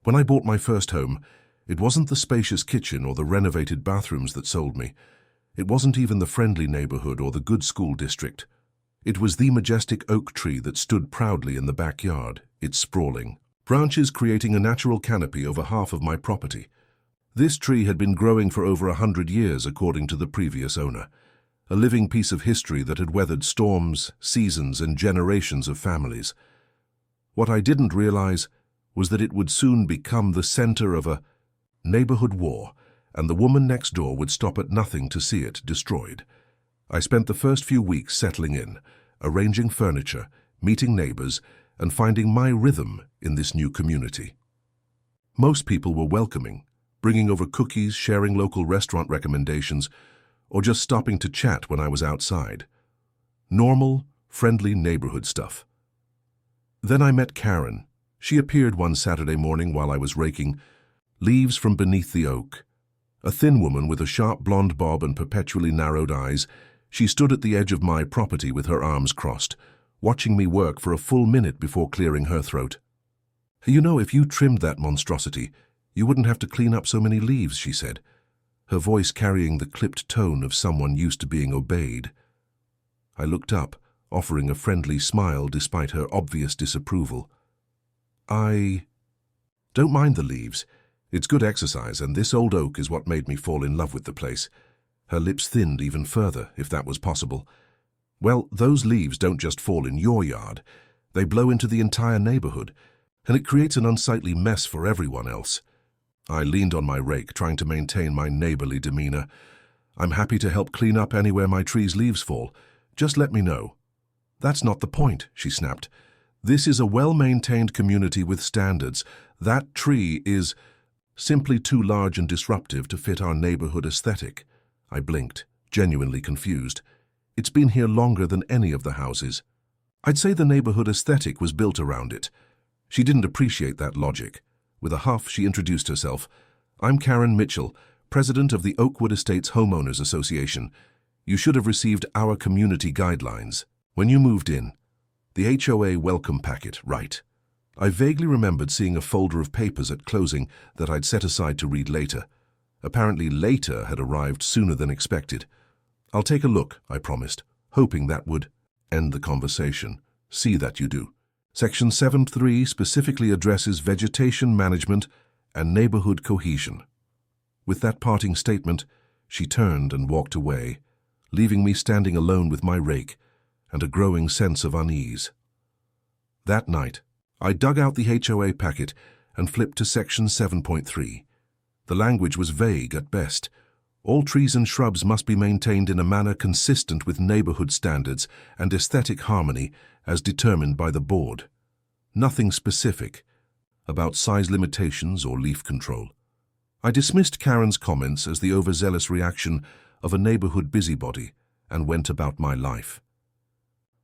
When I bought my first home, it wasn't the spacious kitchen or the renovated bathrooms that sold me. It wasn't even the friendly neighborhood or the good school district. It was the majestic oak tree that stood proudly in the backyard, its sprawling branches creating a natural canopy over half of my property. This tree had been growing for over 100 years, according to the previous owner, a living piece of history that had weathered storms, seasons, and generations of families. What I didn't realize was that it would soon become the center of a neighborhood war, and the woman next door would stop at nothing to see it destroyed. I spent the first few weeks settling in, arranging furniture, meeting neighbors, and finding my rhythm in this new community. Most people were welcoming, bringing over cookies, sharing local restaurant recommendations, or just stopping to chat when I was outside. Normal, friendly neighborhood stuff. Then I met Karen. She appeared one Saturday morning while I was raking leaves from beneath the oak. A thin woman with a sharp blonde bob and perpetually narrowed eyes, she stood at the edge of my property with her arms crossed, watching me work for a full minute before clearing her throat. "You know, if you trimmed that monstrosity, you wouldn't have to clean up so many leaves," she said, her voice carrying the clipped tone of someone used to being obeyed. I looked up, offering a friendly smile despite her obvious disapproval. "I don't mind the leaves. It's good exercise, and this old oak is what made me fall in love with the place." Her lips thinned even further, if that was possible. "Well, those leaves don't just fall in your yard. They blow into the entire neighborhood, and it creates an unsightly mess for everyone else." I leaned on my rake, trying to maintain my neighborly demeanor. "I'm happy to help clean up anywhere my tree's leaves fall. Just let me know." "That's not the point," she snapped. "This is a well-maintained community with standards. That tree is simply too large and disruptive to fit our neighborhood aesthetic." I blinked, genuinely confused. "It's been here longer than any of the houses." "I'd say the neighborhood aesthetic was built around it." She didn't appreciate that logic. With a huff, she introduced herself. "I'm Karen Mitchell, president of the Oakwood Estates Homeowners Association. You should have received our community guidelines when you moved in. The HOA welcome packet, right?" I vaguely remembered seeing a folder of papers at closing that I'd set aside to read later. Apparently later had arrived sooner than expected. "I'll take a look," I promised, hoping that would end the conversation. "See that you do." Section 7.3 specifically addresses vegetation management and neighborhood cohesion. With that parting statement, she turned and walked away, leaving me standing alone with my rake and a growing sense of unease. That night, I dug out the HOA packet and flipped to Section 7.3. The language was vague at best. All trees and shrubs must be maintained in a manner consistent with neighborhood standards and aesthetic harmony as determined by the board. Nothing specific about size limitations or leaf control. I dismissed Karen's comments as the overzealous reaction of a neighborhood busybody and went about my life.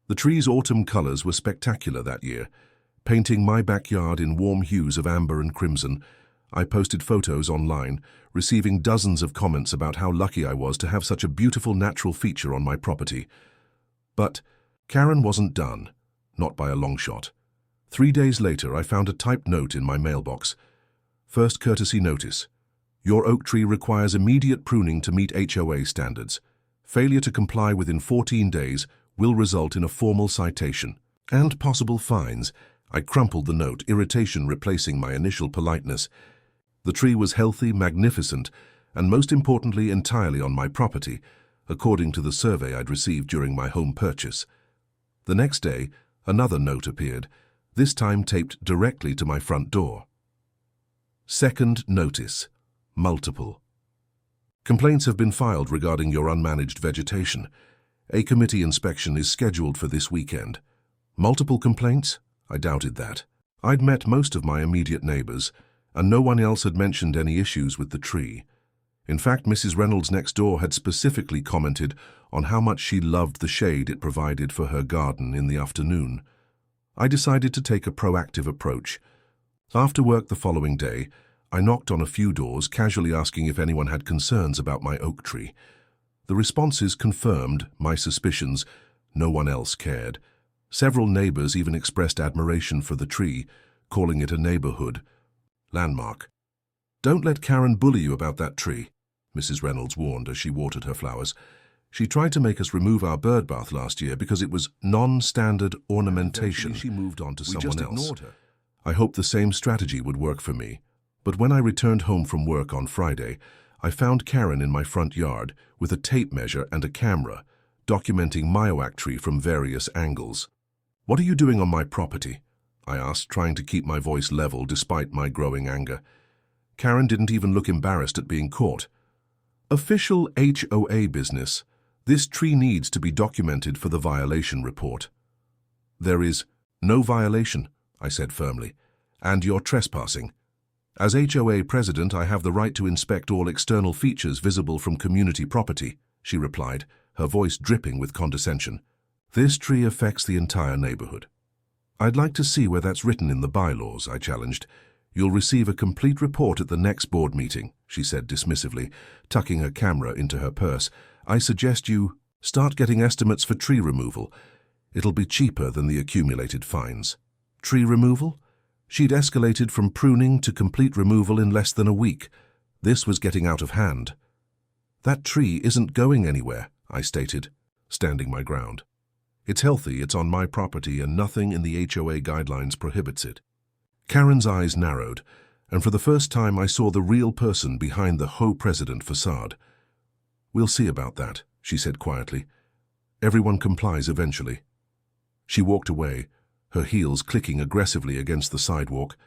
The tree's autumn colors were spectacular that year, painting my backyard in warm hues of amber and crimson. I posted photos online, receiving dozens of comments about how lucky I was to have such a beautiful natural feature on my property. But Karen wasn't done, not by a long shot. 3 days later, I found a typed note in my mailbox. "First courtesy notice. Your oak tree requires immediate pruning to meet HOA standards. Failure to comply within 14 days will result in a formal citation and possible fines." I crumpled the note, irritation replacing my initial politeness. The tree was healthy, magnificent, and most importantly, entirely on my property, according to the survey I'd received during my home purchase. The next day, another note appeared, this time taped directly to my front door. Second notice. Multiple. Complaints have been filed regarding your unmanaged vegetation. A committee inspection is scheduled for this weekend. Multiple complaints? I doubted that. I'd met most of my immediate neighbors, and no one else had mentioned any issues with the tree. In fact, Mrs. Reynolds next door had specifically commented on how much she loved the shade it provided for her garden in the afternoon. I decided to take a proactive approach. After work the following day, I knocked on a few doors, casually asking if anyone had concerns about my oak tree. The responses confirmed my suspicions. No one else cared. Several neighbors even expressed admiration for the tree, calling it a neighborhood landmark. Don't let Karen bully you about that tree, Mrs. Reynolds warned as she watered her flowers. She tried to make us remove our birdbath last year because it was non-standard ornamentation. She moved on to someone else. Ignored her. I hoped the same strategy would work for me, but when I returned home from work on Friday, I found Karen in my front yard with a tape measure and a camera, documenting my oak tree from various angles. "What are you doing on my property?" I asked, trying to keep my voice level despite my growing anger. Karen didn't even look embarrassed at being caught. "Official HOA business. This tree needs to be documented for the violation report." "There is no violation," I said firmly, "and you're trespassing. As HOA president, I have the right to inspect all external features visible from community property," she replied, her voice dripping with condescension. "This tree affects the entire neighborhood." "I'd like to see where that's written in the bylaws," I challenged. "You'll receive a complete report at the next board meeting," she said dismissively, tucking her camera into her purse. "I suggest you start getting estimates for tree removal. It'll be cheaper than the accumulated fines." Tree removal? She'd escalated from pruning to complete removal in less than a week. This was getting out of hand. "That tree isn't going anywhere," I stated, standing my ground. "It's healthy, it's on my property, and nothing in the HOA guidelines prohibits it." Karen's eyes narrowed, and for the first time I saw the real person behind the HOA president facade. "We'll see about that," she said quietly. "Everyone complies eventually." She walked away, her heels clicking aggressively against the sidewalk,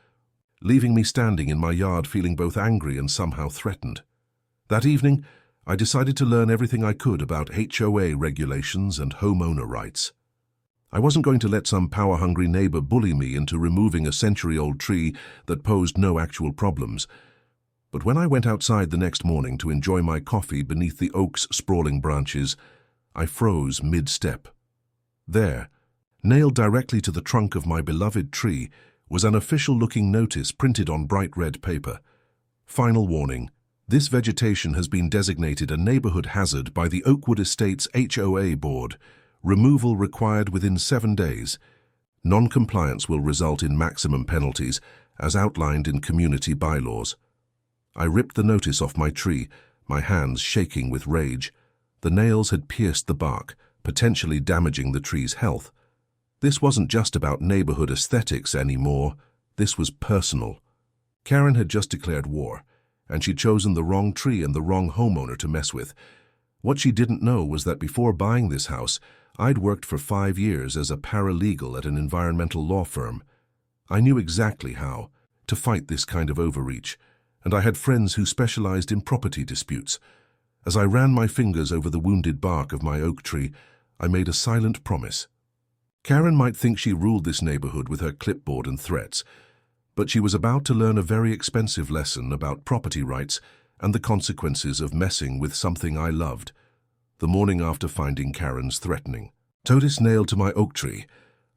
leaving me standing in my yard feeling both angry and somehow threatened. That evening, I decided to learn everything I could about HOA regulations and homeowner rights. I wasn't going to let some power-hungry neighbor bully me into removing a century-old tree that posed no actual problems. But when I went outside the next morning to enjoy my coffee beneath the oak's sprawling branches, I froze mid-step. There, nailed directly to the trunk of my beloved tree, was an official-looking notice printed on bright red paper. "Final warning. This vegetation has been designated a neighborhood hazard by the Oakwood Estates HOA Board. Removal required within 7 days. Non-compliance will result in maximum penalties, as outlined in community bylaws." I ripped the notice off my tree, my hands shaking with rage. The nails had pierced the bark, potentially damaging the tree's health. This wasn't just about neighborhood aesthetics anymore. This was personal. Karen had just declared war, and she'd chosen the wrong tree and the wrong homeowner to mess with. What she didn't know was that before buying this house, I'd worked for 5 years as a paralegal at an environmental law firm. I knew exactly how to fight this kind of overreach, and I had friends who specialized in property disputes. As I ran my fingers over the wounded bark of my oak tree, I made a silent promise. Karen might think she ruled this neighborhood with her clipboard and threats, but she was about to learn a very expensive lesson about property rights and the consequences of messing with something I loved. The morning after finding Karen's threatening notice nailed to my oak tree,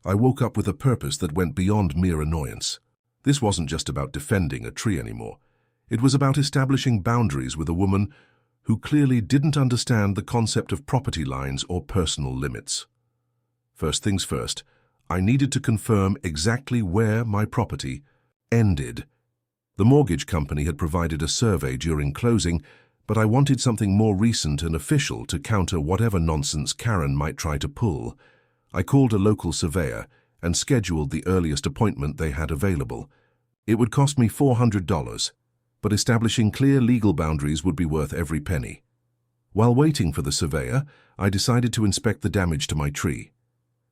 I woke up with a purpose that went beyond mere annoyance. This wasn't just about defending a tree anymore. It was about establishing boundaries with a woman who clearly didn't understand the concept of property lines or personal limits. First things first, I needed to confirm exactly where my property ended. The mortgage company had provided a survey during closing, but I wanted something more recent and official to counter whatever nonsense Karen might try to pull. I called a local surveyor and scheduled the earliest appointment they had available. It would cost me $400, but establishing clear legal boundaries would be worth every penny. While waiting for the surveyor, I decided to inspect the damage to my tree.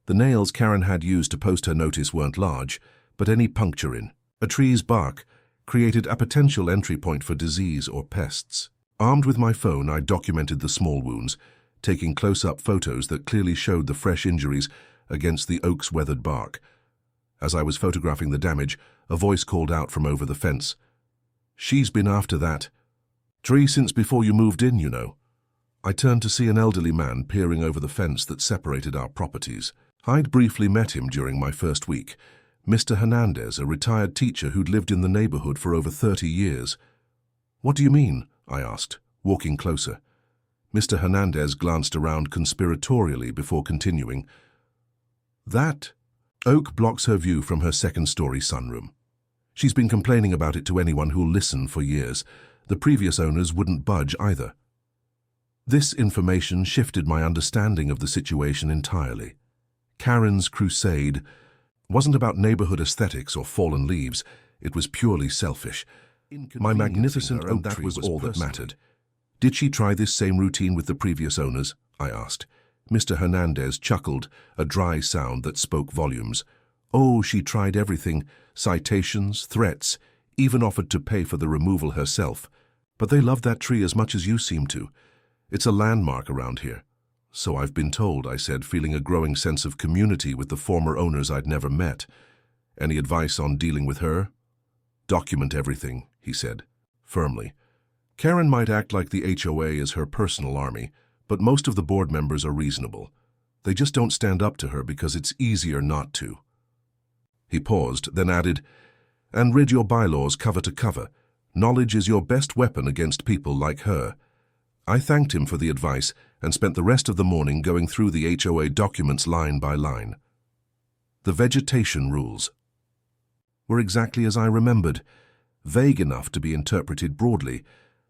The nails Karen had used to post her notice weren't large, but any puncture in a tree's bark created a potential entry point for disease or pests. Armed with my phone, I documented the small wounds, taking close-up photos that clearly showed the fresh injuries against the oak's weathered bark. As I was photographing the damage, a voice called out from over the fence. "She's been after that tree since before you moved in, you know." I turned to see an elderly man peering over the fence that separated our properties. I'd briefly met him during my first week. Mr. Hernandez, a retired teacher who'd lived in the neighborhood for over 30 years. "What do you mean?" I asked, walking closer. Mr. Hernandez glanced around conspiratorially before continuing. "That oak blocks her view from her second-story sunroom. She's been complaining about it to anyone who'll listen for years. The previous owners wouldn't budge either. This information shifted my understanding of the situation entirely. Karen's crusade wasn't about neighborhood aesthetics or fallen leaves. It was purely selfish. My magnificent oak tree was all that mattered. Did she try this same routine with the previous owners? I asked. Mr. Hernandez chuckled, a dry sound that spoke volumes. Oh, she tried everything, citations, threats, even offered to pay for the removal herself. But they loved that tree as much as you seem to. It's a landmark around here. So I've been told, I said, feeling a growing sense of community with the former owners I'd never met. Any advice on dealing with her? Document everything, he said, firmly. Karen might act like the HOA is her personal army, but most of the board members are reasonable. They just don't stand up to her because it's easier not to. He paused, then added, and read your bylaws cover to cover. Knowledge is your best weapon against people like her. I thanked him for the advice and spent the rest of the morning going through the HOA documents line by line. The vegetation rules were exactly as I remembered, vague enough to be interpreted broadly,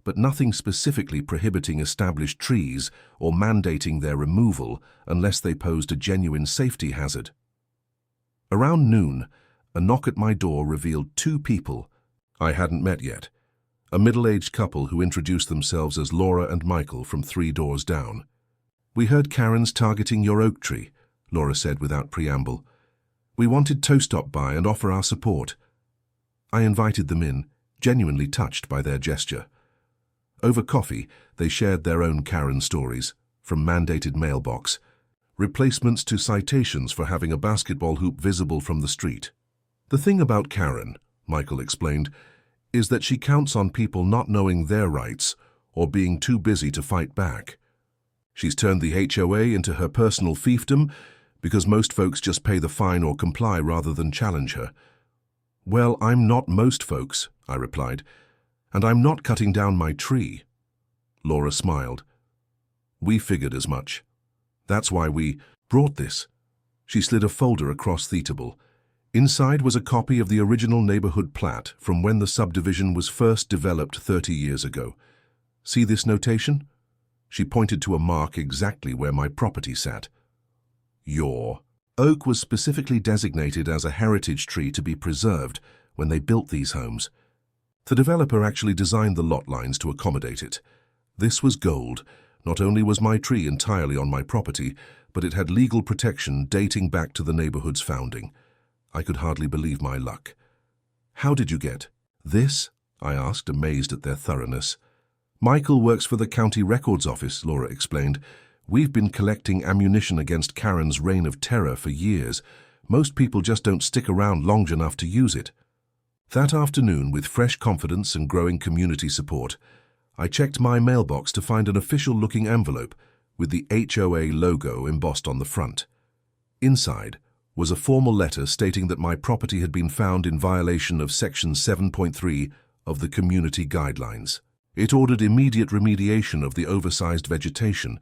but nothing specifically prohibiting established trees or mandating their removal unless they posed a genuine safety hazard. Around noon, a knock at my door revealed two people I hadn't met yet, a middle-aged couple who introduced themselves as Laura and Michael from 3 doors down. We heard Karen's targeting your oak tree, Laura said without preamble. We wanted to stop by and offer our support. I invited them in, genuinely touched by their gesture. Over coffee, they shared their own Karen stories, from mandated mailbox, replacements to citations for having a basketball hoop visible from the street. The thing about Karen, Michael explained, is that she counts on people not knowing their rights or being too busy to fight back. She's turned the HOA into her personal fiefdom because most folks just pay the fine or comply rather than challenge her. Well, I'm not most folks, I replied, and I'm not cutting down my tree. Laura smiled. We figured as much. That's why we brought this. She slid a folder across the table. Inside was a copy of the original neighborhood plat from when the subdivision was first developed 30 years ago. See this notation? She pointed to a mark exactly where my property sat. Your oak was specifically designated as a heritage tree to be preserved when they built these homes. The developer actually designed the lot lines to accommodate it. This was gold. Not only was my tree entirely on my property, but it had legal protection dating back to the neighborhood's founding. I could hardly believe my luck. How did you get this? I asked, amazed at their thoroughness. Michael works for the county records office, Laura explained. We've been collecting ammunition against Karen's reign of terror for years. Most people just don't stick around long enough to use it. That afternoon, with fresh confidence and growing community support, I checked my mailbox to find an official-looking envelope with the HOA logo embossed on the front. Inside was a formal letter stating that my property had been found in violation of Section 7.3 of the Community Guidelines. It ordered immediate remediation of the oversized vegetation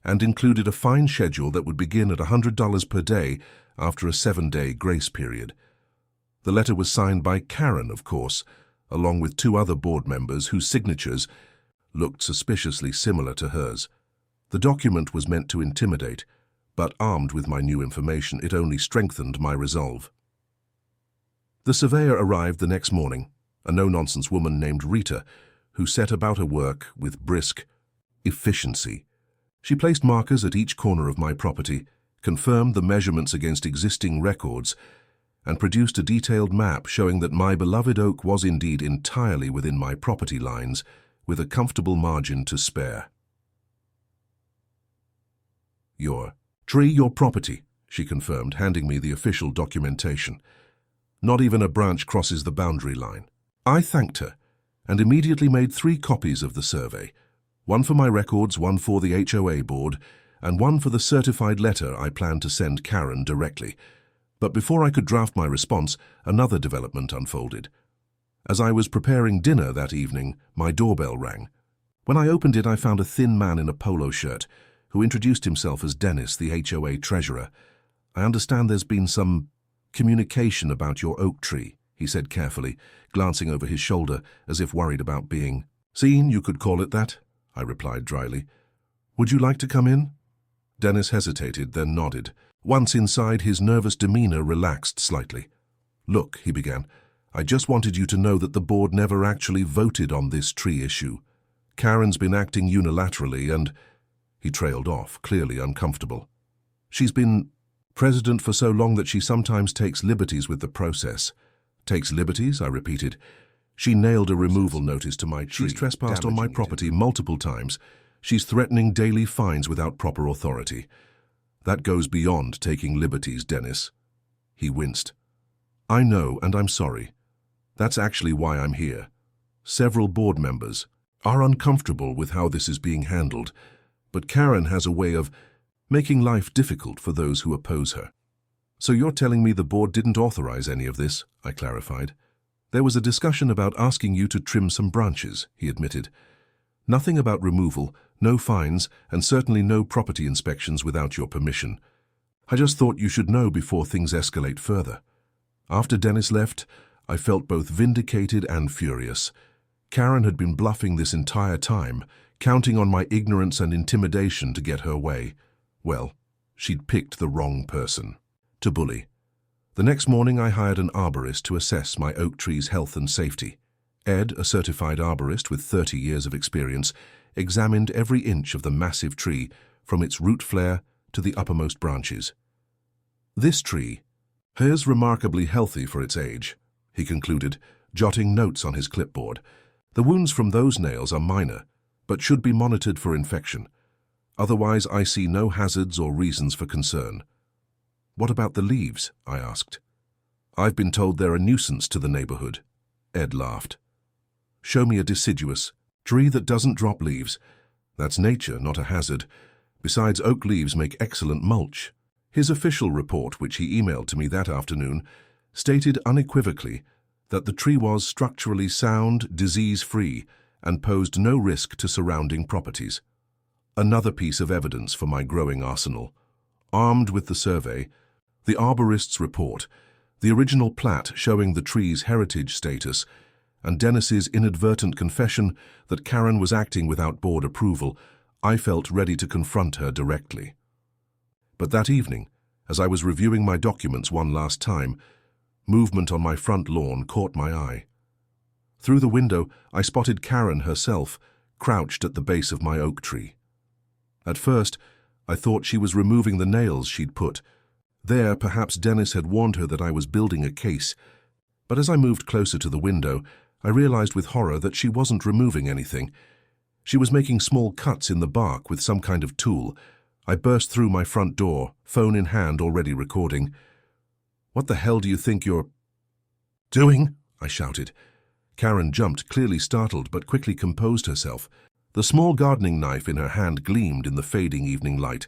and included a fine schedule that would begin at $100 per day after a 7-day grace period. The letter was signed by Karen, of course, along with 2 other board members whose signatures looked suspiciously similar to hers. The document was meant to intimidate, but armed with my new information, it only strengthened my resolve. The surveyor arrived the next morning, a no-nonsense woman named Rita, who set about her work with brisk efficiency. She placed markers at each corner of my property, confirmed the measurements against existing records, and produced a detailed map showing that my beloved oak was indeed entirely within my property lines, with a comfortable margin to spare. Your tree, your property, she confirmed, handing me the official documentation. Not even a branch crosses the boundary line. I thanked her and immediately made 3 copies of the survey, one for my records, one for the HOA board, and one for the certified letter I planned to send Karen directly. But before I could draft my response, another development unfolded. As I was preparing dinner that evening, my doorbell rang. When I opened it, I found a thin man in a polo shirt, who introduced himself as Dennis, the HOA treasurer. I understand there's been some communication about your oak tree, he said carefully, glancing over his shoulder as if worried about being seen. You could call it that, I replied dryly. Would you like to come in? Dennis hesitated, then nodded. Once inside, his nervous demeanor relaxed slightly. Look, he began, I just wanted you to know that the board never actually voted on this tree issue. Karen's been acting unilaterally and... He trailed off, clearly uncomfortable. She's been president for so long that she sometimes takes liberties with the process. Takes liberties, I repeated. She nailed a removal notice to my tree. She's trespassed on my property multiple times. She's threatening daily fines without proper authority. That goes beyond taking liberties, Dennis. He winced. I know, and I'm sorry. That's actually why I'm here. Several board members are uncomfortable with how this is being handled, but Karen has a way of making life difficult for those who oppose her. So you're telling me the board didn't authorize any of this, I clarified. There was a discussion about asking you to trim some branches, he admitted. Nothing about removal, no fines, and certainly no property inspections without your permission. I just thought you should know before things escalate further. After Dennis left, I felt both vindicated and furious. Karen had been bluffing this entire time, counting on my ignorance and intimidation to get her way. Well, she'd picked the wrong person to bully. The next morning I hired an arborist to assess my oak tree's health and safety. Ed, a certified arborist with 30 years of experience, examined every inch of the massive tree, from its root flare to the uppermost branches. This tree is remarkably healthy for its age, he concluded, jotting notes on his clipboard. The wounds from those nails are minor, but should be monitored for infection. Otherwise, I see no hazards or reasons for concern. What about the leaves? I asked. I've been told they're a nuisance to the neighborhood. Ed laughed. Show me a deciduous tree that doesn't drop leaves. That's nature, not a hazard. Besides, oak leaves make excellent mulch. His official report, which he emailed to me that afternoon, stated unequivocally that the tree was structurally sound, disease-free, and posed no risk to surrounding properties. Another piece of evidence for my growing arsenal. Armed with the survey, the arborist's report, the original plat showing the tree's heritage status, and Dennis's inadvertent confession that Karen was acting without board approval, I felt ready to confront her directly. But that evening, as I was reviewing my documents one last time, movement on my front lawn caught my eye. Through the window, I spotted Karen herself, crouched at the base of my oak tree. At first, I thought she was removing the nails she'd put. There, perhaps Dennis had warned her that I was building a case. But as I moved closer to the window, I realized with horror that she wasn't removing anything. She was making small cuts in the bark with some kind of tool. I burst through my front door, phone in hand, already recording. What the hell do you think you're doing? I shouted. Karen jumped, clearly startled, but quickly composed herself. The small gardening knife in her hand gleamed in the fading evening light.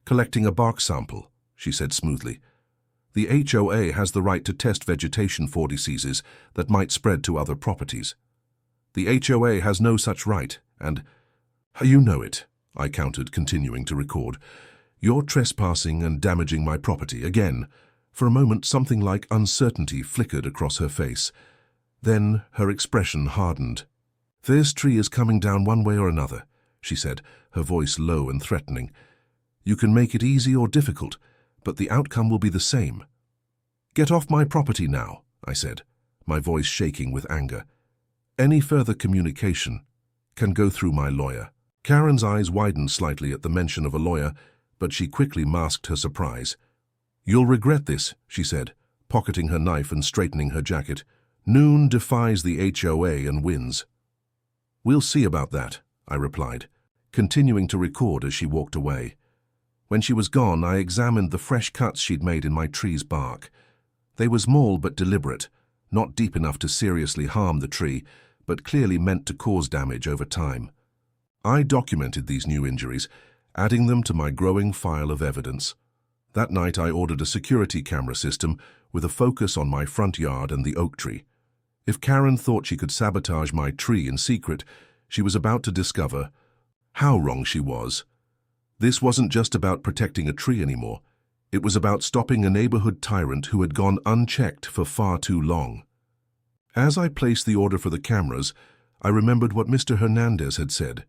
Collecting a bark sample, she said smoothly. The HOA has the right to test vegetation for diseases that might spread to other properties. The HOA has no such right, and you know it, I countered, continuing to record. You're trespassing and damaging my property again. For a moment, something like uncertainty flickered across her face. Then her expression hardened. This tree is coming down one way or another, she said, her voice low and threatening. You can make it easy or difficult, but the outcome will be the same. Get off my property now, I said, my voice shaking with anger. Any further communication can go through my lawyer. Karen's eyes widened slightly at the mention of a lawyer, but she quickly masked her surprise. You'll regret this, she said, pocketing her knife and straightening her jacket. Noon defies the HOA and wins. We'll see about that, I replied, continuing to record as she walked away. When she was gone, I examined the fresh cuts she'd made in my tree's bark. They were small but deliberate, not deep enough to seriously harm the tree, but clearly meant to cause damage over time. I documented these new injuries, adding them to my growing file of evidence. That night I ordered a security camera system with a focus on my front yard and the oak tree. If Karen thought she could sabotage my tree in secret, she was about to discover how wrong she was. This wasn't just about protecting a tree anymore. It was about stopping a neighborhood tyrant who had gone unchecked for far too long. As I placed the order for the cameras, I remembered what Mr. Hernandez had said.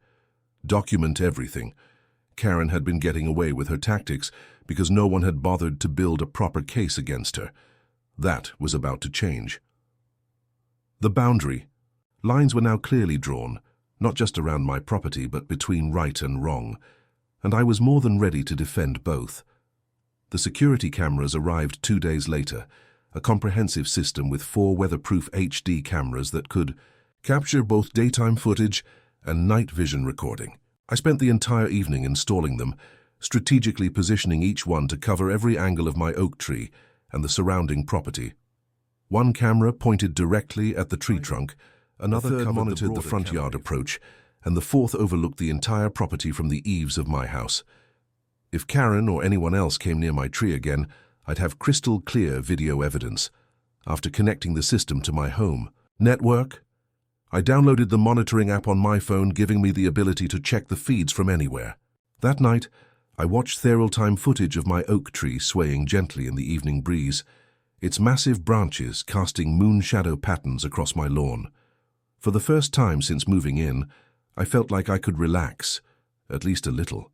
Document everything. Karen had been getting away with her tactics because no one had bothered to build a proper case against her. That was about to change. The boundary. Lines were now clearly drawn, not just around my property, but between right and wrong, and I was more than ready to defend both. The security cameras arrived 2 days later, a comprehensive system with 4 weatherproof HD cameras that could capture both daytime footage and night vision recording. I spent the entire evening installing them, strategically positioning each one to cover every angle of my oak tree and the surrounding property. One camera pointed directly at the tree trunk, another monitored the front yard approach, and the fourth overlooked the entire property from the eaves of my house. If Karen or anyone else came near my tree again, I'd have crystal clear video evidence. After connecting the system to my home network, I downloaded the monitoring app on my phone, giving me the ability to check the feeds from anywhere. That night, I watched real-time footage of my oak tree swaying gently in the evening breeze, its massive branches casting moon shadow patterns across my lawn. For the first time since moving in, I felt like I could relax, at least a little.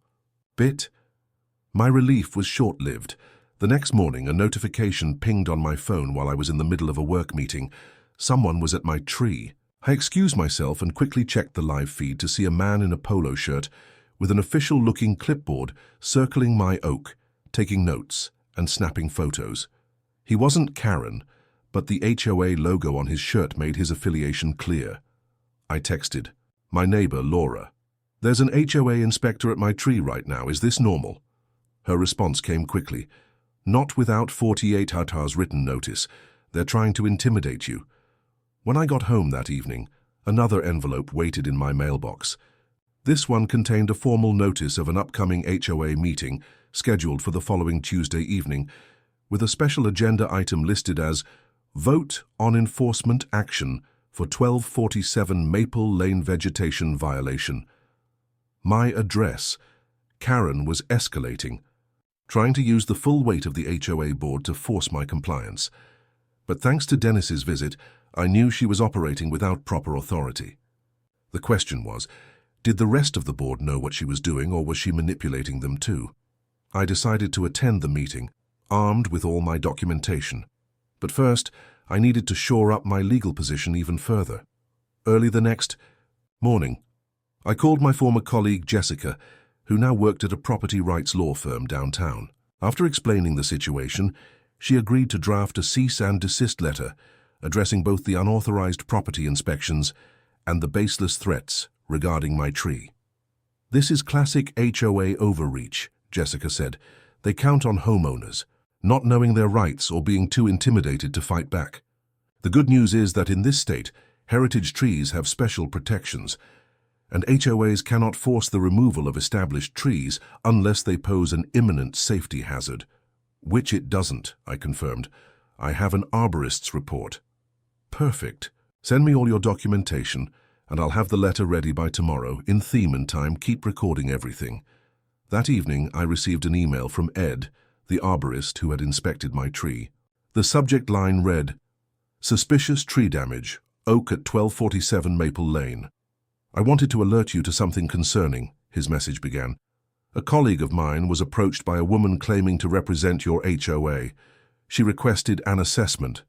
My relief was short-lived. The next morning, a notification pinged on my phone while I was in the middle of a work meeting. Someone was at my tree. I excused myself and quickly checked the live feed to see a man in a polo shirt with an official-looking clipboard circling my oak, taking notes and snapping photos. He wasn't Karen, but the HOA logo on his shirt made his affiliation clear. I texted, "My neighbor, Laura. There's an HOA inspector at my tree right now. Is this normal?" Her response came quickly. "Not without 48 hours written notice. They're trying to intimidate you." When I got home that evening, another envelope waited in my mailbox. This one contained a formal notice of an upcoming HOA meeting scheduled for the following Tuesday evening, with a special agenda item listed as "Vote on Enforcement Action for 1247 Maple Lane Vegetation Violation." My address. Karen was escalating, trying to use the full weight of the HOA board to force my compliance. But thanks to Dennis's visit, I knew she was operating without proper authority. The question was, did the rest of the board know what she was doing, or was she manipulating them too? I decided to attend the meeting, armed with all my documentation. But first, I needed to shore up my legal position even further. Early the next morning, I called my former colleague Jessica, who now worked at a property rights law firm downtown. After explaining the situation, she agreed to draft a cease and desist letter addressing both the unauthorized property inspections and the baseless threats regarding my tree. "This is classic HOA overreach," Jessica said. "They count on homeowners not knowing their rights or being too intimidated to fight back. The good news is that in this state, heritage trees have special protections, and HOAs cannot force the removal of established trees unless they pose an imminent safety hazard." "Which it doesn't," I confirmed. "I have an arborist's report." "Perfect. Send me all your documentation, and I'll have the letter ready by tomorrow, in theme and time. Keep recording everything." That evening, I received an email from Ed, the arborist who had inspected my tree. The subject line read, "Suspicious tree damage, oak at 1247 Maple Lane." "I wanted to alert you to something concerning," his message began. "A colleague of mine was approached by a woman claiming to represent your HOA. She requested an assessment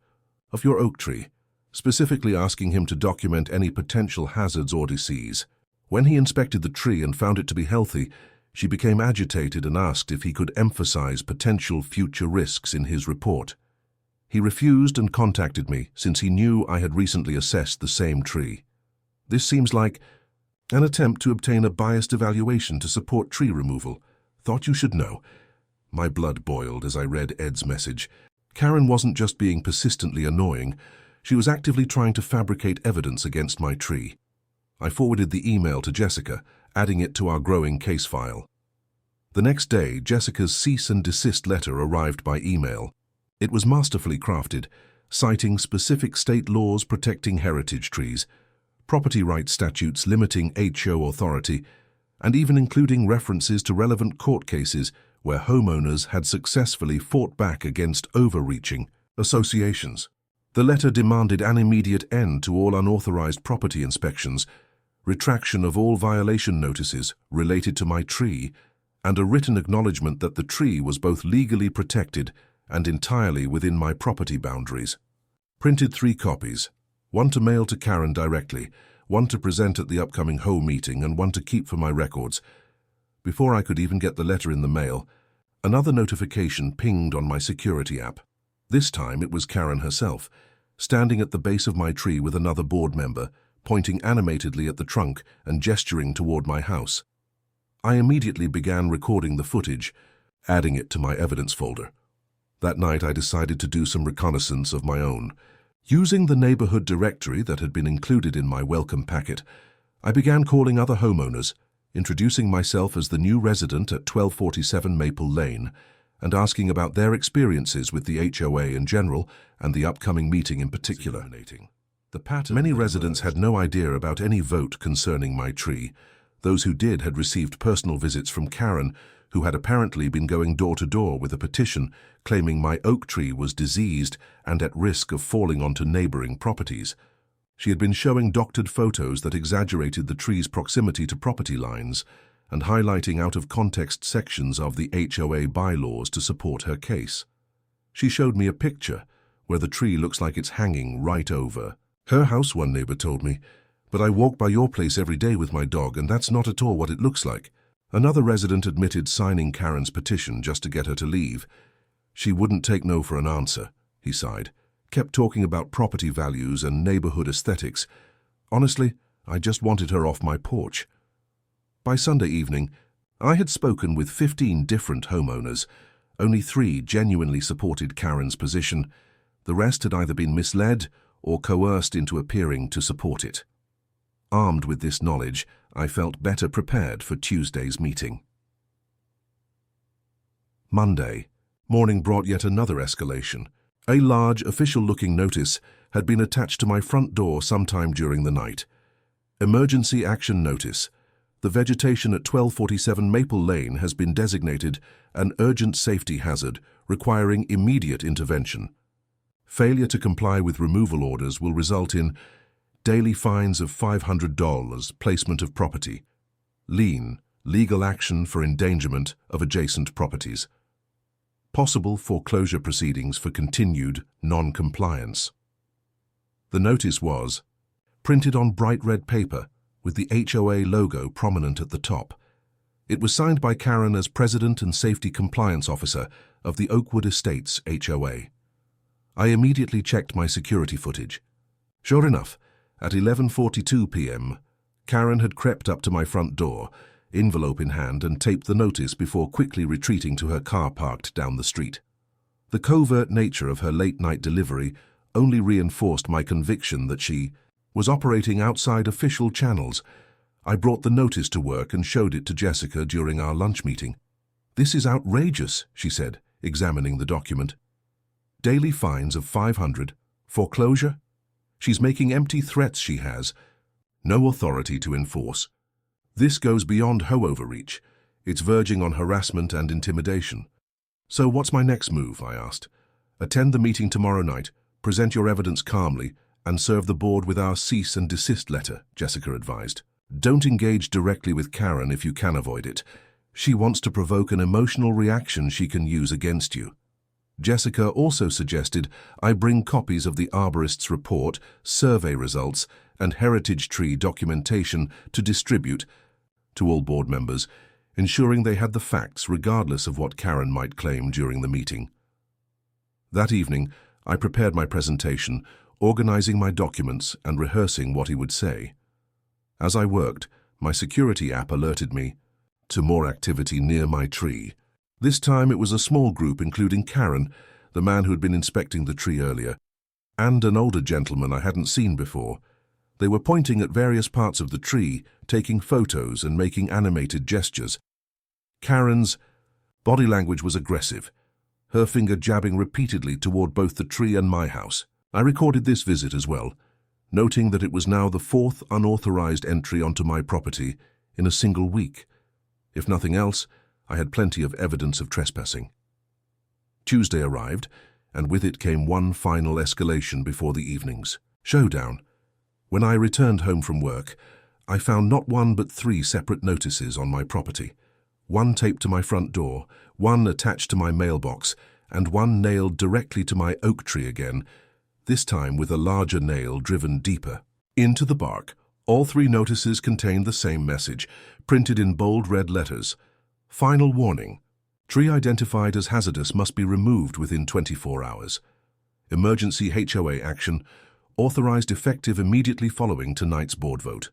of your oak tree, specifically asking him to document any potential hazards or disease. When he inspected the tree and found it to be healthy, she became agitated and asked if he could emphasize potential future risks in his report. He refused and contacted me since he knew I had recently assessed the same tree. This seems like an attempt to obtain a biased evaluation to support tree removal. Thought you should know." My blood boiled as I read Ed's message. Karen wasn't just being persistently annoying, she was actively trying to fabricate evidence against my tree. I forwarded the email to Jessica, adding it to our growing case file. The next day, Jessica's cease and desist letter arrived by email. It was masterfully crafted, citing specific state laws protecting heritage trees, property rights statutes limiting HO authority, and even including references to relevant court cases where homeowners had successfully fought back against overreaching associations. The letter demanded an immediate end to all unauthorized property inspections, retraction of all violation notices related to my tree, and a written acknowledgement that the tree was both legally protected and entirely within my property boundaries. Printed 3 copies, one to mail to Karen directly, one to present at the upcoming HOA meeting, and one to keep for my records. Before I could even get the letter in the mail, another notification pinged on my security app. This time it was Karen herself, standing at the base of my tree with another board member, pointing animatedly at the trunk and gesturing toward my house. I immediately began recording the footage, adding it to my evidence folder. That night I decided to do some reconnaissance of my own. Using the neighborhood directory that had been included in my welcome packet, I began calling other homeowners, introducing myself as the new resident at 1247 Maple Lane, and asking about their experiences with the HOA in general and the upcoming meeting in particular. Many residents had no idea about any vote concerning my tree. Those who did had received personal visits from Karen, who had apparently been going door to door with a petition claiming my oak tree was diseased and at risk of falling onto neighboring properties. She had been showing doctored photos that exaggerated the tree's proximity to property lines and highlighting out-of-context sections of the HOA bylaws to support her case. She showed me a picture where the tree looks like it's hanging right over her house, one neighbor told me, but I walk by your place every day with my dog and that's not at all what it looks like. Another resident admitted signing Karen's petition just to get her to leave. She wouldn't take no for an answer, he sighed, kept talking about property values and neighborhood aesthetics. Honestly, I just wanted her off my porch. By Sunday evening, I had spoken with 15 different homeowners. Only 3 genuinely supported Karen's position. The rest had either been misled or coerced into appearing to support it. Armed with this knowledge, I felt better prepared for Tuesday's meeting. Monday morning brought yet another escalation. A large, official-looking notice had been attached to my front door sometime during the night. Emergency action notice. The vegetation at 1247 Maple Lane has been designated an urgent safety hazard requiring immediate intervention. Failure to comply with removal orders will result in daily fines of $500, placement of property, lien, legal action for endangerment of adjacent properties, possible foreclosure proceedings for continued non-compliance. The notice was printed on bright red paper with the HOA logo prominent at the top. It was signed by Karen as President and Safety Compliance Officer of the Oakwood Estates HOA. I immediately checked my security footage. Sure enough, at 11:42 p.m., Karen had crept up to my front door, envelope in hand, and taped the notice before quickly retreating to her car parked down the street. The covert nature of her late-night delivery only reinforced my conviction that she was operating outside official channels. I brought the notice to work and showed it to Jessica during our lunch meeting. "This is outrageous," she said, examining the document. "Daily fines of $500, foreclosure? She's making empty threats, she has. No authority to enforce. This goes beyond HOA overreach. It's verging on harassment and intimidation." "So what's my next move?" I asked. "Attend the meeting tomorrow night, present your evidence calmly, and serve the board with our cease and desist letter," Jessica advised. "Don't engage directly with Karen if you can avoid it. She wants to provoke an emotional reaction she can use against you." Jessica also suggested I bring copies of the arborist's report, survey results, and heritage tree documentation to distribute to all board members, ensuring they had the facts regardless of what Karen might claim during the meeting. That evening, I prepared my presentation, organizing my documents and rehearsing what he would say. As I worked, my security app alerted me to more activity near my tree. This time it was a small group including Karen, the man who had been inspecting the tree earlier, and an older gentleman I hadn't seen before. They were pointing at various parts of the tree, taking photos and making animated gestures. Karen's body language was aggressive, her finger jabbing repeatedly toward both the tree and my house. I recorded this visit as well, noting that it was now the 4th unauthorized entry onto my property in a single week. If nothing else, I had plenty of evidence of trespassing. Tuesday arrived, and with it came one final escalation before the evening's showdown. When I returned home from work, I found not one but 3 separate notices on my property. One taped to my front door, one attached to my mailbox, and one nailed directly to my oak tree again, this time with a larger nail driven deeper into the bark. All 3 notices contained the same message, printed in bold red letters. Final warning. Tree identified as hazardous must be removed within 24 hours. Emergency HOA action, authorized effective immediately following tonight's board vote.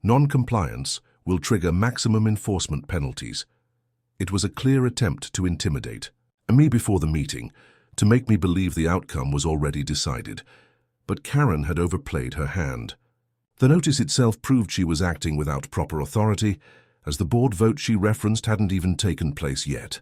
Non-compliance will trigger maximum enforcement penalties. It was a clear attempt to intimidate me before the meeting, to make me believe the outcome was already decided. But Karen had overplayed her hand. The notice itself proved she was acting without proper authority, as the board vote she referenced hadn't even taken place yet.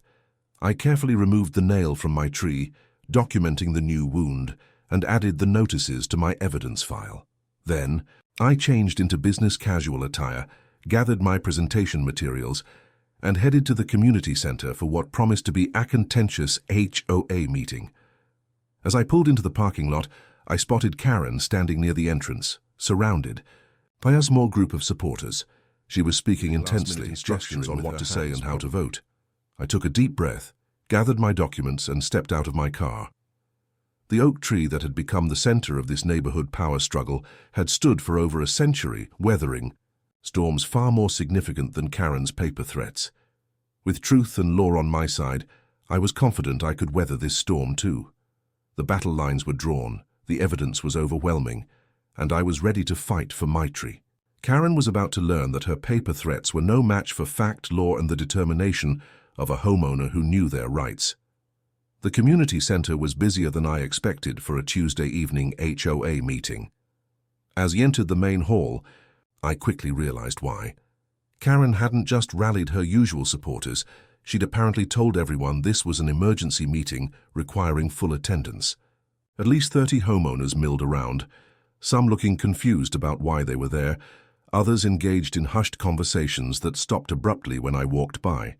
I carefully removed the nail from my tree, documenting the new wound, and added the notices to my evidence file. Then, I changed into business casual attire, gathered my presentation materials, and headed to the community center for what promised to be a contentious HOA meeting. As I pulled into the parking lot, I spotted Karen standing near the entrance, surrounded by a small group of supporters. She was speaking intensely, instructions on what to say and how to vote. I took a deep breath, gathered my documents, and stepped out of my car. The oak tree that had become the center of this neighborhood power struggle had stood for over a century, weathering storms far more significant than Karen's paper threats. With truth and law on my side, I was confident I could weather this storm too. The battle lines were drawn, the evidence was overwhelming, and I was ready to fight for my tree. Karen was about to learn that her paper threats were no match for fact, law, and the determination of a homeowner who knew their rights. The community center was busier than I expected for a Tuesday evening HOA meeting. As he entered the main hall, I quickly realized why. Karen hadn't just rallied her usual supporters, she'd apparently told everyone this was an emergency meeting requiring full attendance. At least 30 homeowners milled around, some looking confused about why they were there, others engaged in hushed conversations that stopped abruptly when I walked by.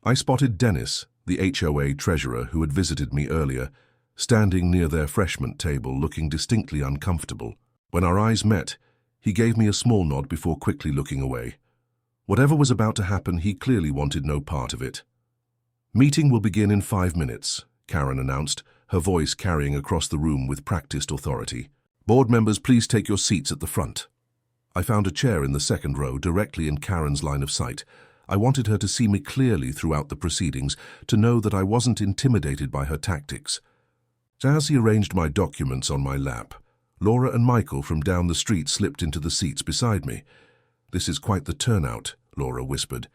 I spotted Dennis, the HOA treasurer who had visited me earlier, standing near their refreshment table looking distinctly uncomfortable. When our eyes met, he gave me a small nod before quickly looking away. Whatever was about to happen, he clearly wanted no part of it. "Meeting will begin in 5 minutes, Karen announced, her voice carrying across the room with practiced authority. "Board members, please take your seats at the front." I found a chair in the second row, directly in Karen's line of sight. I wanted her to see me clearly throughout the proceedings, to know that I wasn't intimidated by her tactics. As he arranged my documents on my lap, Laura and Michael from down the street slipped into the seats beside me. "This is quite the turnout," Laura whispered.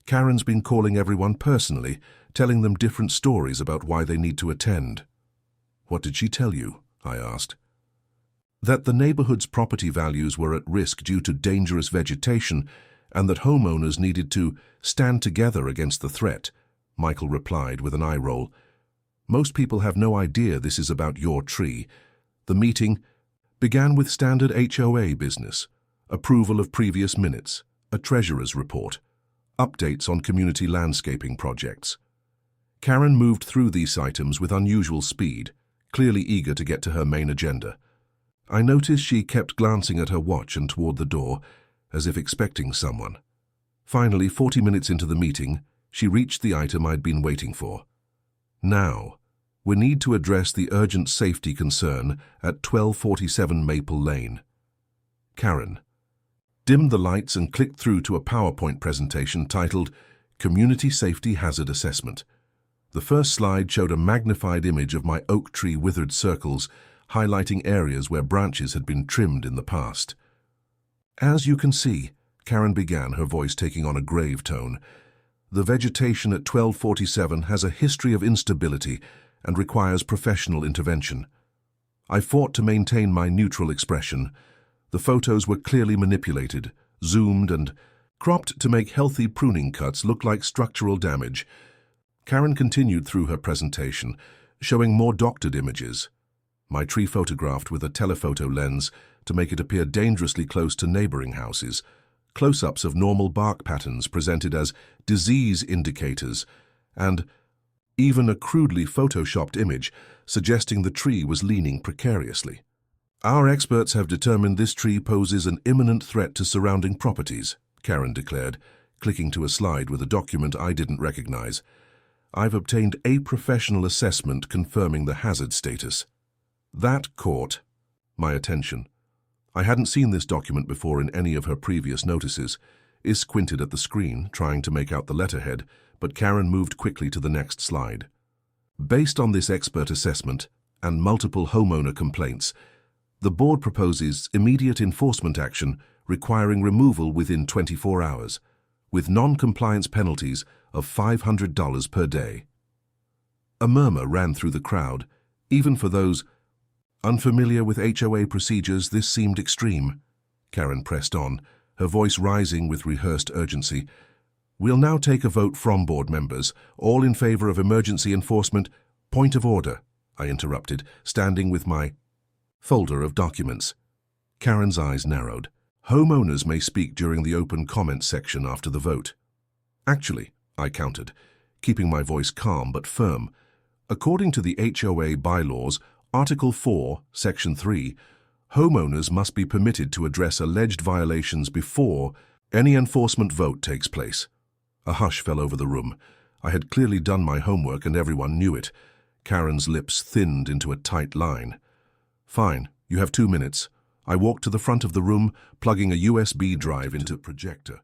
"Karen's been calling everyone personally, telling them different stories about why they need to attend." "What did she tell you?" I asked. "That the neighborhood's property values were at risk due to dangerous vegetation and that homeowners needed to stand together against the threat," Michael replied with an eye roll. "Most people have no idea this is about your tree." The meeting began with standard HOA business, approval of previous minutes, a treasurer's report, updates on community landscaping projects. Karen moved through these items with unusual speed, clearly eager to get to her main agenda. I noticed she kept glancing at her watch and toward the door, as if expecting someone. Finally, 40 minutes into the meeting, she reached the item I'd been waiting for. "Now, we need to address the urgent safety concern at 1247 Maple Lane." Karen dimmed the lights and clicked through to a PowerPoint presentation titled Community Safety Hazard Assessment. The first slide showed a magnified image of my oak tree withered circles, highlighting areas where branches had been trimmed in the past. "As you can see," Karen began, her voice taking on a grave tone, "the vegetation at 1247 has a history of instability and requires professional intervention. I fought to maintain my neutral expression. The photos were clearly manipulated, zoomed and cropped to make healthy pruning cuts look like structural damage." Karen continued through her presentation, showing more doctored images. My tree photographed with a telephoto lens to make it appear dangerously close to neighboring houses, close-ups of normal bark patterns presented as disease indicators, and even a crudely photoshopped image suggesting the tree was leaning precariously. "Our experts have determined this tree poses an imminent threat to surrounding properties," Karen declared, clicking to a slide with a document I didn't recognize. "I've obtained a professional assessment confirming the hazard status." That caught my attention. I hadn't seen this document before in any of her previous notices. I squinted at the screen, trying to make out the letterhead, but Karen moved quickly to the next slide. "Based on this expert assessment and multiple homeowner complaints, the board proposes immediate enforcement action requiring removal within 24 hours, with non-compliance penalties of $500 per day." A murmur ran through the crowd. Even for those unfamiliar with HOA procedures, this seemed extreme. Karen pressed on, her voice rising with rehearsed urgency. "We'll now take a vote from board members, all in favor of emergency enforcement." "Point of order," I interrupted, standing with my folder of documents. Karen's eyes narrowed. "Homeowners may speak during the open comment section after the vote." "Actually," I countered, keeping my voice calm but firm, "according to the HOA bylaws, Article 4, Section 3, homeowners must be permitted to address alleged violations before any enforcement vote takes place." A hush fell over the room. I had clearly done my homework and everyone knew it. Karen's lips thinned into a tight line. "Fine, you have 2 minutes." I walked to the front of the room, plugging a USB drive into the projector.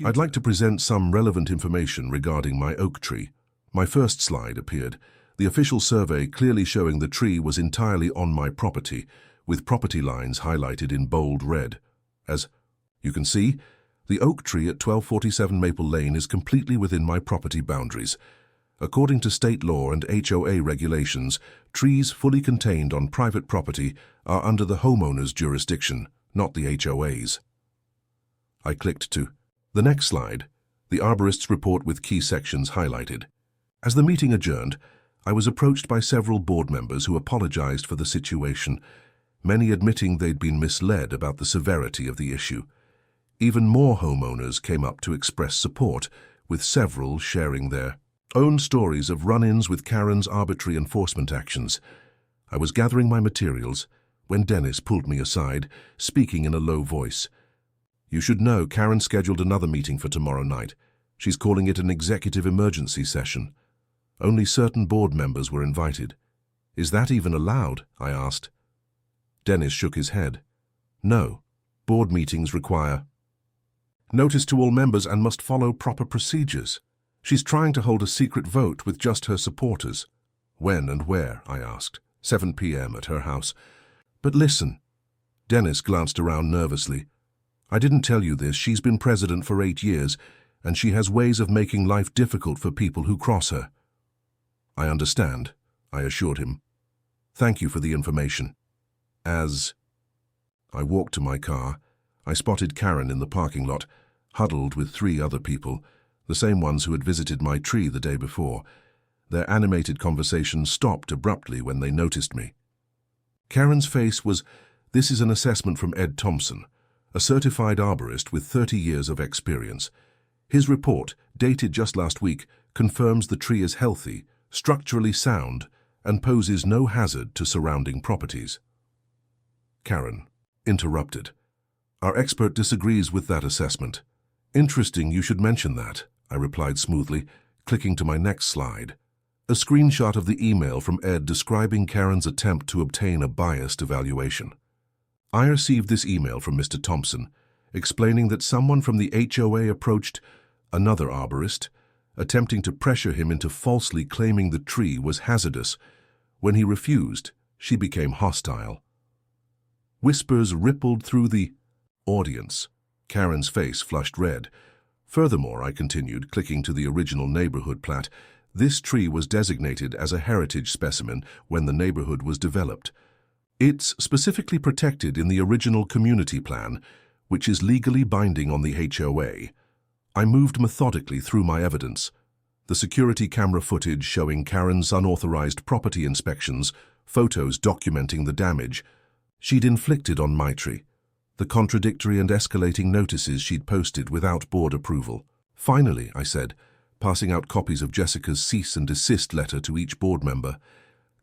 "I'd like to present some relevant information regarding my oak tree." My first slide appeared, the official survey clearly showing the tree was entirely on my property, with property lines highlighted in bold red. "As you can see, the oak tree at 1247 Maple Lane is completely within my property boundaries. According to state law and HOA regulations, trees fully contained on private property are under the homeowner's jurisdiction, not the HOA's." I clicked to the next slide, the arborist's report with key sections highlighted. As the meeting adjourned, I was approached by several board members who apologized for the situation, many admitting they'd been misled about the severity of the issue. Even more homeowners came up to express support, with several sharing their own stories of run-ins with Karen's arbitrary enforcement actions. I was gathering my materials when Dennis pulled me aside, speaking in a low voice. "You should know Karen scheduled another meeting for tomorrow night. She's calling it an executive emergency session. Only certain board members were invited." "Is that even allowed?" I asked. Dennis shook his head. "No, board meetings require notice to all members and must follow proper procedures. She's trying to hold a secret vote with just her supporters." "When and where?" I asked. 7 p.m. at her house." "But listen." Dennis glanced around nervously. "I didn't tell you this. She's been president for 8 years, and she has ways of making life difficult for people who cross her." "I understand," I assured him. "Thank you for the information." As I walked to my car, I spotted Karen in the parking lot, huddled with 3 other people, the same ones who had visited my tree the day before. Their animated conversation stopped abruptly when they noticed me. Karen's face was, "This is an assessment from Ed Thompson, a certified arborist with 30 years of experience. His report, dated just last week, confirms the tree is healthy, structurally sound, and poses no hazard to surrounding properties." Karen interrupted. "Our expert disagrees with that assessment." "Interesting, you should mention that," I replied smoothly, clicking to my next slide. A screenshot of the email from Ed describing Karen's attempt to obtain a biased evaluation. I received this email from Mr. Thompson, explaining that someone from the HOA approached another arborist, attempting to pressure him into falsely claiming the tree was hazardous. When he refused, she became hostile. Whispers rippled through the audience. Karen's face flushed red. "Furthermore," I continued, clicking to the original neighborhood plat, "this tree was designated as a heritage specimen when the neighborhood was developed. It's specifically protected in the original community plan, which is legally binding on the HOA." I moved methodically through my evidence. The security camera footage showing Karen's unauthorized property inspections, photos documenting the damage she'd inflicted on my tree, the contradictory and escalating notices she'd posted without board approval. "Finally," I said, passing out copies of Jessica's cease and desist letter to each board member,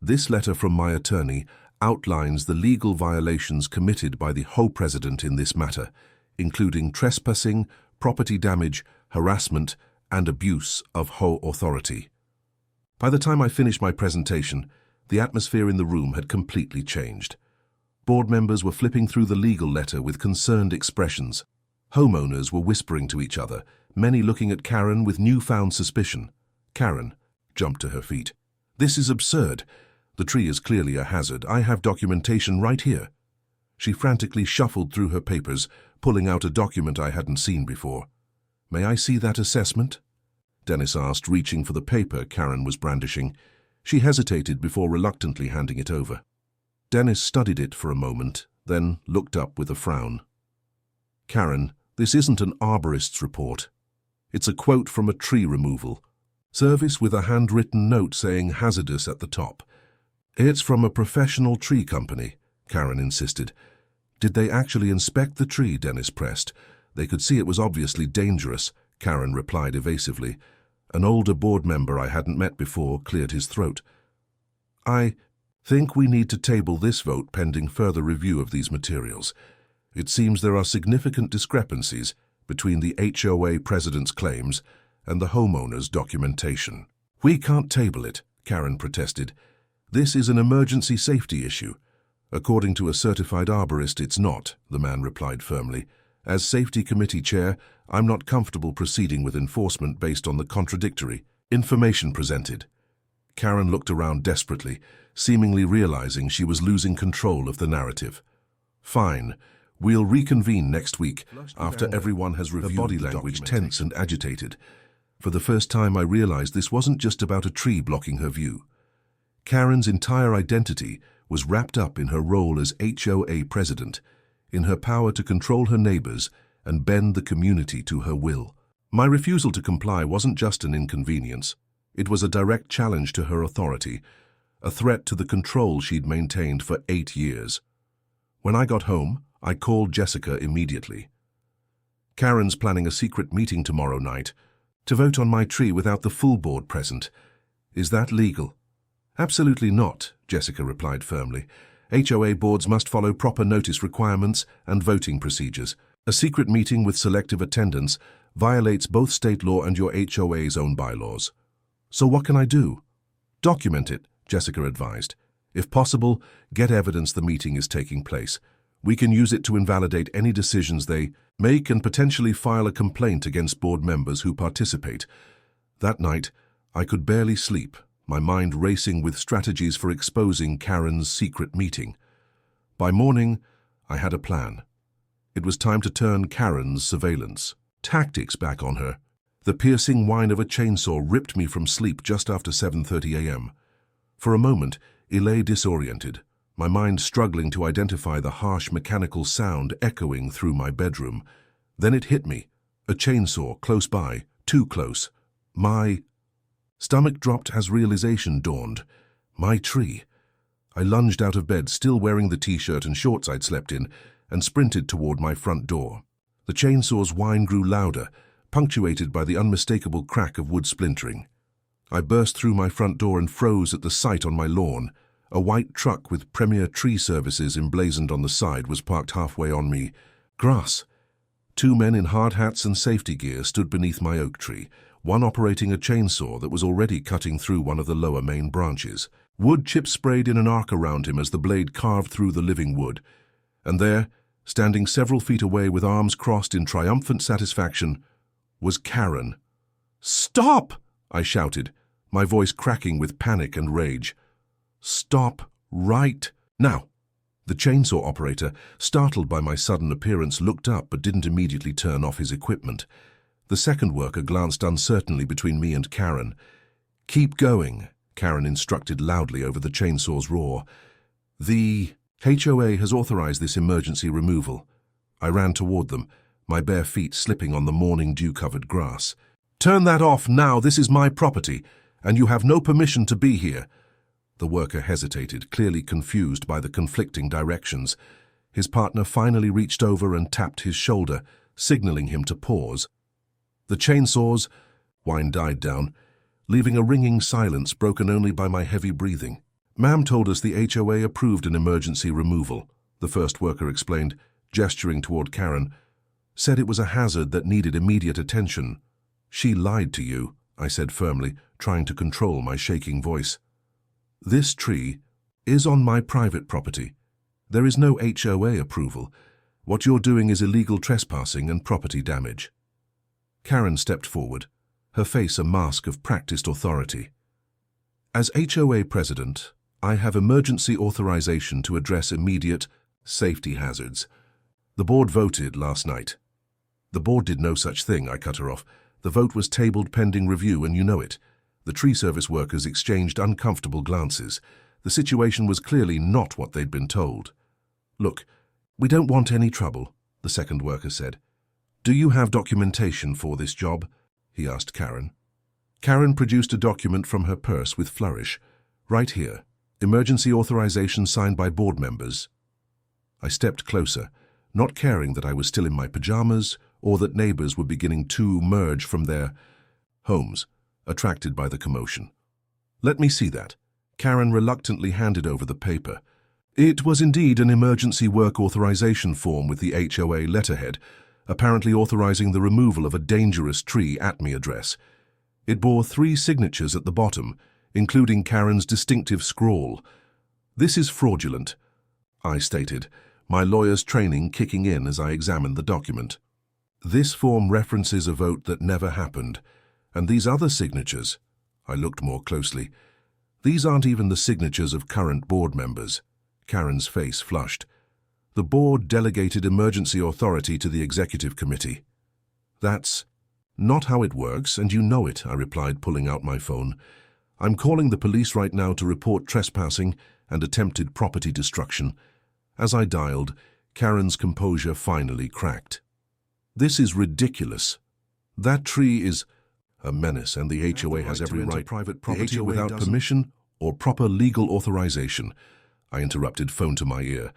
This letter from my attorney outlines the legal violations committed by the HOA president in this matter, including trespassing, property damage, harassment, and abuse of HOA authority. By the time I finished my presentation, the atmosphere in the room had completely changed. Board members were flipping through the legal letter with concerned expressions. Homeowners were whispering to each other, many looking at Karen with newfound suspicion. Karen jumped to her feet. "This is absurd. The tree is clearly a hazard. I have documentation right here." She frantically shuffled through her papers, pulling out a document I hadn't seen before. "May I see that assessment?" Dennis asked, reaching for the paper Karen was brandishing. She hesitated before reluctantly handing it over. Dennis studied it for a moment, then looked up with a frown. "Karen, this isn't an arborist's report. It's a quote from a tree removal service with a handwritten note saying hazardous at the top. It's from a professional tree company," Karen insisted. "Did they actually inspect the tree?" Dennis pressed. "They could see it was obviously dangerous," Karen replied evasively. An older board member I hadn't met before cleared his throat. "I think we need to table this vote pending further review of these materials. It seems there are significant discrepancies between the HOA president's claims and the homeowner's documentation." "We can't table it," Karen protested. "This is an emergency safety issue." "According to a certified arborist, it's not," the man replied firmly. "As safety committee chair, I'm not comfortable proceeding with enforcement based on the contradictory information presented." Karen looked around desperately, seemingly realizing she was losing control of the narrative. "Fine. We'll reconvene next week after everyone has reviewed her body language tense and agitated. For the first time I realized this wasn't just about a tree blocking her view. Karen's entire identity was wrapped up in her role as HOA president, in her power to control her neighbors and bend the community to her will. My refusal to comply wasn't just an inconvenience. It was a direct challenge to her authority, a threat to the control she'd maintained for 8 years. When I got home, I called Jessica immediately. "Karen's planning a secret meeting tomorrow night to vote on my tree without the full board present. Is that legal?" "Absolutely not," Jessica replied firmly. "HOA boards must follow proper notice requirements and voting procedures. A secret meeting with selective attendance violates both state law and your HOA's own bylaws." "So what can I do?" "Document it," Jessica advised. "If possible, get evidence the meeting is taking place. We can use it to invalidate any decisions they make and potentially file a complaint against board members who participate." That night, I could barely sleep, my mind racing with strategies for exposing Karen's secret meeting. By morning, I had a plan. It was time to turn Karen's surveillance tactics back on her. The piercing whine of a chainsaw ripped me from sleep just after 7:30 a.m. For a moment, I lay disoriented, my mind struggling to identify the harsh mechanical sound echoing through my bedroom. Then it hit me, a chainsaw close by, too close. My stomach dropped as realization dawned. My tree. I lunged out of bed, still wearing the t-shirt and shorts I'd slept in, and sprinted toward my front door. The chainsaw's whine grew louder, punctuated by the unmistakable crack of wood splintering. I burst through my front door and froze at the sight on my lawn. A white truck with Premier Tree Services emblazoned on the side was parked halfway on me. Grass. 2 men in hard hats and safety gear stood beneath my oak tree, one operating a chainsaw that was already cutting through one of the lower main branches. Wood chips sprayed in an arc around him as the blade carved through the living wood. And there, standing several feet away with arms crossed in triumphant satisfaction, was Karen. "Stop!" I shouted, my voice cracking with panic and rage. "Stop right now!" The chainsaw operator, startled by my sudden appearance, looked up but didn't immediately turn off his equipment. The second worker glanced uncertainly between me and Karen. "Keep going," Karen instructed loudly over the chainsaw's roar. "The HOA has authorized this emergency removal." I ran toward them, my bare feet slipping on the morning dew-covered grass. "Turn that off now! This is my property, and you have no permission to be here." The worker hesitated, clearly confused by the conflicting directions. His partner finally reached over and tapped his shoulder, signaling him to pause. The chainsaw's whine died down, leaving a ringing silence broken only by my heavy breathing. Ma'am told us the HOA approved an emergency removal, the first worker explained, gesturing toward Karen. Said it was a hazard that needed immediate attention. She lied to you, I said firmly, trying to control my shaking voice. This tree is on my private property. There is no HOA approval. What you're doing is illegal trespassing and property damage. Karen stepped forward, her face a mask of practiced authority. As HOA president, I have emergency authorization to address immediate safety hazards. The board voted last night. The board did no such thing, I cut her off. The vote was tabled pending review, and you know it. The tree service workers exchanged uncomfortable glances. The situation was clearly not what they'd been told. Look, we don't want any trouble, the second worker said. Do you have documentation for this job? He asked Karen. Karen produced a document from her purse with flourish. Right here, emergency authorization signed by board members. I stepped closer, not caring that I was still in my pajamas or that neighbors were beginning to emerge from their homes, attracted by the commotion. Let me see that. Karen reluctantly handed over the paper. It was indeed an emergency work authorization form with the HOA letterhead, apparently authorizing the removal of a dangerous tree at my address. It bore 3 signatures at the bottom, including Karen's distinctive scrawl. This is fraudulent, I stated, my lawyer's training kicking in as I examined the document. This form references a vote that never happened, and these other signatures, I looked more closely. These aren't even the signatures of current board members. Karen's face flushed. The board delegated emergency authority to the executive committee. That's not how it works, and you know it, I replied, pulling out my phone. I'm calling the police right now to report trespassing and attempted property destruction. As I dialed, Karen's composure finally cracked. This is ridiculous. That tree is a menace, and the HOA has every right private property without permission or proper legal authorization. I interrupted, phone to my ear.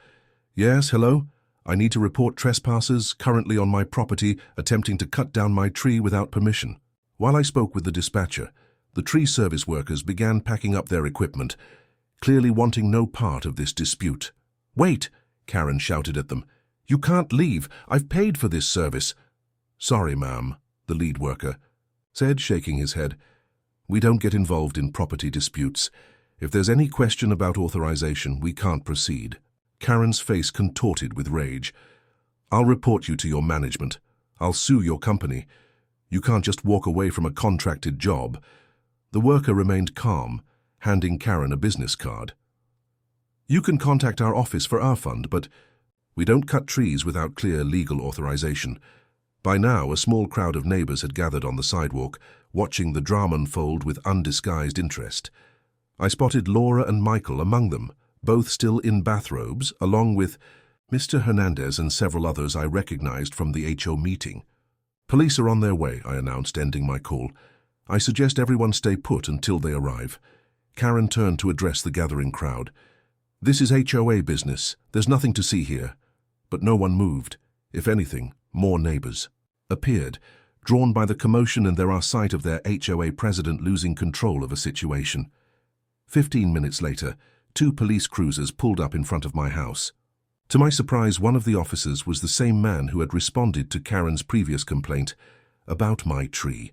Yes, hello? I need to report trespassers currently on my property attempting to cut down my tree without permission. While I spoke with the dispatcher, the tree service workers began packing up their equipment, clearly wanting no part of this dispute. Wait, Karen shouted at them. You can't leave. I've paid for this service. Sorry, ma'am, the lead worker said, shaking his head. We don't get involved in property disputes. If there's any question about authorization, we can't proceed. Karen's face contorted with rage. I'll report you to your management. I'll sue your company. You can't just walk away from a contracted job. The worker remained calm, handing Karen a business card. You can contact our office for our fund, but we don't cut trees without clear legal authorization. By now, a small crowd of neighbors had gathered on the sidewalk, watching the drama unfold with undisguised interest. I spotted Laura and Michael among them, both still in bathrobes, along with Mr. Hernandez and several others I recognized from the HO meeting. Police are on their way, I announced, ending my call. I suggest everyone stay put until they arrive. Karen turned to address the gathering crowd. This is HOA business. There's nothing to see here. But no one moved. If anything, more neighbors appeared, drawn by the commotion and their sight of their HOA president losing control of a situation. 15 minutes later, 2 police cruisers pulled up in front of my house. To my surprise, one of the officers was the same man who had responded to Karen's previous complaint about my tree.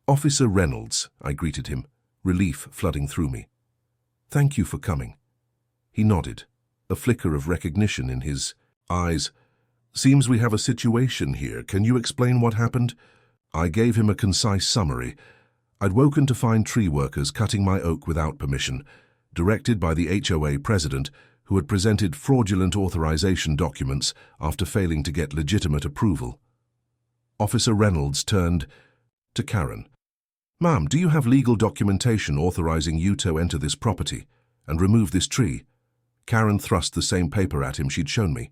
Officer Reynolds, I greeted him, relief flooding through me. Thank you for coming. He nodded, a flicker of recognition in his eyes. Seems we have a situation here. Can you explain what happened? I gave him a concise summary. I'd woken to find tree workers cutting my oak without permission, directed by the HOA president, who had presented fraudulent authorization documents after failing to get legitimate approval. Officer Reynolds turned to Karen. Ma'am, do you have legal documentation authorizing you to enter this property and remove this tree? Karen thrust the same paper at him she'd shown me.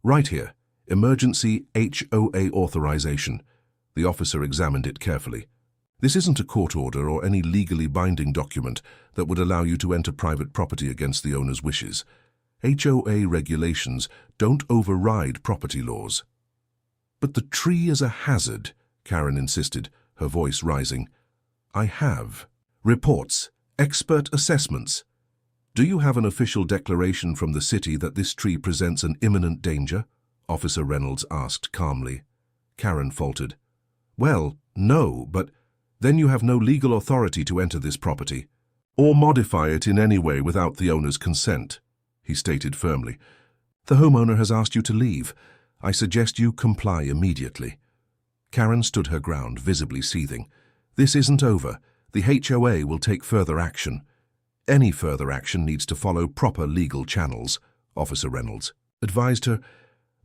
Right here, emergency HOA authorization. The officer examined it carefully. This isn't a court order or any legally binding document that would allow you to enter private property against the owner's wishes. HOA regulations don't override property laws. But the tree is a hazard, Karen insisted, her voice rising. I have reports, expert assessments. Do you have an official declaration from the city that this tree presents an imminent danger? Officer Reynolds asked calmly. Karen faltered. Well, no, but then you have no legal authority to enter this property, or modify it in any way without the owner's consent, he stated firmly. The homeowner has asked you to leave. I suggest you comply immediately. Karen stood her ground, visibly seething. This isn't over. The HOA will take further action. Any further action needs to follow proper legal channels, Officer Reynolds advised her.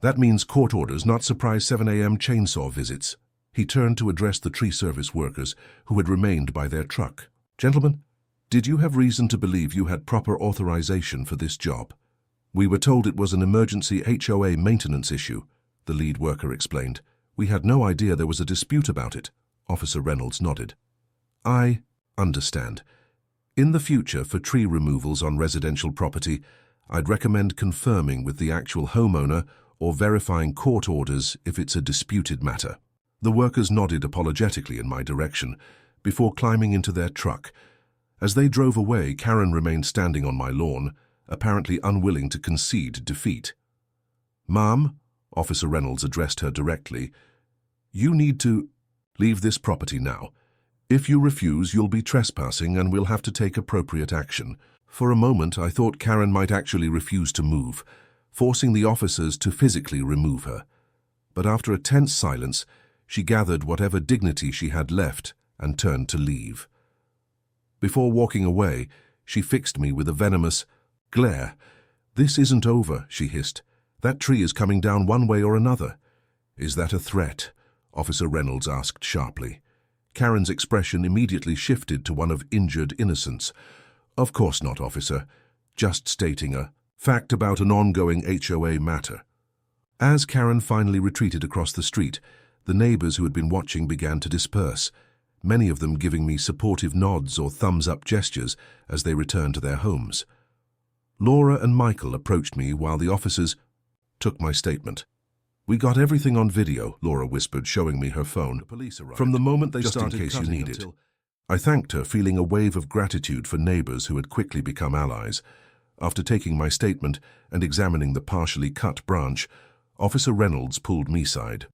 That means court orders, not surprise 7 a.m. chainsaw visits. He turned to address the tree service workers who had remained by their truck. Gentlemen, did you have reason to believe you had proper authorization for this job? We were told it was an emergency HOA maintenance issue, the lead worker explained. We had no idea there was a dispute about it. Officer Reynolds nodded. I understand. In the future, for tree removals on residential property, I'd recommend confirming with the actual homeowner or verifying court orders if it's a disputed matter. The workers nodded apologetically in my direction before climbing into their truck. As they drove away, Karen remained standing on my lawn, apparently unwilling to concede defeat. Ma'am, Officer Reynolds addressed her directly, you need to leave this property now. If you refuse, you'll be trespassing and we'll have to take appropriate action. For a moment, I thought Karen might actually refuse to move, forcing the officers to physically remove her. But after a tense silence, she gathered whatever dignity she had left and turned to leave. Before walking away, she fixed me with a venomous glare. This isn't over, she hissed. That tree is coming down one way or another. Is that a threat? Officer Reynolds asked sharply. Karen's expression immediately shifted to one of injured innocence. Of course not, officer. Just stating a fact about an ongoing HOA matter. As Karen finally retreated across the street, the neighbors who had been watching began to disperse, many of them giving me supportive nods or thumbs-up gestures as they returned to their homes. Laura and Michael approached me while the officers took my statement. We got everything on video, Laura whispered, showing me her phone. From the moment they started in case you need it. I thanked her, feeling a wave of gratitude for neighbors who had quickly become allies. After taking my statement and examining the partially cut branch, Officer Reynolds pulled me aside.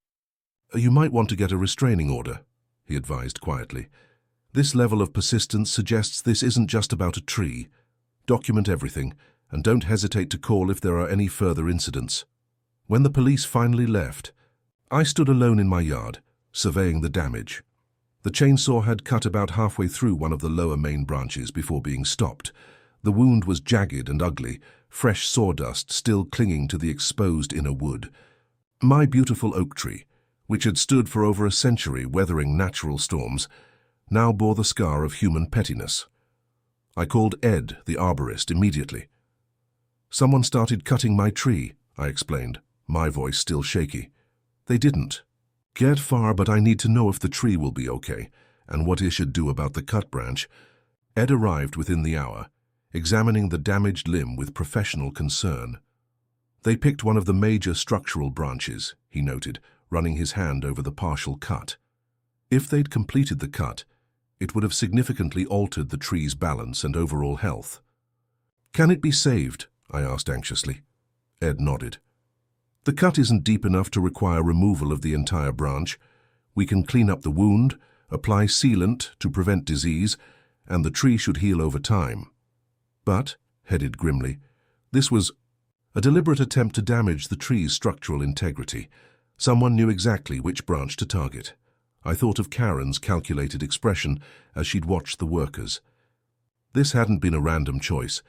You might want to get a restraining order, he advised quietly. This level of persistence suggests this isn't just about a tree. Document everything, and don't hesitate to call if there are any further incidents. When the police finally left, I stood alone in my yard, surveying the damage. The chainsaw had cut about halfway through one of the lower main branches before being stopped. The wound was jagged and ugly, fresh sawdust still clinging to the exposed inner wood. My beautiful oak tree, which had stood for over a century weathering natural storms, now bore the scar of human pettiness. I called Ed, the arborist, immediately. Someone started cutting my tree, I explained, my voice still shaky. They didn't. Get far, but I need to know if the tree will be okay, and what I should do about the cut branch. Ed arrived within the hour, examining the damaged limb with professional concern. They picked one of the major structural branches, he noted, running his hand over the partial cut. If they'd completed the cut, it would have significantly altered the tree's balance and overall health. Can it be saved? I asked anxiously. Ed nodded. The cut isn't deep enough to require removal of the entire branch. We can clean up the wound, apply sealant to prevent disease, and the tree should heal over time. But, headed grimly, this was a deliberate attempt to damage the tree's structural integrity. Someone knew exactly which branch to target. I thought of Karen's calculated expression as she'd watched the workers. This hadn't been a random choice.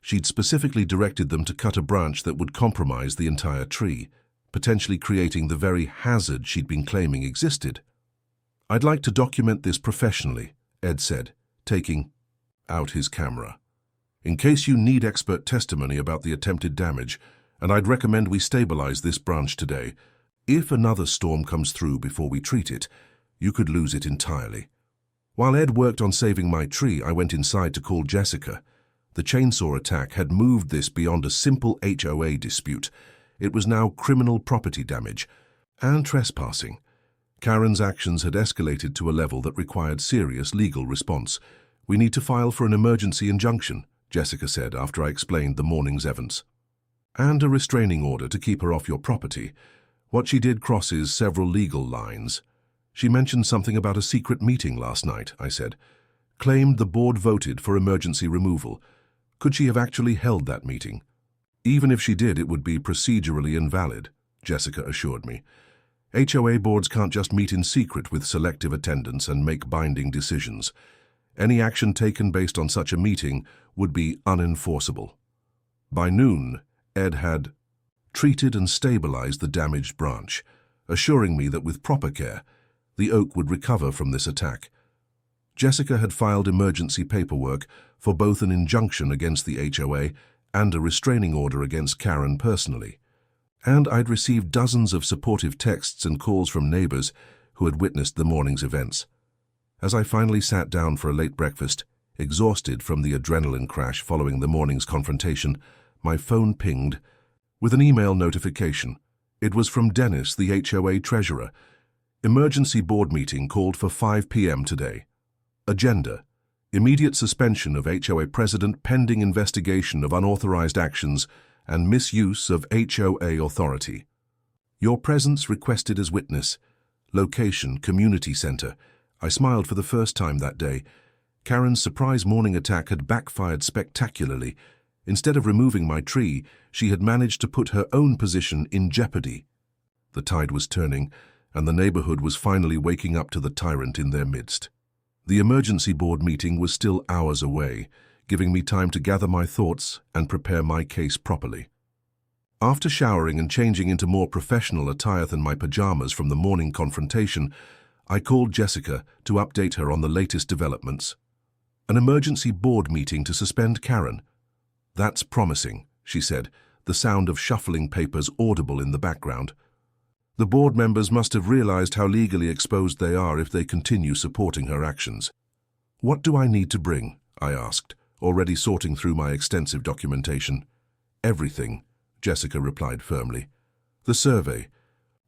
She'd specifically directed them to cut a branch that would compromise the entire tree, potentially creating the very hazard she'd been claiming existed. I'd like to document this professionally, Ed said, taking out his camera. In case you need expert testimony about the attempted damage, and I'd recommend we stabilize this branch today. If another storm comes through before we treat it, you could lose it entirely. While Ed worked on saving my tree, I went inside to call Jessica. The chainsaw attack had moved this beyond a simple HOA dispute. It was now criminal property damage and trespassing. Karen's actions had escalated to a level that required serious legal response. We need to file for an emergency injunction, Jessica said after I explained the morning's events. And a restraining order to keep her off your property. What she did crosses several legal lines. She mentioned something about a secret meeting last night, I said. Claimed the board voted for emergency removal. Could she have actually held that meeting? Even if she did, it would be procedurally invalid, Jessica assured me. HOA boards can't just meet in secret with selective attendance and make binding decisions. Any action taken based on such a meeting would be unenforceable. By noon, Ed had treated and stabilized the damaged branch, assuring me that with proper care, the oak would recover from this attack. Jessica had filed emergency paperwork for both an injunction against the HOA and a restraining order against Karen personally. And I'd received dozens of supportive texts and calls from neighbors who had witnessed the morning's events. As I finally sat down for a late breakfast, exhausted from the adrenaline crash following the morning's confrontation, my phone pinged with an email notification. It was from Dennis, the HOA treasurer. Emergency board meeting called for 5 p.m. today. Agenda: immediate suspension of HOA president pending investigation of unauthorized actions and misuse of HOA authority. Your presence requested as witness. Location: community center. I smiled for the first time that day. Karen's surprise morning attack had backfired spectacularly. Instead of removing my tree, she had managed to put her own position in jeopardy. The tide was turning, and the neighborhood was finally waking up to the tyrant in their midst. The emergency board meeting was still hours away, giving me time to gather my thoughts and prepare my case properly. After showering and changing into more professional attire than my pajamas from the morning confrontation, I called Jessica to update her on the latest developments. An emergency board meeting to suspend Karen. That's promising, she said, the sound of shuffling papers audible in the background. The board members must have realized how legally exposed they are if they continue supporting her actions. What do I need to bring? I asked, already sorting through my extensive documentation. Everything, Jessica replied firmly. The survey,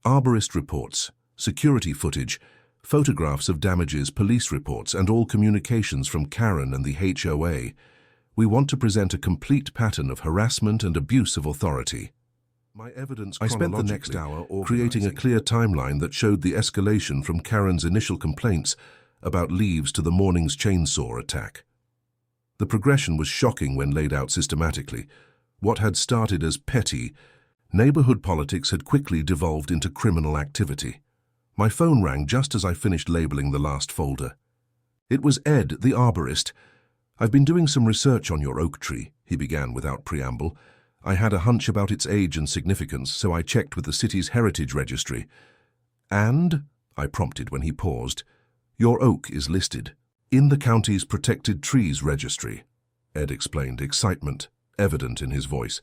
arborist reports, security footage, photographs of damages, police reports, and all communications from Karen and the HOA. We want to present a complete pattern of harassment and abuse of authority. I spent the next hour creating a clear timeline that showed the escalation from Karen's initial complaints about leaves to the morning's chainsaw attack. The progression was shocking when laid out systematically. What had started as petty neighborhood politics had quickly devolved into criminal activity. My phone rang just as I finished labeling the last folder. It was Ed, the arborist. I've been doing some research on your oak tree, he began without preamble. I had a hunch about its age and significance, so I checked with the city's heritage registry. And, I prompted when he paused, your oak is listed in the county's protected trees registry, Ed explained, excitement evident in his voice.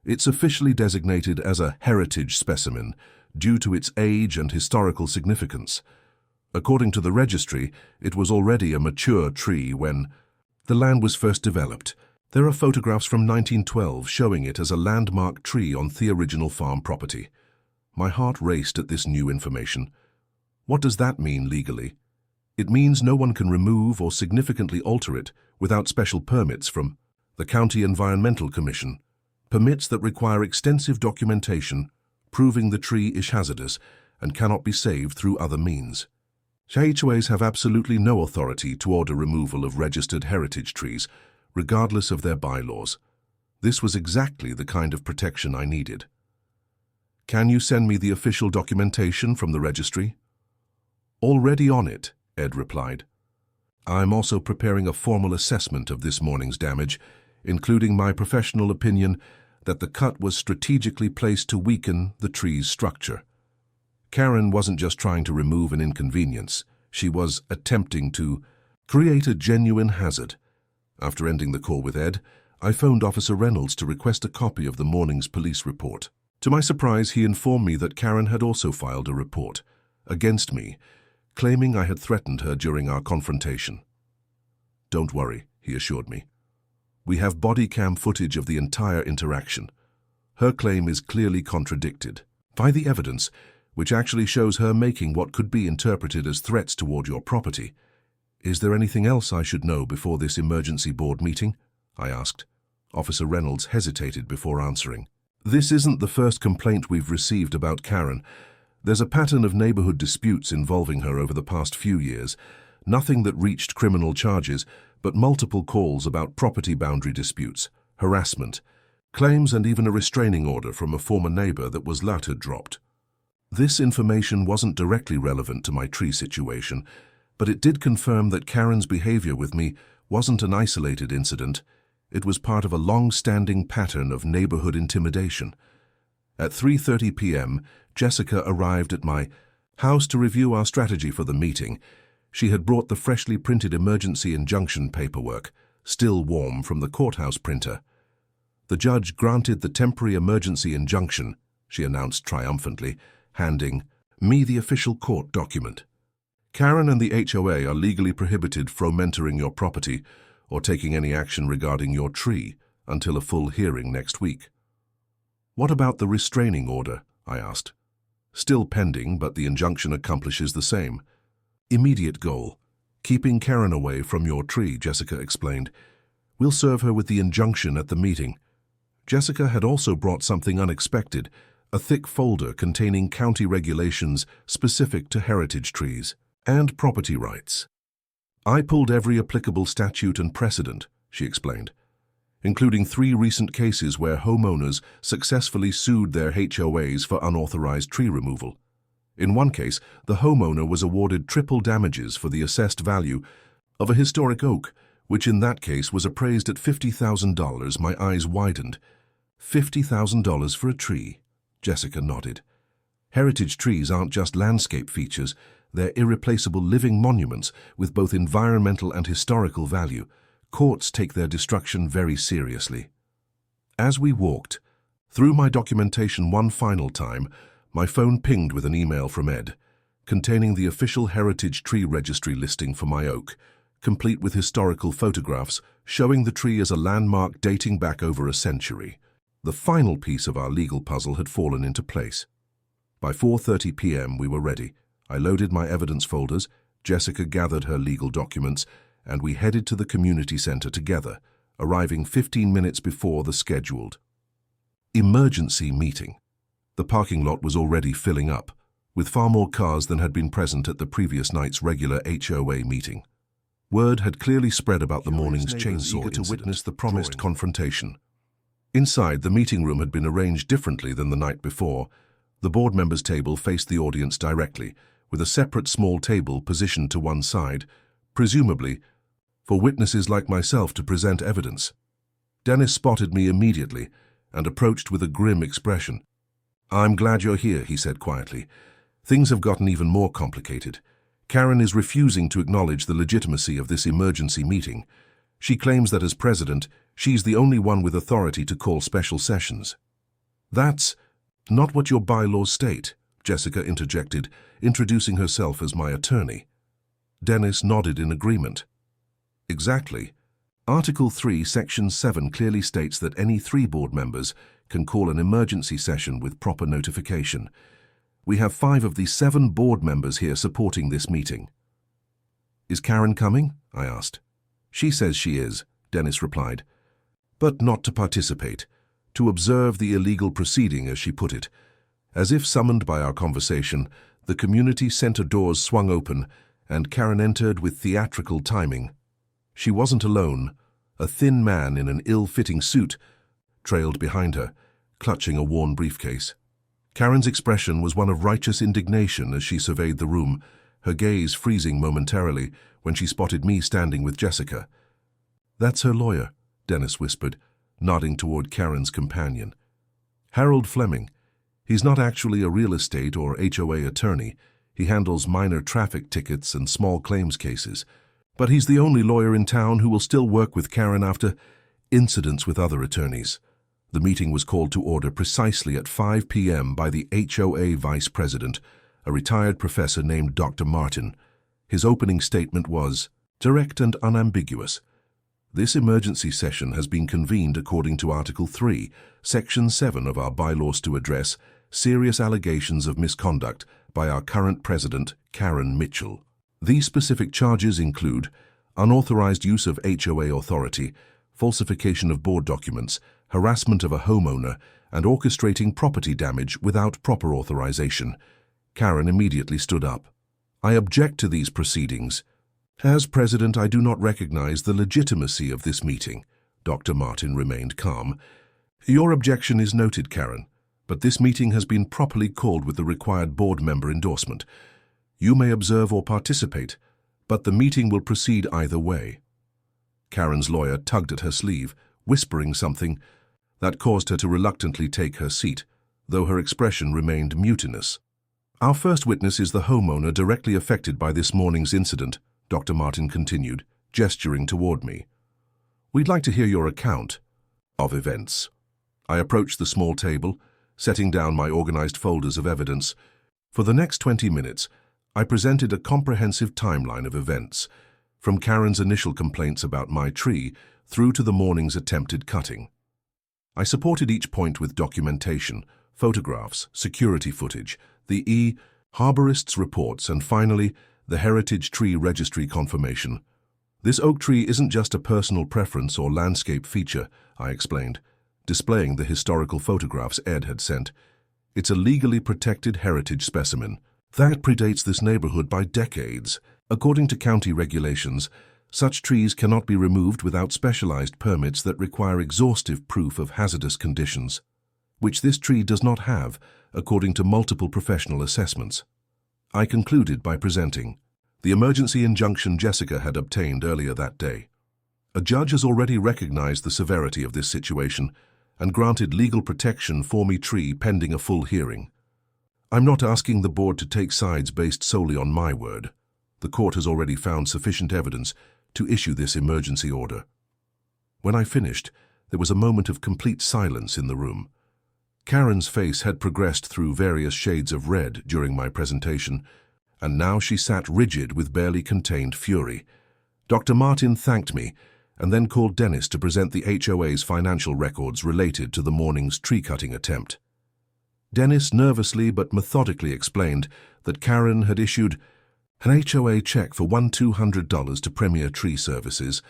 It's officially designated as a heritage specimen due to its age and historical significance. According to the registry, it was already a mature tree when the land was first developed. There are photographs from 1912 showing it as a landmark tree on the original farm property. My heart raced at this new information. What does that mean legally? It means no one can remove or significantly alter it without special permits from the County Environmental Commission, permits that require extensive documentation proving the tree is hazardous and cannot be saved through other means. HOAs have absolutely no authority to order removal of registered heritage trees, regardless of their bylaws. This was exactly the kind of protection I needed. Can you send me the official documentation from the registry? Already on it, Ed replied. I'm also preparing a formal assessment of this morning's damage, including my professional opinion that the cut was strategically placed to weaken the tree's structure. Karen wasn't just trying to remove an inconvenience, she was attempting to create a genuine hazard. After ending the call with Ed, I phoned Officer Reynolds to request a copy of the morning's police report. To my surprise, he informed me that Karen had also filed a report against me, claiming I had threatened her during our confrontation. Don't worry, he assured me. We have body cam footage of the entire interaction. Her claim is clearly contradicted by the evidence, which actually shows her making what could be interpreted as threats toward your property. Is there anything else I should know before this emergency board meeting? I asked. Officer Reynolds hesitated before answering. This isn't the first complaint we've received about Karen. There's a pattern of neighborhood disputes involving her over the past few years. Nothing that reached criminal charges, but multiple calls about property boundary disputes, harassment, claims and even a restraining order from a former neighbor that was later dropped. This information wasn't directly relevant to my tree situation, but it did confirm that Karen's behavior with me wasn't an isolated incident. It was part of a long-standing pattern of neighborhood intimidation. At 3:30 p.m., Jessica arrived at my house to review our strategy for the meeting. She had brought the freshly printed emergency injunction paperwork, still warm from the courthouse printer. The judge granted the temporary emergency injunction, she announced triumphantly, handing me the official court document. Karen and the HOA are legally prohibited from entering your property or taking any action regarding your tree until a full hearing next week. What about the restraining order? I asked. Still pending, but the injunction accomplishes the same. Immediate goal. Keeping Karen away from your tree, Jessica explained. We'll serve her with the injunction at the meeting. Jessica had also brought something unexpected, a thick folder containing county regulations specific to heritage trees and property rights. I pulled every applicable statute and precedent, she explained, including 3 recent cases where homeowners successfully sued their HOAs for unauthorized tree removal. In one case, the homeowner was awarded triple damages for the assessed value of a historic oak, which in that case was appraised at $50,000. My eyes widened. $50,000 for a tree? Jessica nodded. Heritage trees aren't just landscape features, they're irreplaceable living monuments with both environmental and historical value. Courts take their destruction very seriously. As we walked through my documentation one final time, my phone pinged with an email from Ed, containing the official Heritage Tree Registry listing for my oak, complete with historical photographs showing the tree as a landmark dating back over a century. The final piece of our legal puzzle had fallen into place. By 4:30 p.m. we were ready. I loaded my evidence folders, Jessica gathered her legal documents, and we headed to the community center together, arriving 15 minutes before the scheduled emergency meeting. The parking lot was already filling up, with far more cars than had been present at the previous night's regular HOA meeting. Word had clearly spread about the morning's chainsaw incident, to witness the promised confrontation. Inside, the meeting room had been arranged differently than the night before. The board members' table faced the audience directly, with a separate small table positioned to one side, presumably for witnesses like myself to present evidence. Dennis spotted me immediately and approached with a grim expression. "I'm glad you're here," he said quietly. "Things have gotten even more complicated. Karen is refusing to acknowledge the legitimacy of this emergency meeting. She claims that as president, she's the only one with authority to call special sessions." "That's not what your bylaws state," Jessica interjected, introducing herself as my attorney. Dennis nodded in agreement. "Exactly. Article 3, Section 7 clearly states that any 3 board members can call an emergency session with proper notification. We have 5 of the 7 board members here supporting this meeting." "Is Karen coming?" I asked. "She says she is," Dennis replied, "but not to participate, to observe the illegal proceeding, as she put it." As if summoned by our conversation, the community center doors swung open, and Karen entered with theatrical timing. She wasn't alone. A thin man in an ill-fitting suit trailed behind her, clutching a worn briefcase. Karen's expression was one of righteous indignation as she surveyed the room, her gaze freezing momentarily when she spotted me standing with Jessica. "That's her lawyer," Dennis whispered, nodding toward Karen's companion. "Harold Fleming. He's not actually a real estate or HOA attorney. He handles minor traffic tickets and small claims cases. But he's the only lawyer in town who will still work with Karen after incidents with other attorneys." The meeting was called to order precisely at 5 p.m. by the HOA vice president, a retired professor named Dr. Martin. His opening statement was direct and unambiguous. "This emergency session has been convened according to Article 3, Section 7 of our bylaws to address serious allegations of misconduct by our current president, Karen Mitchell. These specific charges include unauthorized use of HOA authority, falsification of board documents, harassment of a homeowner, and orchestrating property damage without proper authorization. Karen immediately stood up. I object to these proceedings. As president, I do not recognize the legitimacy of this meeting. Dr. Martin remained calm. Your objection is noted, Karen, but this meeting has been properly called with the required board member endorsement. You may observe or participate, but the meeting will proceed either way. Karen's lawyer tugged at her sleeve, whispering something that caused her to reluctantly take her seat, though her expression remained mutinous. Our first witness is the homeowner directly affected by this morning's incident, Dr. Martin continued, gesturing toward me. We'd like to hear your account of events. I approached the small table, setting down my organized folders of evidence. For the next 20 minutes, I presented a comprehensive timeline of events, from Karen's initial complaints about my tree through to the morning's attempted cutting. I supported each point with documentation, photographs, security footage, the arborist's reports, and finally, the Heritage Tree Registry confirmation. This oak tree isn't just a personal preference or landscape feature, I explained, displaying the historical photographs Ed had sent. It's a legally protected heritage specimen that predates this neighborhood by decades. According to county regulations, such trees cannot be removed without specialized permits that require exhaustive proof of hazardous conditions, which this tree does not have, according to multiple professional assessments. I concluded by presenting the emergency injunction Jessica had obtained earlier that day. A judge has already recognized the severity of this situation and granted legal protection for me tree pending a full hearing. I'm not asking the board to take sides based solely on my word. The court has already found sufficient evidence to issue this emergency order. When I finished, there was a moment of complete silence in the room. Karen's face had progressed through various shades of red during my presentation, and now she sat rigid with barely contained fury. Dr. Martin thanked me and then called Dennis to present the HOA's financial records related to the morning's tree-cutting attempt. Dennis nervously but methodically explained that Karen had issued an HOA check for $1,200 to Premier Tree Services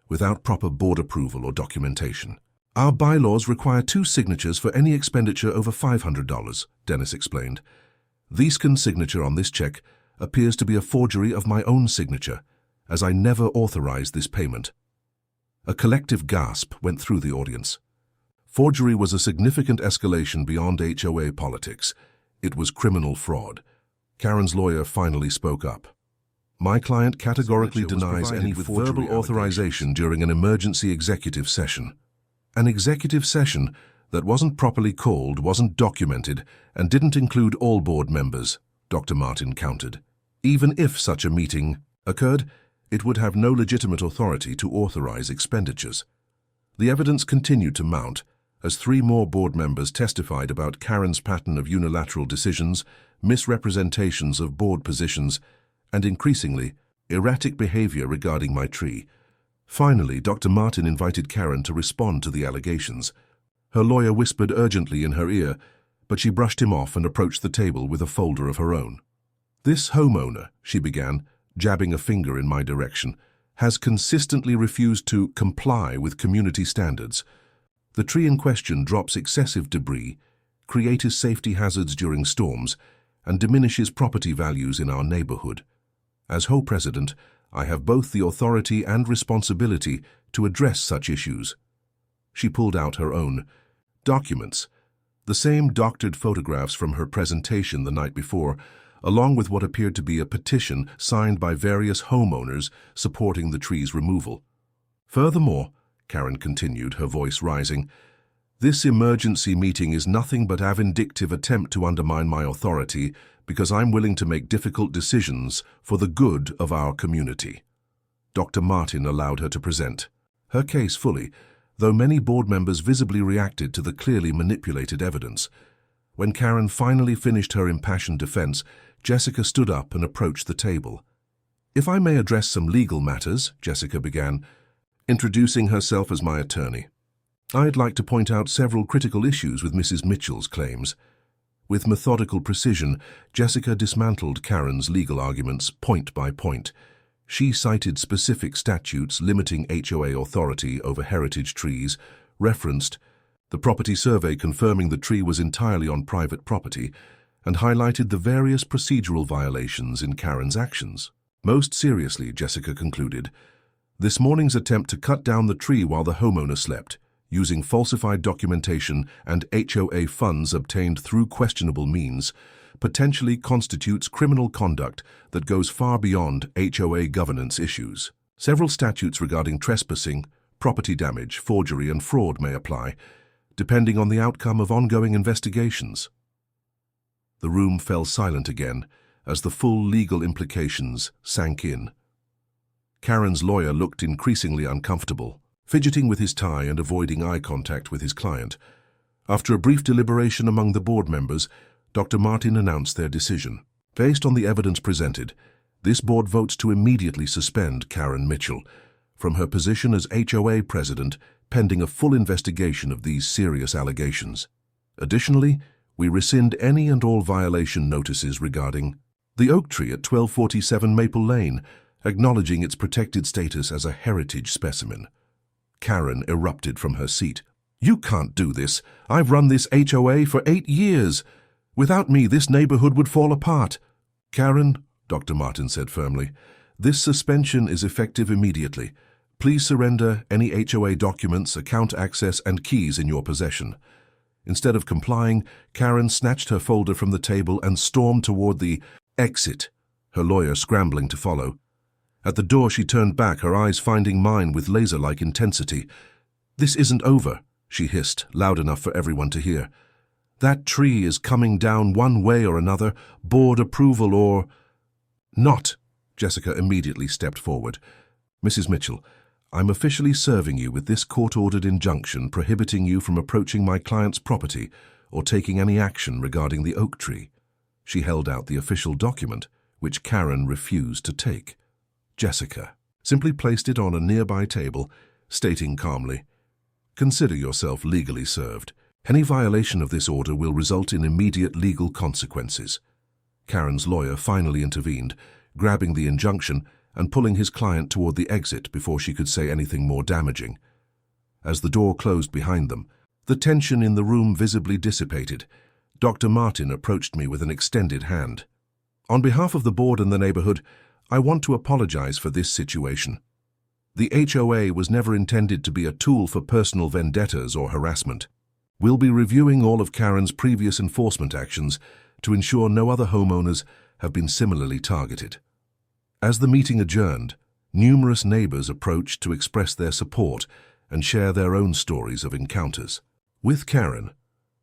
without proper board approval or documentation. Our bylaws require 2 signatures for any expenditure over $500, Dennis explained. Thieska's signature on this check appears to be a forgery of my own signature, as I never authorized this payment. A collective gasp went through the audience. Forgery was a significant escalation beyond HOA politics. It was criminal fraud. Karen's lawyer finally spoke up. My client categorically denies any verbal authorization during an emergency executive session. An executive session that wasn't properly called, wasn't documented, and didn't include all board members, Dr. Martin countered. Even if such a meeting occurred, it would have no legitimate authority to authorize expenditures. The evidence continued to mount as 3 more board members testified about Karen's pattern of unilateral decisions, misrepresentations of board positions, and increasingly, erratic behavior regarding my tree. Finally, Dr. Martin invited Karen to respond to the allegations. Her lawyer whispered urgently in her ear, but she brushed him off and approached the table with a folder of her own. This homeowner, she began, jabbing a finger in my direction, has consistently refused to comply with community standards. The tree in question drops excessive debris, creates safety hazards during storms, and diminishes property values in our neighborhood. As HOA president, I have both the authority and responsibility to address such issues. She pulled out her own documents, the same doctored photographs from her presentation the night before, along with what appeared to be a petition signed by various homeowners supporting the tree's removal. Furthermore, Karen continued, her voice rising, this emergency meeting is nothing but a vindictive attempt to undermine my authority because I'm willing to make difficult decisions for the good of our community. Dr. Martin allowed her to present her case fully, though many board members visibly reacted to the clearly manipulated evidence. When Karen finally finished her impassioned defense, Jessica stood up and approached the table. If I may address some legal matters, Jessica began, introducing herself as my attorney. I'd like to point out several critical issues with Mrs. Mitchell's claims. With methodical precision, Jessica dismantled Karen's legal arguments point by point. She cited specific statutes limiting HOA authority over heritage trees, referenced the property survey confirming the tree was entirely on private property, and highlighted the various procedural violations in Karen's actions. Most seriously, Jessica concluded, this morning's attempt to cut down the tree while the homeowner slept, using falsified documentation and HOA funds obtained through questionable means, potentially constitutes criminal conduct that goes far beyond HOA governance issues. Several statutes regarding trespassing, property damage, forgery, and fraud may apply, depending on the outcome of ongoing investigations. The room fell silent again as the full legal implications sank in. Karen's lawyer looked increasingly uncomfortable, fidgeting with his tie and avoiding eye contact with his client. After a brief deliberation among the board members, Dr. Martin announced their decision. Based on the evidence presented, this board votes to immediately suspend Karen Mitchell from her position as HOA president pending a full investigation of these serious allegations. Additionally, we rescind any and all violation notices regarding the oak tree at 1247 Maple Lane, acknowledging its protected status as a heritage specimen. Karen erupted from her seat. "You can't do this. I've run this HOA for 8 years. Without me, this neighborhood would fall apart." "Karen," Dr. Martin said firmly, "this suspension is effective immediately. Please surrender any HOA documents, account access, and keys in your possession." Instead of complying, Karen snatched her folder from the table and stormed toward the exit, her lawyer scrambling to follow. At the door, she turned back, her eyes finding mine with laser-like intensity. "This isn't over," she hissed, loud enough for everyone to hear. "That tree is coming down one way or another, board approval or not." Jessica immediately stepped forward. "Mrs. Mitchell, I'm officially serving you with this court-ordered injunction prohibiting you from approaching my client's property or taking any action regarding the oak tree." She held out the official document, which Karen refused to take. Jessica simply placed it on a nearby table, stating calmly, "Consider yourself legally served. Any violation of this order will result in immediate legal consequences." Karen's lawyer finally intervened, grabbing the injunction and pulling his client toward the exit before she could say anything more damaging. As the door closed behind them, the tension in the room visibly dissipated. Dr. Martin approached me with an extended hand. "On behalf of the board and the neighborhood, I want to apologize for this situation. The HOA was never intended to be a tool for personal vendettas or harassment. We'll be reviewing all of Karen's previous enforcement actions to ensure no other homeowners have been similarly targeted." As the meeting adjourned, numerous neighbors approached to express their support and share their own stories of encounters. With Karen,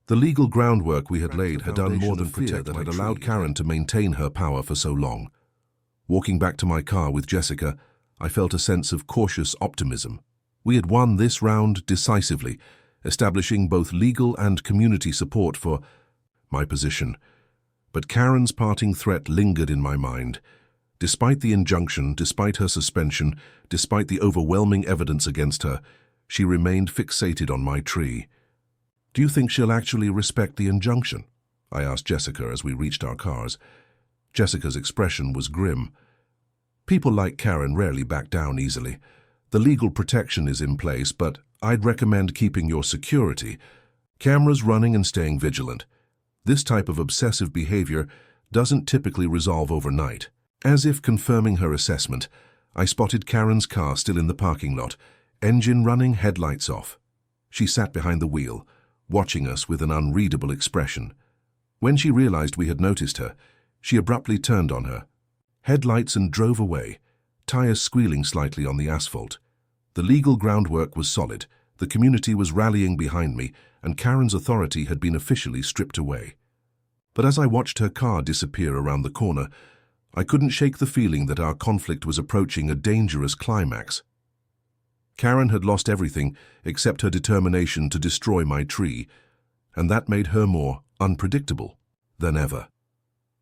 the legal groundwork we had laid had done more than protect that had allowed Karen to maintain her power for so long. Walking back to my car with Jessica, I felt a sense of cautious optimism. We had won this round decisively, establishing both legal and community support for my position. But Karen's parting threat lingered in my mind. Despite the injunction, despite her suspension, despite the overwhelming evidence against her, she remained fixated on my tree. "Do you think she'll actually respect the injunction?" I asked Jessica as we reached our cars. Jessica's expression was grim. "People like Karen rarely back down easily. The legal protection is in place, but I'd recommend keeping your security. Cameras running and staying vigilant. This type of obsessive behavior doesn't typically resolve overnight." As if confirming her assessment, I spotted Karen's car still in the parking lot, engine running, headlights off. She sat behind the wheel, watching us with an unreadable expression. When she realized we had noticed her, she abruptly turned on her headlights and drove away, tires squealing slightly on the asphalt. The legal groundwork was solid, the community was rallying behind me, and Karen's authority had been officially stripped away. But as I watched her car disappear around the corner, I couldn't shake the feeling that our conflict was approaching a dangerous climax. Karen had lost everything except her determination to destroy my tree, and that made her more unpredictable than ever.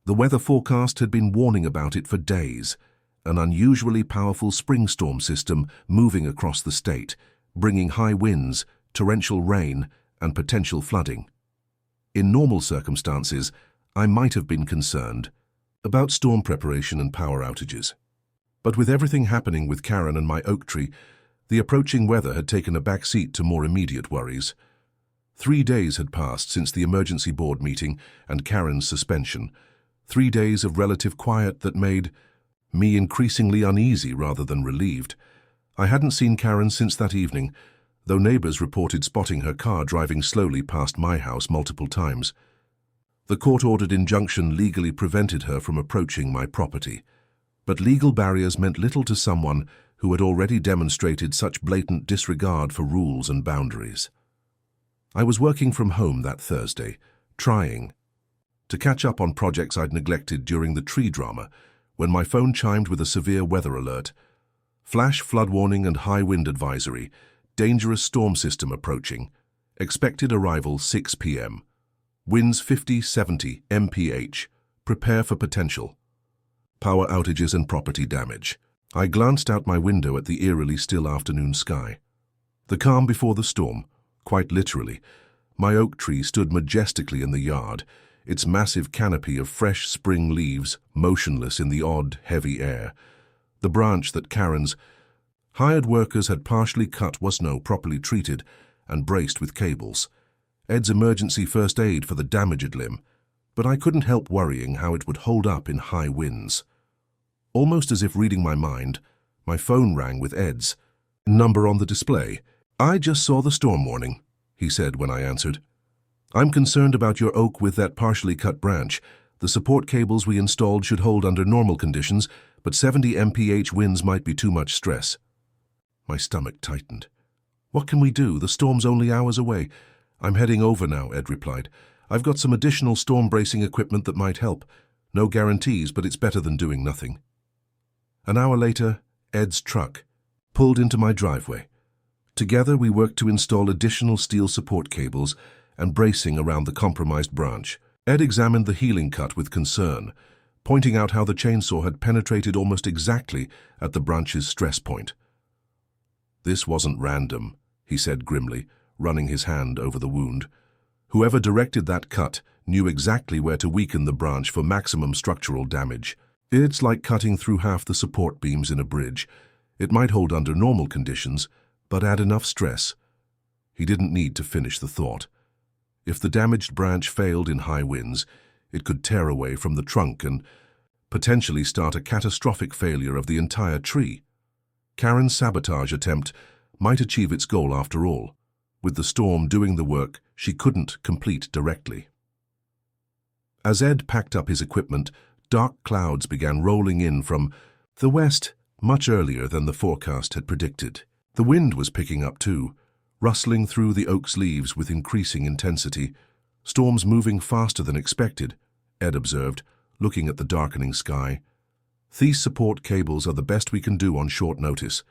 The weather forecast had been warning about it for days, an unusually powerful spring storm system moving across the state, bringing high winds, torrential rain, and potential flooding. In normal circumstances, I might have been concerned about storm preparation and power outages. But with everything happening with Karen and my oak tree, the approaching weather had taken a back seat to more immediate worries. 3 days had passed since the emergency board meeting and Karen's suspension. 3 days of relative quiet that made me increasingly uneasy rather than relieved. I hadn't seen Karen since that evening, though neighbors reported spotting her car driving slowly past my house multiple times. The court-ordered injunction legally prevented her from approaching my property. But legal barriers meant little to someone who had already demonstrated such blatant disregard for rules and boundaries. I was working from home that Thursday, trying to catch up on projects I'd neglected during the tree drama, when my phone chimed with a severe weather alert. Flash flood warning and high wind advisory, dangerous storm system approaching, expected arrival 6 p.m. Winds 50-70 mph, prepare for potential. Power outages and property damage. I glanced out my window at the eerily still afternoon sky. The calm before the storm, quite literally. My oak tree stood majestically in the yard, its massive canopy of fresh spring leaves motionless in the odd, heavy air. The branch that Karen's hired workers had partially cut was now properly treated and braced with cables. Ed's emergency first aid for the damaged limb, but I couldn't help worrying how it would hold up in high winds. Almost as if reading my mind, my phone rang with Ed's number on the display. "I just saw the storm warning," he said when I answered. "I'm concerned about your oak with that partially cut branch. The support cables we installed should hold under normal conditions, but 70 mph winds might be too much stress." My stomach tightened. "What can we do? The storm's only hours away." "I'm heading over now," Ed replied. "I've got some additional storm bracing equipment that might help. No guarantees, but it's better than doing nothing." An hour later, Ed's truck pulled into my driveway. Together we worked to install additional steel support cables and bracing around the compromised branch. Ed examined the healing cut with concern, pointing out how the chainsaw had penetrated almost exactly at the branch's stress point. "This wasn't random," he said grimly, running his hand over the wound. "Whoever directed that cut knew exactly where to weaken the branch for maximum structural damage. It's like cutting through half the support beams in a bridge. It might hold under normal conditions, but add enough stress." He didn't need to finish the thought. If the damaged branch failed in high winds, it could tear away from the trunk and potentially start a catastrophic failure of the entire tree. Karen's sabotage attempt might achieve its goal after all, with the storm doing the work she couldn't complete directly. As Ed packed up his equipment, dark clouds began rolling in from the west much earlier than the forecast had predicted. The wind was picking up too, rustling through the oak's leaves with increasing intensity. "Storms moving faster than expected," Ed observed, looking at the darkening sky. "These support cables are the best we can do on short notice.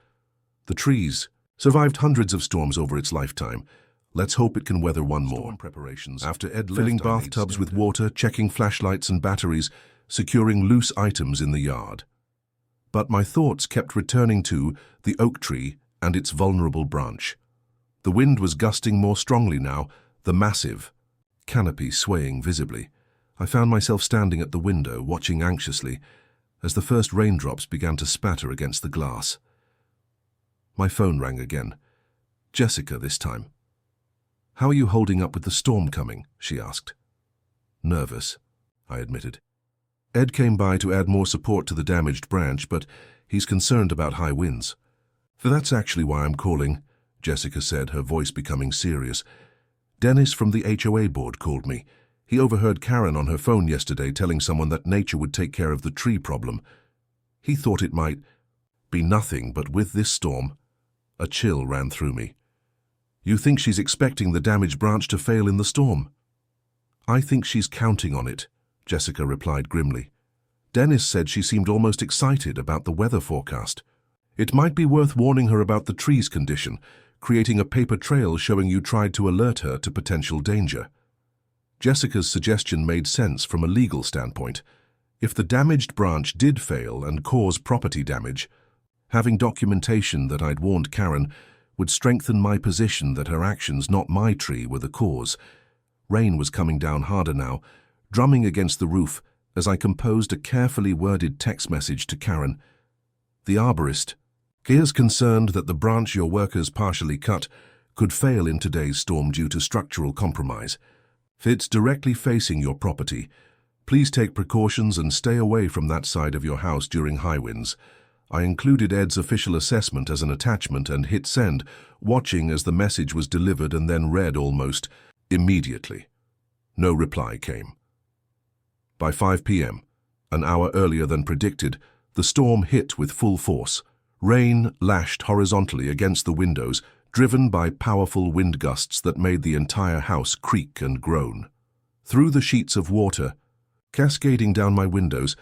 The trees survived hundreds of storms over its lifetime. Let's hope it can weather one more." Preparations. After Ed filling bathtubs with water, checking flashlights and batteries, securing loose items in the yard. But my thoughts kept returning to the oak tree and its vulnerable branch. The wind was gusting more strongly now, the massive canopy swaying visibly. I found myself standing at the window, watching anxiously, as the first raindrops began to spatter against the glass. My phone rang again. Jessica this time. "How are you holding up with the storm coming?" she asked. "Nervous," I admitted. "Ed came by to add more support to the damaged branch, but he's concerned about high winds." "That's actually why I'm calling," Jessica said, her voice becoming serious. "Dennis from the HOA board called me. He overheard Karen on her phone yesterday telling someone that nature would take care of the tree problem. He thought it might be nothing, but with this storm..." A chill ran through me. "You think she's expecting the damaged branch to fail in the storm?" "I think she's counting on it," Jessica replied grimly. "Dennis said she seemed almost excited about the weather forecast. It might be worth warning her about the tree's condition, creating a paper trail showing you tried to alert her to potential danger." Jessica's suggestion made sense from a legal standpoint. If the damaged branch did fail and cause property damage, having documentation that I'd warned Karen would strengthen my position that her actions, not my tree, were the cause. Rain was coming down harder now, drumming against the roof as I composed a carefully worded text message to Karen. The arborist. He is concerned that the branch your workers partially cut could fail in today's storm due to structural compromise. If it's directly facing your property, please take precautions and stay away from that side of your house during high winds. I included Ed's official assessment as an attachment and hit send, watching as the message was delivered and then read almost immediately. No reply came. By 5 p.m., an hour earlier than predicted, the storm hit with full force. Rain lashed horizontally against the windows, driven by powerful wind gusts that made the entire house creak and groan. Through the sheets of water, cascading down my windows,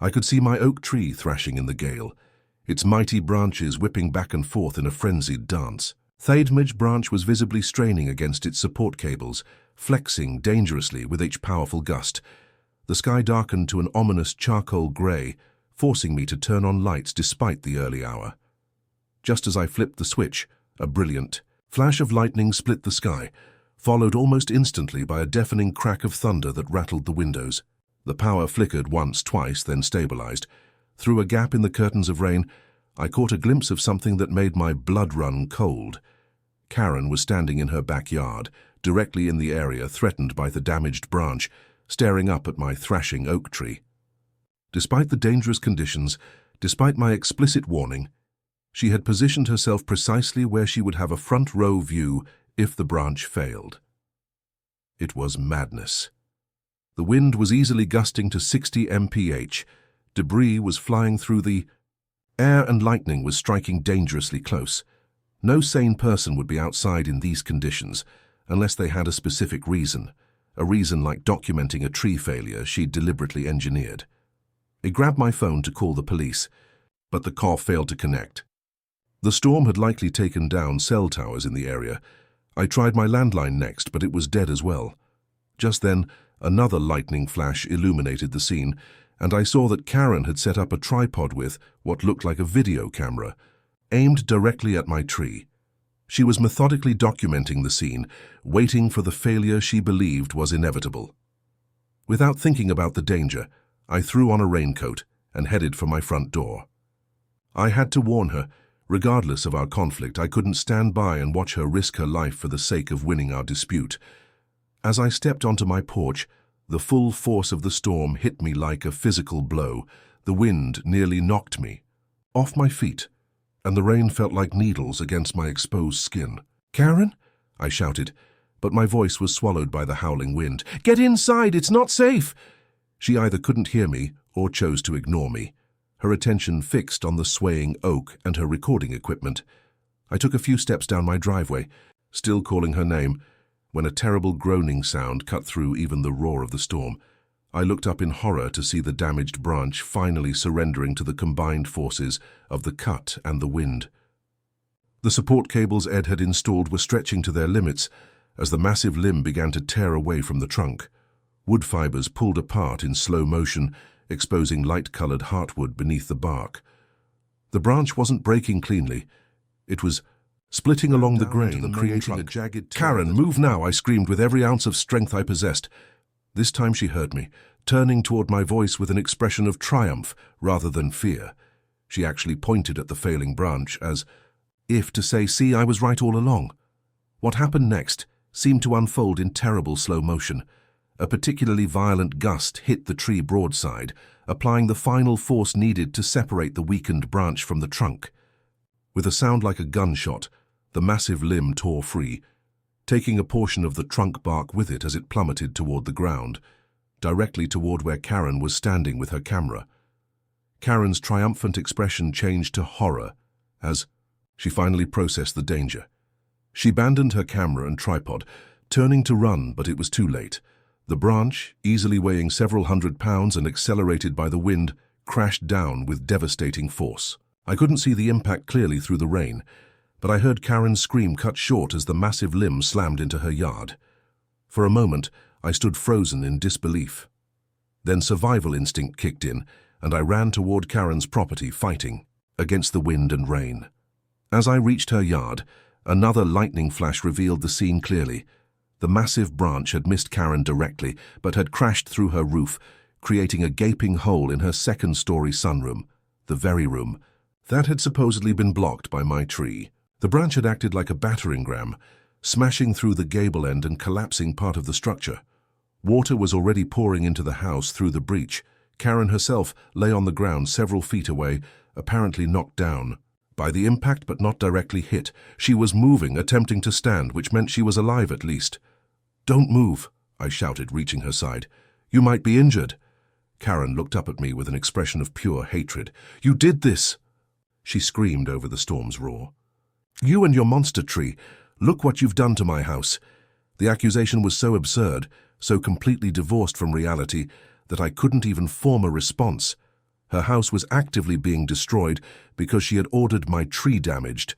I could see my oak tree thrashing in the gale, its mighty branches whipping back and forth in a frenzied dance. Thaidmage branch was visibly straining against its support cables, flexing dangerously with each powerful gust. The sky darkened to an ominous charcoal grey, forcing me to turn on lights despite the early hour. Just as I flipped the switch, a brilliant flash of lightning split the sky, followed almost instantly by a deafening crack of thunder that rattled the windows. The power flickered once, twice, then stabilized. Through a gap in the curtains of rain, I caught a glimpse of something that made my blood run cold. Karen was standing in her backyard, directly in the area threatened by the damaged branch, staring up at my thrashing oak tree. Despite the dangerous conditions, despite my explicit warning, she had positioned herself precisely where she would have a front-row view if the branch failed. It was madness. The wind was easily gusting to 60 mph. Debris was flying through the air and lightning was striking dangerously close. No sane person would be outside in these conditions unless they had a specific reason, a reason like documenting a tree failure she'd deliberately engineered. I grabbed my phone to call the police, but the call failed to connect. The storm had likely taken down cell towers in the area. I tried my landline next, but it was dead as well. Just then, another lightning flash illuminated the scene, and I saw that Karen had set up a tripod with what looked like a video camera, aimed directly at my tree. She was methodically documenting the scene, waiting for the failure she believed was inevitable. Without thinking about the danger, I threw on a raincoat and headed for my front door. I had to warn her. Regardless of our conflict, I couldn't stand by and watch her risk her life for the sake of winning our dispute. As I stepped onto my porch, the full force of the storm hit me like a physical blow. The wind nearly knocked me off my feet, and the rain felt like needles against my exposed skin. "Karen?" I shouted, but my voice was swallowed by the howling wind. "Get inside, it's not safe!" She either couldn't hear me or chose to ignore me, her attention fixed on the swaying oak and her recording equipment. I took a few steps down my driveway, still calling her name, when a terrible groaning sound cut through even the roar of the storm. I looked up in horror to see the damaged branch finally surrendering to the combined forces of the cut and the wind. The support cables Ed had installed were stretching to their limits as the massive limb began to tear away from the trunk. Wood fibers pulled apart in slow motion, exposing light-colored heartwood beneath the bark. The branch wasn't breaking cleanly. It was splitting along the grain, creating a jagged... "Karen, move now!" I screamed with every ounce of strength I possessed. This time she heard me, turning toward my voice with an expression of triumph rather than fear. She actually pointed at the failing branch as if to say, "See, I was right all along." What happened next seemed to unfold in terrible slow motion. A particularly violent gust hit the tree broadside, applying the final force needed to separate the weakened branch from the trunk. With a sound like a gunshot, the massive limb tore free, taking a portion of the trunk bark with it as it plummeted toward the ground, directly toward where Karen was standing with her camera. Karen's triumphant expression changed to horror as she finally processed the danger. She abandoned her camera and tripod, turning to run, but it was too late. The branch, easily weighing several hundred pounds and accelerated by the wind, crashed down with devastating force. I couldn't see the impact clearly through the rain, but I heard Karen's scream cut short as the massive limb slammed into her yard. For a moment, I stood frozen in disbelief. Then survival instinct kicked in, and I ran toward Karen's property, fighting against the wind and rain. As I reached her yard, another lightning flash revealed the scene clearly. The massive branch had missed Karen directly, but had crashed through her roof, creating a gaping hole in her second-story sunroom, the very room That had supposedly been blocked by my tree. The branch had acted like a battering ram, smashing through the gable end and collapsing part of the structure. Water was already pouring into the house through the breach. Karen herself lay on the ground several feet away, apparently knocked down by the impact but not directly hit. She was moving, attempting to stand, which meant she was alive at least. "Don't move," I shouted, reaching her side. "You might be injured." Karen looked up at me with an expression of pure hatred. "You did this!" She screamed over the storm's roar. "You and your monster tree! Look what you've done to my house!" The accusation was so absurd, so completely divorced from reality, that I couldn't even form a response. Her house was actively being destroyed because she had ordered my tree damaged,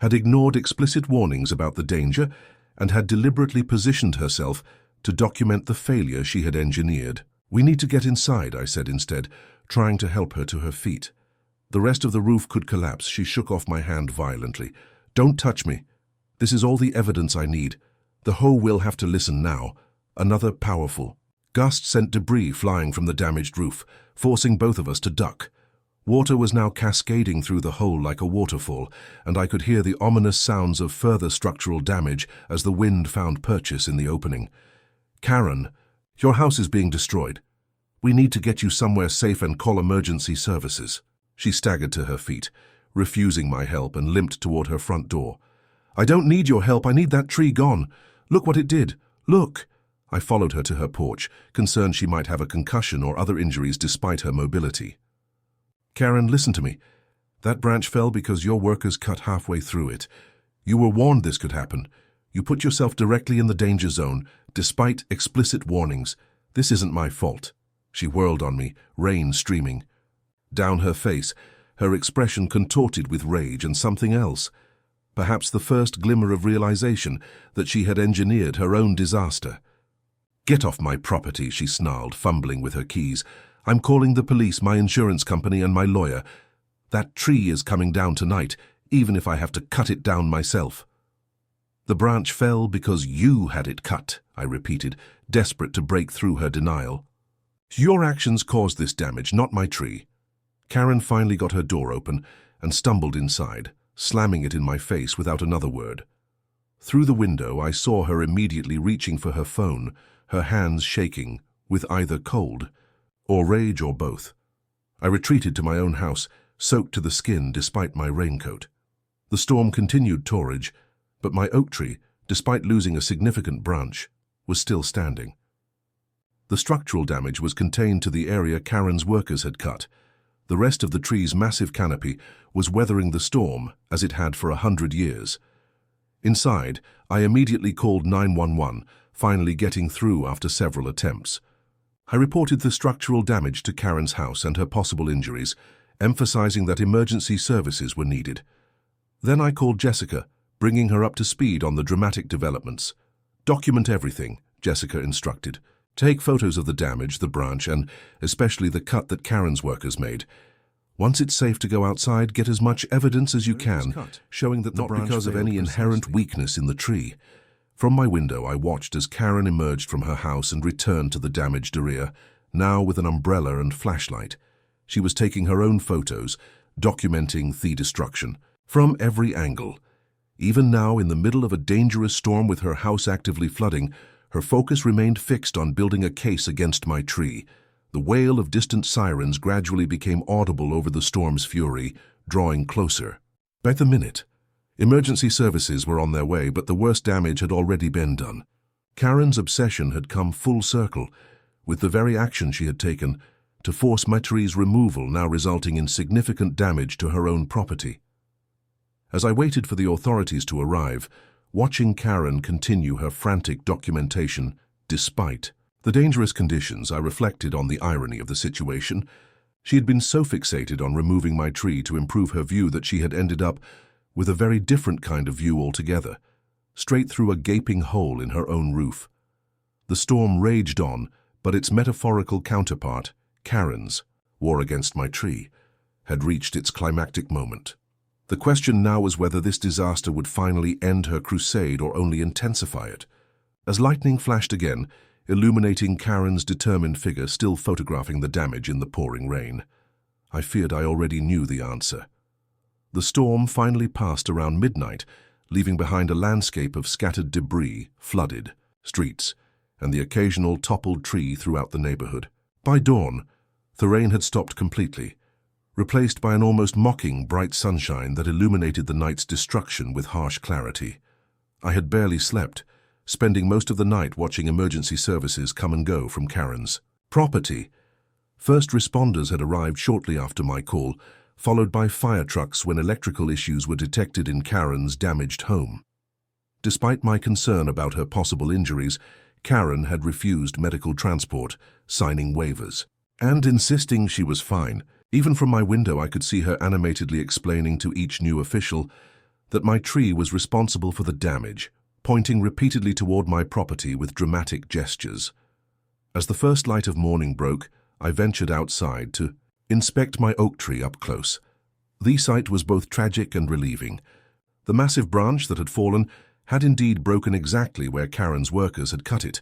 had ignored explicit warnings about the danger, and had deliberately positioned herself to document the failure she had engineered. "We need to get inside," I said instead, trying to help her to her feet. "The rest of the roof could collapse." She shook off my hand violently. "Don't touch me. This is all the evidence I need. The HOA will have to listen now." Another powerful gust sent debris flying from the damaged roof, forcing both of us to duck. Water was now cascading through the hole like a waterfall, and I could hear the ominous sounds of further structural damage as the wind found purchase in the opening. "Karen, your house is being destroyed. We need to get you somewhere safe and call emergency services." She staggered to her feet, refusing my help, and limped toward her front door. "I don't need your help. I need that tree gone. Look what it did. Look!" I followed her to her porch, concerned she might have a concussion or other injuries despite her mobility. "Karen, listen to me. That branch fell because your workers cut halfway through it. You were warned this could happen. You put yourself directly in the danger zone, despite explicit warnings. This isn't my fault." She whirled on me, rain streaming down her face, her expression contorted with rage and something else. Perhaps the first glimmer of realization that she had engineered her own disaster. "Get off my property," she snarled, fumbling with her keys. "I'm calling the police, my insurance company, and my lawyer. That tree is coming down tonight, even if I have to cut it down myself." "The branch fell because you had it cut," I repeated, desperate to break through her denial. "Your actions caused this damage, not my tree." Karen finally got her door open and stumbled inside, slamming it in my face without another word. Through the window, I saw her immediately reaching for her phone, her hands shaking, with either cold or rage or both. I retreated to my own house, soaked to the skin despite my raincoat. The storm continued torrage, but my oak tree, despite losing a significant branch, was still standing. The structural damage was contained to the area Karen's workers had cut. The rest of the tree's massive canopy was weathering the storm as it had for 100 years. Inside, I immediately called 911, finally getting through after several attempts. I reported the structural damage to Karen's house and her possible injuries, emphasizing that emergency services were needed. Then I called Jessica, bringing her up to speed on the dramatic developments. "Document everything," Jessica instructed. "Take photos of the damage, the branch, and especially the cut that Karen's workers made. Once it's safe to go outside, get as much evidence as you can, showing that not because of any inherent weakness in the tree." From my window, I watched as Karen emerged from her house and returned to the damaged area, now with an umbrella and flashlight. She was taking her own photos, documenting the destruction from every angle. Even now, in the middle of a dangerous storm with her house actively flooding, her focus remained fixed on building a case against my tree. The wail of distant sirens gradually became audible over the storm's fury, drawing closer. By the minute, emergency services were on their way, but the worst damage had already been done. Karen's obsession had come full circle, with the very action she had taken to force my tree's removal now resulting in significant damage to her own property. As I waited for the authorities to arrive, watching Karen continue her frantic documentation despite the dangerous conditions, I reflected on the irony of the situation. She had been so fixated on removing my tree to improve her view that she had ended up with a very different kind of view altogether, straight through a gaping hole in her own roof. The storm raged on, but its metaphorical counterpart, Karen's war against my tree, had reached its climactic moment. The question now was whether this disaster would finally end her crusade or only intensify it. As lightning flashed again, illuminating Karen's determined figure still photographing the damage in the pouring rain, I feared I already knew the answer. The storm finally passed around midnight, leaving behind a landscape of scattered debris, flooded streets, and the occasional toppled tree throughout the neighborhood. By dawn, the rain had stopped completely, replaced by an almost mocking bright sunshine that illuminated the night's destruction with harsh clarity. I had barely slept, spending most of the night watching emergency services come and go from Karen's property. First responders had arrived shortly after my call, followed by fire trucks when electrical issues were detected in Karen's damaged home. Despite my concern about her possible injuries, Karen had refused medical transport, signing waivers, and insisting she was fine. Even from my window I could see her animatedly explaining to each new official that my tree was responsible for the damage, pointing repeatedly toward my property with dramatic gestures. As the first light of morning broke, I ventured outside to inspect my oak tree up close. The sight was both tragic and relieving. The massive branch that had fallen had indeed broken exactly where Karen's workers had cut it.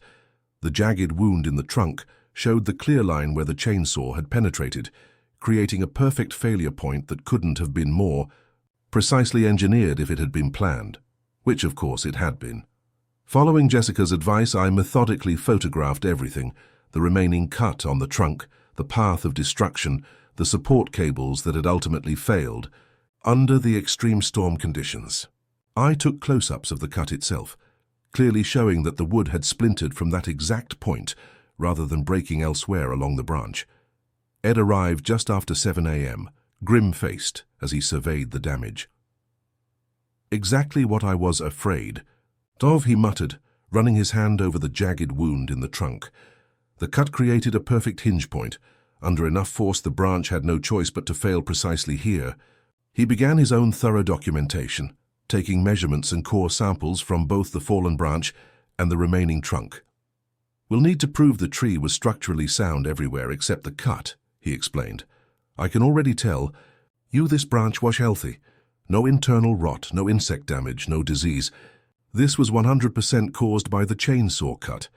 The jagged wound in the trunk showed the clear line where the chainsaw had penetrated, creating a perfect failure point that couldn't have been more precisely engineered if it had been planned, which of course it had been. Following Jessica's advice, I methodically photographed everything: the remaining cut on the trunk, the path of destruction, the support cables that had ultimately failed under the extreme storm conditions. I took close-ups of the cut itself, clearly showing that the wood had splintered from that exact point rather than breaking elsewhere along the branch. Ed arrived just after 7 a.m., grim-faced as he surveyed the damage. "Exactly what I was afraid of," he muttered, running his hand over the jagged wound in the trunk. The cut created a perfect hinge point. Under enough force, the branch had no choice but to fail precisely here. He began his own thorough documentation, taking measurements and core samples from both the fallen branch and the remaining trunk. "We'll need to prove the tree was structurally sound everywhere except the cut," he explained. "I can already tell you this branch was healthy. No internal rot, no insect damage, no disease. This was 100% caused by the chainsaw cut."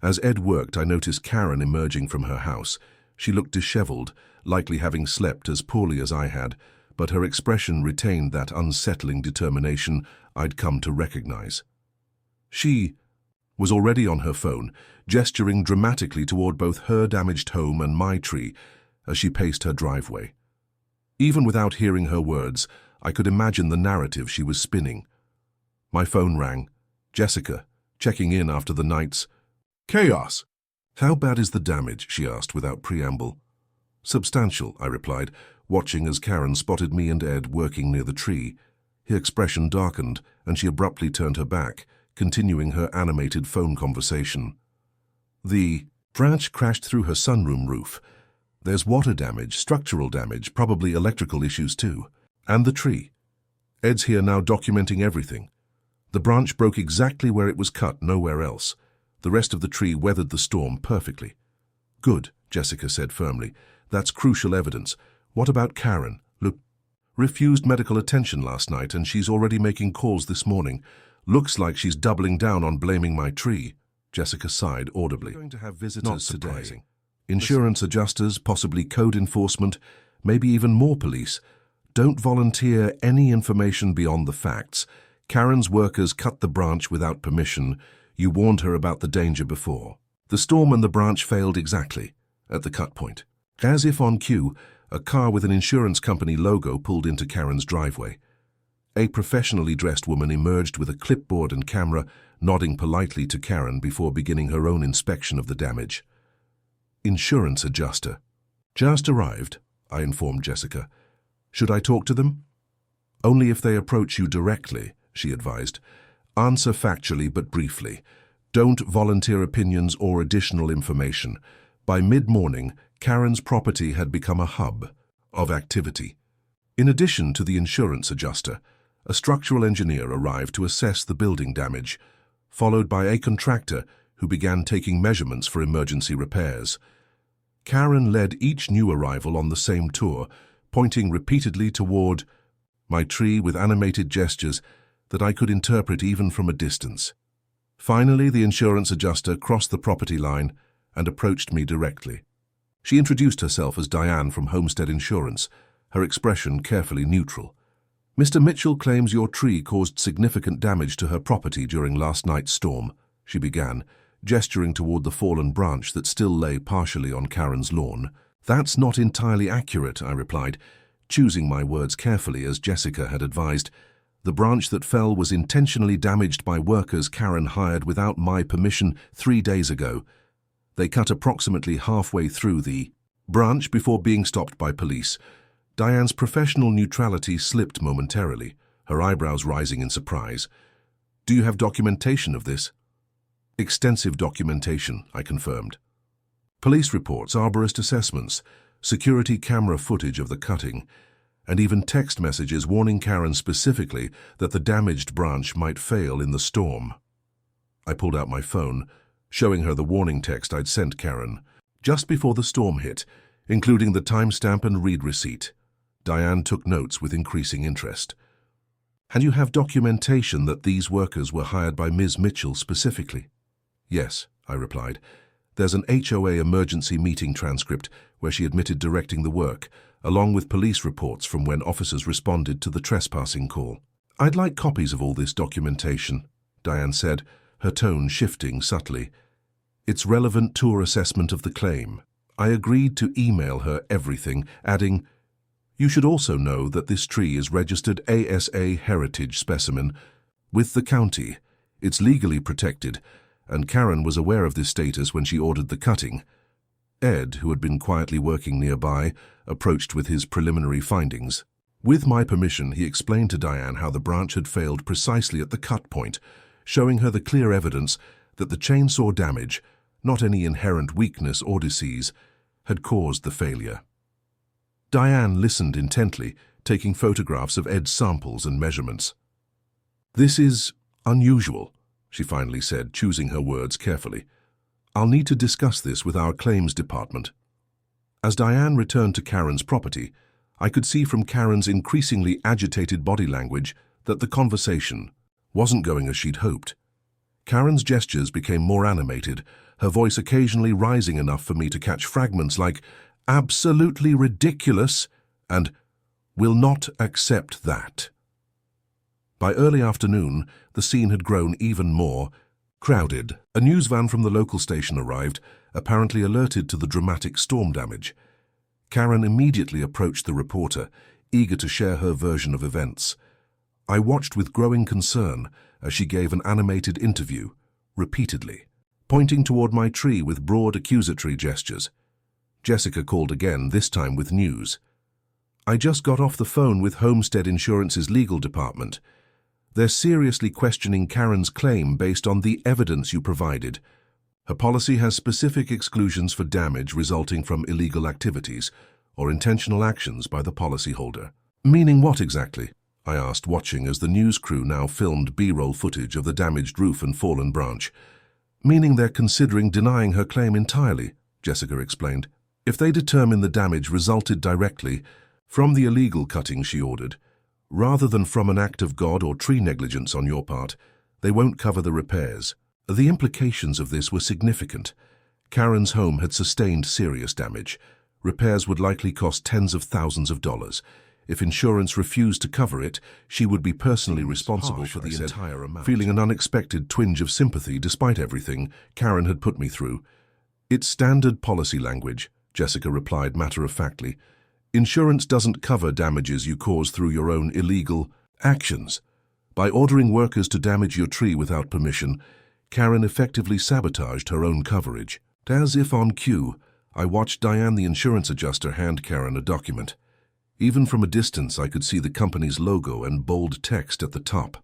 As Ed worked, I noticed Karen emerging from her house. She looked disheveled, likely having slept as poorly as I had, but her expression retained that unsettling determination I'd come to recognize. She was already on her phone, gesturing dramatically toward both her damaged home and my tree as she paced her driveway. Even without hearing her words, I could imagine the narrative she was spinning. My phone rang. Jessica, checking in after the night's chaos. "How bad is the damage?" she asked without preamble. "Substantial," I replied, watching as Karen spotted me and Ed working near the tree. Her expression darkened, and she abruptly turned her back, continuing her animated phone conversation. "The branch crashed through her sunroom roof. There's water damage, structural damage, probably electrical issues too. And the tree. Ed's here now documenting everything. The branch broke exactly where it was cut, nowhere else. The rest of the tree weathered the storm perfectly." "Good," Jessica said firmly. "That's crucial evidence. What about Karen? Look, refused medical attention last night, and she's already making calls this morning. Looks like she's doubling down on blaming my tree." Jessica sighed audibly. "We're going to have visitors Not surprising. Today. Insurance adjusters, possibly code enforcement, maybe even more police. Don't volunteer any information beyond the facts. Karen's workers cut the branch without permission. You warned her about the danger before. The storm and the branch failed exactly at the cut point." As if on cue, a car with an insurance company logo pulled into Karen's driveway. A professionally dressed woman emerged with a clipboard and camera, nodding politely to Karen before beginning her own inspection of the damage. "Insurance adjuster. Just arrived," I informed Jessica. "Should I talk to them?" "Only if they approach you directly," she advised. "Answer factually but briefly. Don't volunteer opinions or additional information." By mid-morning, Karen's property had become a hub of activity. In addition to the insurance adjuster, a structural engineer arrived to assess the building damage, followed by a contractor who began taking measurements for emergency repairs. Karen led each new arrival on the same tour, pointing repeatedly toward my tree with animated gestures that I could interpret even from a distance. Finally, the insurance adjuster crossed the property line and approached me directly. She introduced herself as Diane from Homestead Insurance, her expression carefully neutral. Mr. Mitchell claims your tree caused significant damage to her property during last night's storm, she began, gesturing toward the fallen branch that still lay partially on Karen's lawn. That's not entirely accurate, I replied, choosing my words carefully as Jessica had advised. The branch that fell was intentionally damaged by workers Karen hired without my permission 3 days ago. They cut approximately halfway through the branch before being stopped by police. Diane's professional neutrality slipped momentarily, her eyebrows rising in surprise. Do you have documentation of this? Extensive documentation, I confirmed. Police reports, arborist assessments, security camera footage of the cutting, and even text messages warning Karen specifically that the damaged branch might fail in the storm. I pulled out my phone, showing her the warning text I'd sent Karen just before the storm hit, including the timestamp and read receipt. Diane took notes with increasing interest. And you have documentation that these workers were hired by Ms. Mitchell specifically? Yes, I replied. There's an HOA emergency meeting transcript where she admitted directing the work, along with police reports from when officers responded to the trespassing call. I'd like copies of all this documentation, Diane said, her tone shifting subtly. It's relevant to her assessment of the claim. I agreed to email her everything, adding, you should also know that this tree is registered ASA heritage specimen with the county. It's legally protected, and Karen was aware of this status when she ordered the cutting. Ed, who had been quietly working nearby, approached with his preliminary findings. With my permission, he explained to Diane how the branch had failed precisely at the cut point, showing her the clear evidence that the chainsaw damage, not any inherent weakness or disease, had caused the failure. Diane listened intently, taking photographs of Ed's samples and measurements. This is unusual, she finally said, choosing her words carefully. I'll need to discuss this with our claims department. As Diane returned to Karen's property, I could see from Karen's increasingly agitated body language that the conversation wasn't going as she'd hoped. Karen's gestures became more animated, her voice occasionally rising enough for me to catch fragments like, absolutely ridiculous, and will not accept that. By early afternoon, the scene had grown even more crowded. A news van from the local station arrived, apparently alerted to the dramatic storm damage. Karen immediately approached the reporter, eager to share her version of events. I watched with growing concern as she gave an animated interview, repeatedly, pointing toward my tree with broad accusatory gestures. Jessica called again, this time with news. I just got off the phone with Homestead Insurance's legal department. They're seriously questioning Karen's claim based on the evidence you provided. Her policy has specific exclusions for damage resulting from illegal activities or intentional actions by the policyholder. Meaning what exactly? I asked, watching as the news crew now filmed B-roll footage of the damaged roof and fallen branch. Meaning they're considering denying her claim entirely, Jessica explained. If they determine the damage resulted directly from the illegal cutting she ordered, rather than from an act of God or tree negligence on your part, they won't cover the repairs. The implications of this were significant. Karen's home had sustained serious damage. Repairs would likely cost tens of thousands of dollars. If insurance refused to cover it, she would be personally responsible for the entire amount. Feeling an unexpected twinge of sympathy despite everything Karen had put me through. It's standard policy language, Jessica replied matter-of-factly. Insurance doesn't cover damages you cause through your own illegal actions. By ordering workers to damage your tree without permission, Karen effectively sabotaged her own coverage. As if on cue, I watched Diane, the insurance adjuster, hand Karen a document. Even from a distance, I could see the company's logo and bold text at the top.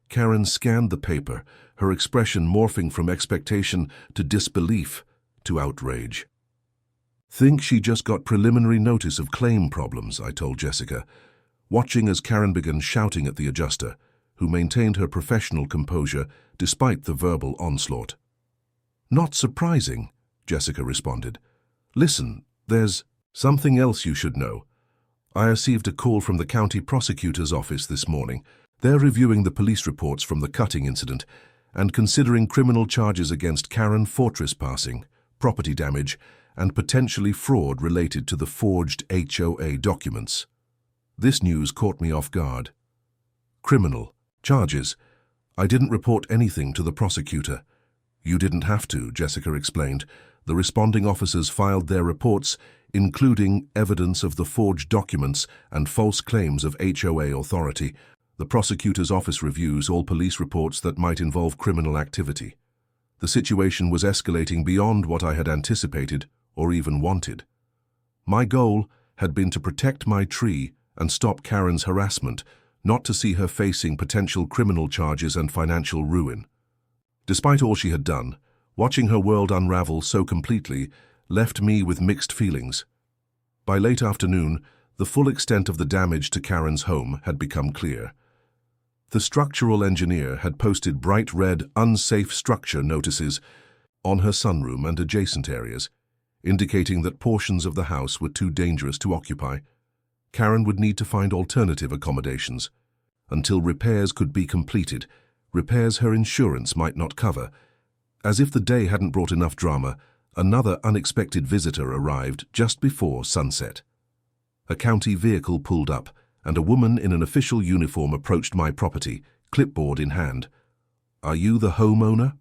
Karen scanned the paper, her expression morphing from expectation to disbelief to outrage. Think she just got preliminary notice of claim problems, I told Jessica, watching as Karen began shouting at the adjuster, who maintained her professional composure despite the verbal onslaught. Not surprising, Jessica responded. Listen, there's something else you should know. I received a call from the county prosecutor's office this morning. They're reviewing the police reports from the cutting incident and considering criminal charges against Karen for trespassing, property damage, and potentially fraud related to the forged HOA documents. This news caught me off guard. Criminal. Charges. I didn't report anything to the prosecutor. You didn't have to, Jessica explained. The responding officers filed their reports, including evidence of the forged documents and false claims of HOA authority. The prosecutor's office reviews all police reports that might involve criminal activity. The situation was escalating beyond what I had anticipated or even wanted. My goal had been to protect my tree and stop Karen's harassment, not to see her facing potential criminal charges and financial ruin. Despite all she had done, watching her world unravel so completely left me with mixed feelings. By late afternoon, the full extent of the damage to Karen's home had become clear. The structural engineer had posted bright red unsafe structure notices on her sunroom and adjacent areas, indicating that portions of the house were too dangerous to occupy. Karen would need to find alternative accommodations. Until repairs could be completed, repairs her insurance might not cover. As if the day hadn't brought enough drama, another unexpected visitor arrived just before sunset. A county vehicle pulled up, and a woman in an official uniform approached my property, clipboard in hand. "Are you the homeowner?"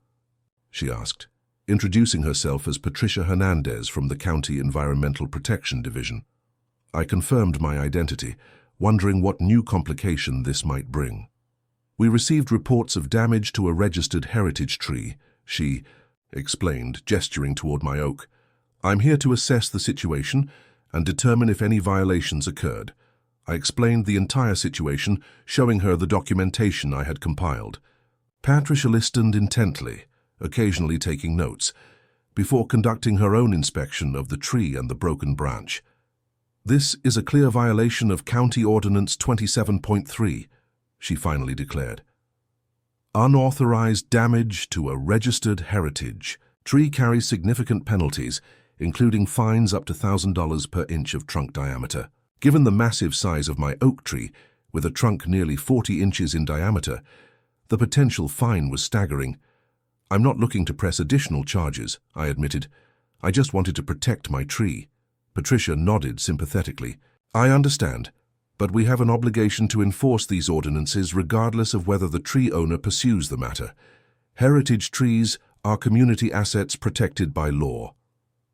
she asked, introducing herself as Patricia Hernandez from the County Environmental Protection Division. I confirmed my identity, wondering what new complication this might bring. "We received reports of damage to a registered heritage tree," she explained, gesturing toward my oak. "I'm here to assess the situation and determine if any violations occurred." I explained the entire situation, showing her the documentation I had compiled. Patricia listened intently, occasionally taking notes, before conducting her own inspection of the tree and the broken branch. "This is a clear violation of County Ordinance 27.3, she finally declared. "Unauthorized damage to a registered heritage tree carries significant penalties, including fines up to $1,000 per inch of trunk diameter. Given the massive size of my oak tree, with a trunk nearly 40 inches in diameter, the potential fine was staggering. I'm not looking to press additional charges," I admitted. "I just wanted to protect my tree." Patricia nodded sympathetically. "I understand, but we have an obligation to enforce these ordinances regardless of whether the tree owner pursues the matter. Heritage trees are community assets protected by law."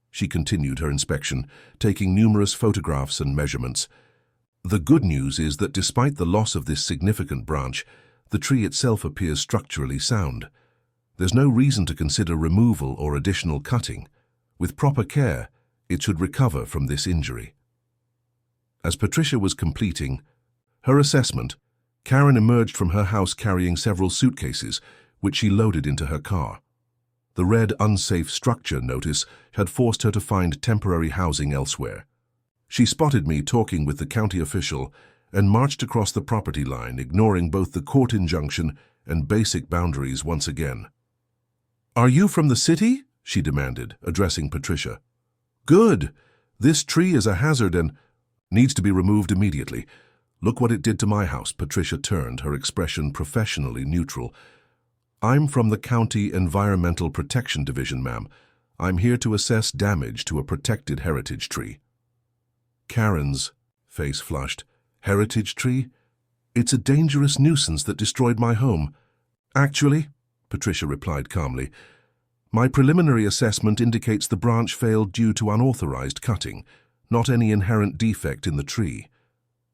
She continued her inspection, taking numerous photographs and measurements. "The good news is that despite the loss of this significant branch, the tree itself appears structurally sound. There's no reason to consider removal or additional cutting. With proper care, it should recover from this injury." As Patricia was completing her assessment, Karen emerged from her house carrying several suitcases, which she loaded into her car. The red unsafe structure notice had forced her to find temporary housing elsewhere. She spotted me talking with the county official and marched across the property line, ignoring both the court injunction and basic boundaries once again. "Are you from the city?" she demanded, addressing Patricia. "Good. This tree is a hazard and needs to be removed immediately. Look what it did to my house." Patricia turned, her expression professionally neutral. "I'm from the County Environmental Protection Division, ma'am. I'm here to assess damage to a protected heritage tree." Karen's face flushed. "Heritage tree? It's a dangerous nuisance that destroyed my home." "Actually," Patricia replied calmly, "my preliminary assessment indicates the branch failed due to unauthorized cutting, not any inherent defect in the tree.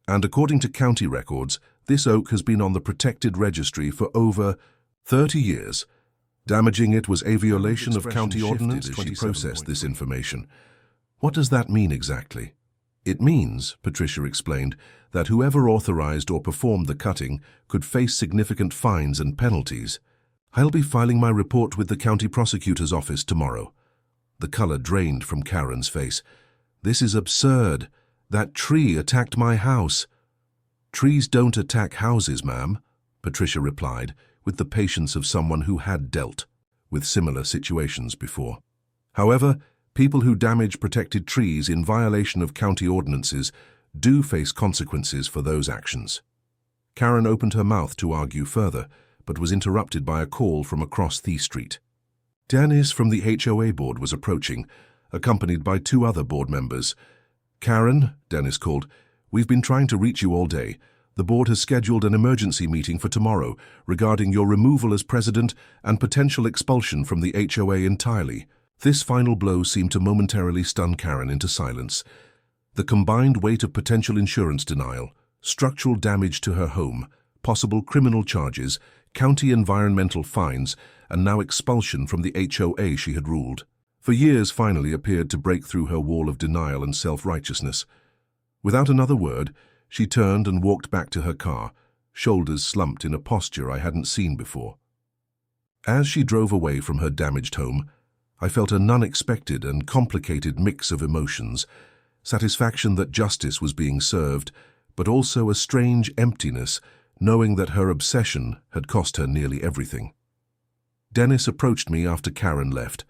And according to county records, this oak has been on the protected registry for over 30 years. Damaging it was a violation of county ordinance 20 processed this information." "What does that mean exactly?" "It means," Patricia explained, "that whoever authorized or performed the cutting could face significant fines and penalties. I'll be filing my report with the county prosecutor's office tomorrow." The color drained from Karen's face. "This is absurd. That tree attacked my house." "Trees don't attack houses, ma'am," Patricia replied, with the patience of someone who had dealt with similar situations before. "However, people who damage protected trees in violation of county ordinances do face consequences for those actions." Karen opened her mouth to argue further, but was interrupted by a call from across the street. Dennis from the HOA board was approaching, accompanied by 2 other board members. "Karen," Dennis called, "we've been trying to reach you all day. The board has scheduled an emergency meeting for tomorrow regarding your removal as president and potential expulsion from the HOA entirely. This final blow seemed to momentarily stun Karen into silence. The combined weight of potential insurance denial, structural damage to her home, possible criminal charges, county environmental fines, and now expulsion from the HOA she had ruled, for years finally appeared to break through her wall of denial and self-righteousness. Without another word, she turned and walked back to her car, shoulders slumped in a posture I hadn't seen before. As she drove away from her damaged home, I felt an unexpected and complicated mix of emotions, satisfaction that justice was being served, but also a strange emptiness, knowing that her obsession had cost her nearly everything. Dennis approached me after Karen left.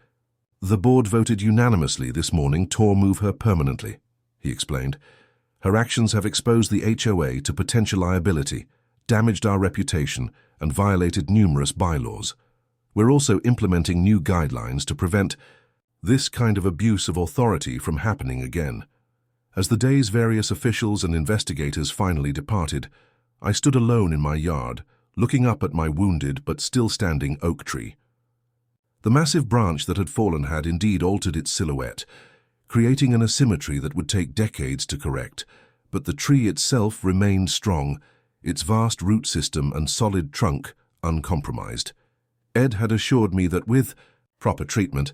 "The board voted unanimously this morning to remove her permanently," he explained. "Her actions have exposed the HOA to potential liability, damaged our reputation, and violated numerous bylaws. We're also implementing new guidelines to prevent this kind of abuse of authority from happening again." As the day's various officials and investigators finally departed, I stood alone in my yard, looking up at my wounded but still standing oak tree. The massive branch that had fallen had indeed altered its silhouette, creating an asymmetry that would take decades to correct, but the tree itself remained strong, its vast root system and solid trunk uncompromised. Ed had assured me that with proper treatment,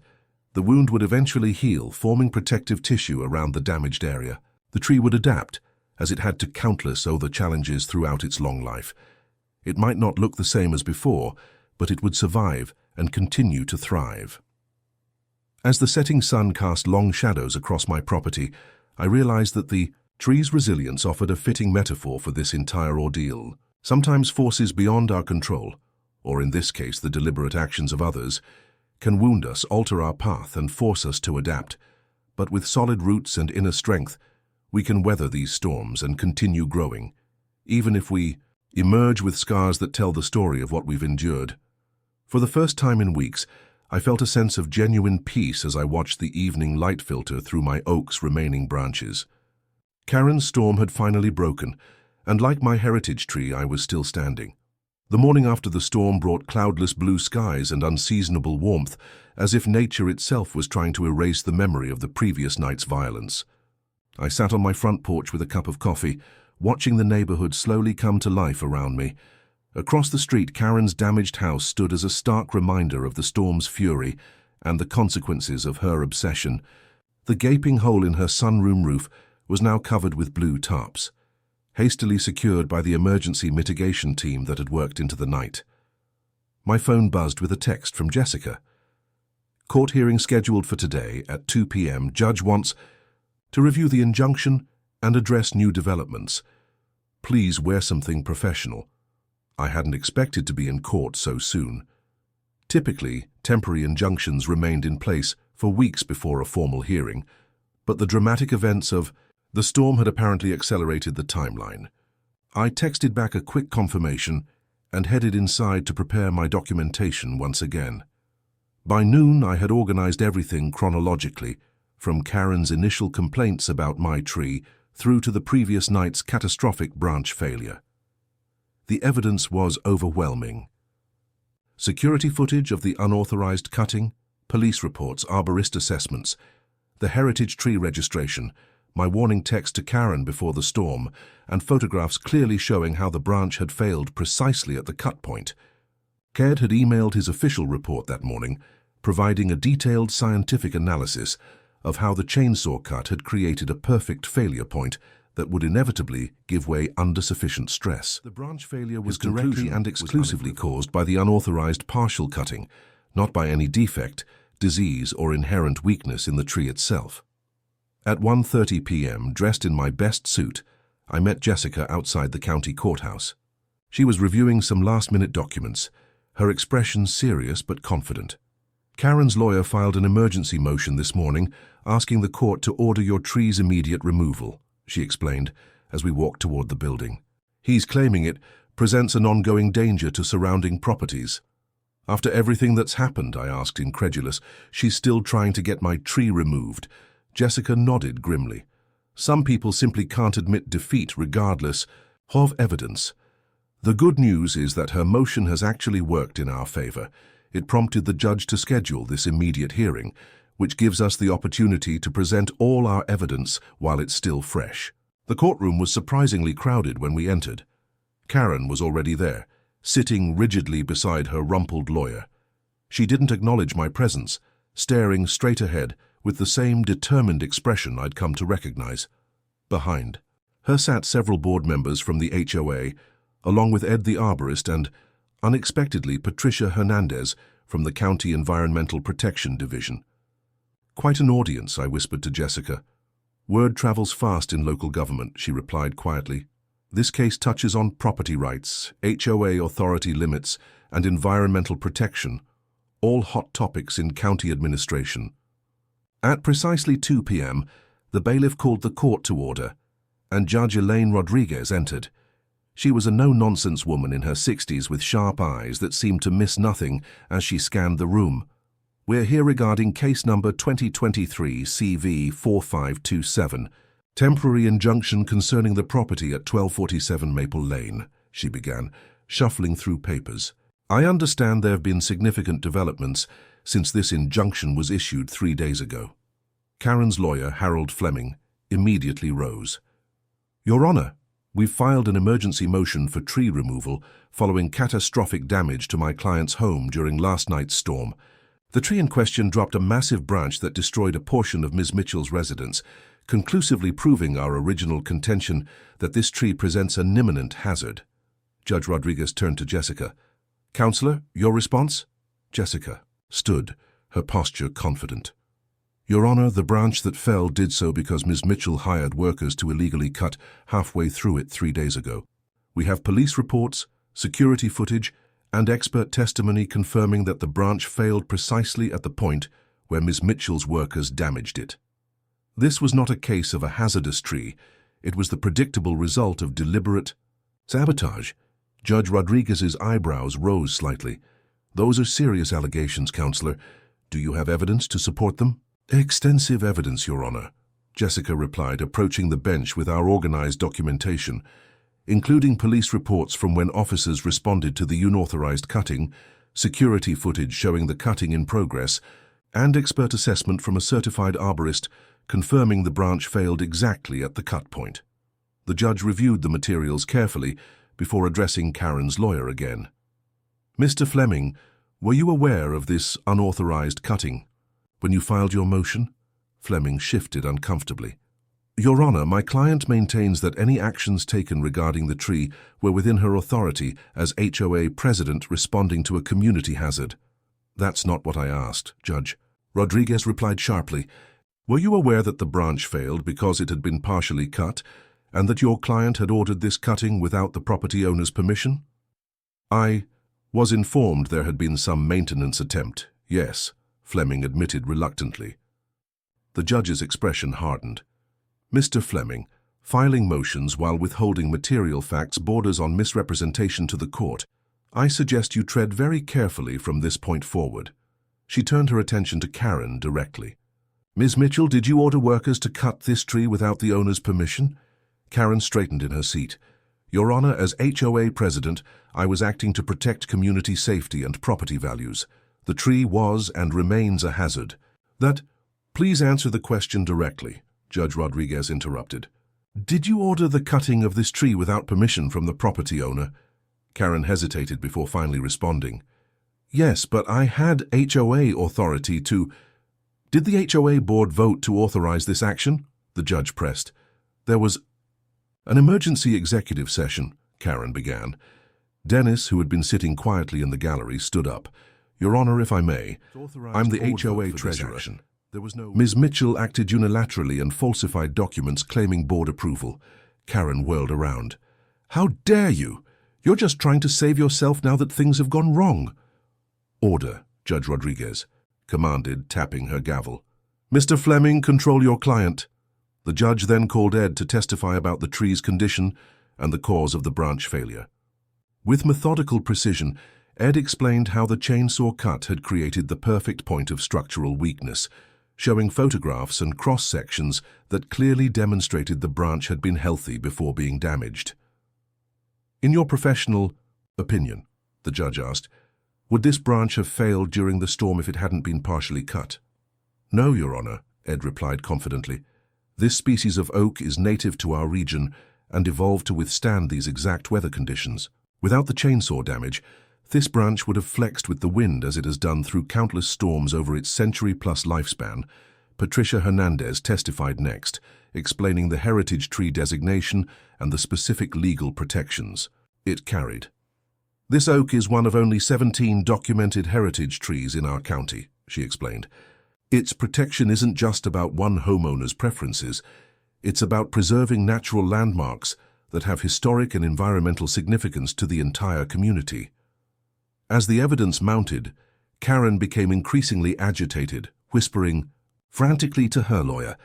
the wound would eventually heal, forming protective tissue around the damaged area. The tree would adapt, as it had to countless other challenges throughout its long life. It might not look the same as before, but it would survive and continue to thrive. As the setting sun cast long shadows across my property, I realized that the tree's resilience offered a fitting metaphor for this entire ordeal. Sometimes forces beyond our control, or in this case the deliberate actions of others, can wound us, alter our path, and force us to adapt. But with solid roots and inner strength, we can weather these storms and continue growing, even if we emerge with scars that tell the story of what we've endured. For the first time in weeks, I felt a sense of genuine peace as I watched the evening light filter through my oak's remaining branches. Karen's storm had finally broken, and like my heritage tree, I was still standing. The morning after the storm brought cloudless blue skies and unseasonable warmth, as if nature itself was trying to erase the memory of the previous night's violence. I sat on my front porch with a cup of coffee, watching the neighborhood slowly come to life around me. Across the street, Karen's damaged house stood as a stark reminder of the storm's fury and the consequences of her obsession. The gaping hole in her sunroom roof was now covered with blue tarps, hastily secured by the emergency mitigation team that had worked into the night. My phone buzzed with a text from Jessica. "Court hearing scheduled for today at 2 p.m. Judge wants to review the injunction and address new developments. Please wear something professional." I hadn't expected to be in court so soon. Typically, temporary injunctions remained in place for weeks before a formal hearing, but the dramatic events of the storm had apparently accelerated the timeline. I texted back a quick confirmation and headed inside to prepare my documentation once again. By noon, I had organized everything chronologically, from Karen's initial complaints about my tree through to the previous night's catastrophic branch failure. The evidence was overwhelming. Security footage of the unauthorized cutting, police reports, arborist assessments, the heritage tree registration, my warning text to Karen before the storm, and photographs clearly showing how the branch had failed precisely at the cut point. Caird had emailed his official report that morning, providing a detailed scientific analysis of how the chainsaw cut had created a perfect failure point that would inevitably give way under sufficient stress. The branch failure was directly and exclusively caused by the unauthorized partial cutting, not by any defect, disease, or inherent weakness in the tree itself. At 1:30 p.m., dressed in my best suit, I met Jessica outside the county courthouse. She was reviewing some last-minute documents, her expression serious but confident. "Karen's lawyer filed an emergency motion this morning asking the court to order your tree's immediate removal," she explained as we walked toward the building. "He's claiming it presents an ongoing danger to surrounding properties." "After everything that's happened?" I asked, incredulous. "She's still trying to get my tree removed." Jessica nodded grimly. "Some people simply can't admit defeat regardless." Of evidence. The good news is that her motion has actually worked in our favor. It prompted the judge to schedule this immediate hearing, which gives us the opportunity to present all our evidence while it's still fresh. The courtroom was surprisingly crowded when we entered. Karen was already there, sitting rigidly beside her rumpled lawyer. She didn't acknowledge my presence, staring straight ahead with the same determined expression I'd come to recognize. Behind her sat several board members from the HOA, along with Ed the arborist and, unexpectedly, Patricia Hernandez from the County Environmental Protection Division. "Quite an audience," I whispered to Jessica. "Word travels fast in local government," she replied quietly. "This case touches on property rights, HOA authority limits, and environmental protection, all hot topics in county administration." At precisely 2 p.m., the bailiff called the court to order, and Judge Elaine Rodriguez entered. She was a no-nonsense woman in her 60s with sharp eyes that seemed to miss nothing as she scanned the room. "We're here regarding case number 2023 CV 4527, temporary injunction concerning the property at 1247 Maple Lane," she began, shuffling through papers. "I understand there have been significant developments since this injunction was issued 3 days ago." Karen's lawyer, Harold Fleming, immediately rose. "Your Honor, we've filed an emergency motion for tree removal following catastrophic damage to my client's home during last night's storm. The tree in question dropped a massive branch that destroyed a portion of Ms. Mitchell's residence, conclusively proving our original contention that this tree presents an imminent hazard." Judge Rodriguez turned to Jessica. "Counselor, your response?" Jessica stood, her posture confident. "Your Honor, the branch that fell did so because Ms. Mitchell hired workers to illegally cut halfway through it 3 days ago. We have police reports, security footage, and expert testimony confirming that the branch failed precisely at the point where Ms. Mitchell's workers damaged it. This was not a case of a hazardous tree. It was the predictable result of deliberate sabotage." Judge Rodriguez's eyebrows rose slightly. "Those are serious allegations, Counselor. Do you have evidence to support them?" "Extensive evidence, Your Honor," Jessica replied, approaching the bench with our organized documentation, including police reports from when officers responded to the unauthorized cutting, security footage showing the cutting in progress, and expert assessment from a certified arborist confirming the branch failed exactly at the cut point. The judge reviewed the materials carefully before addressing Karen's lawyer again. "Mr. Fleming, were you aware of this unauthorized cutting when you filed your motion?" Fleming shifted uncomfortably. "Your Honor, my client maintains that any actions taken regarding the tree were within her authority as HOA president responding to a community hazard." "That's not what I asked, Judge." Rodriguez replied sharply. "Were you aware that the branch failed because it had been partially cut, and that your client had ordered this cutting without the property owner's permission?" "I was informed there had been some maintenance attempt, yes," Fleming admitted reluctantly. The judge's expression hardened. "Mr. Fleming, filing motions while withholding material facts borders on misrepresentation to the court. I suggest you tread very carefully from this point forward." She turned her attention to Karen directly. "Ms. Mitchell, did you order workers to cut this tree without the owner's permission?" Karen straightened in her seat. "Your Honor, as HOA president, I was acting to protect community safety and property values. The tree was and remains a hazard." "That—" "Please answer the question directly," Judge Rodriguez interrupted. "Did you order the cutting of this tree without permission from the property owner?" Karen hesitated before finally responding. "Yes, but I had HOA authority to—" "Did the HOA board vote to authorize this action?" the judge pressed. "There was an emergency executive session," Karen began. Dennis, who had been sitting quietly in the gallery, stood up. "Your Honor, if I may, I'm the HOA treasurer. Ms. Mitchell acted unilaterally and falsified documents claiming board approval." Karen whirled around. "How dare you? You're just trying to save yourself now that things have gone wrong." "Order," Judge Rodriguez commanded, tapping her gavel. "Mr. Fleming, control your client." The judge then called Ed to testify about the tree's condition and the cause of the branch failure. With methodical precision, Ed explained how the chainsaw cut had created the perfect point of structural weakness, showing photographs and cross-sections that clearly demonstrated the branch had been healthy before being damaged. In your professional opinion, the judge asked, would this branch have failed during the storm if it hadn't been partially cut? No, Your Honor, Ed replied confidently. This species of oak is native to our region and evolved to withstand these exact weather conditions. Without the chainsaw damage, this branch would have flexed with the wind as it has done through countless storms over its century-plus lifespan. Patricia Hernandez testified next, explaining the heritage tree designation and the specific legal protections it carried. This oak is one of only 17 documented heritage trees in our county, she explained. Its protection isn't just about one homeowner's preferences. It's about preserving natural landmarks that have historic and environmental significance to the entire community. As the evidence mounted, Karen became increasingly agitated, whispering frantically to her lawyer,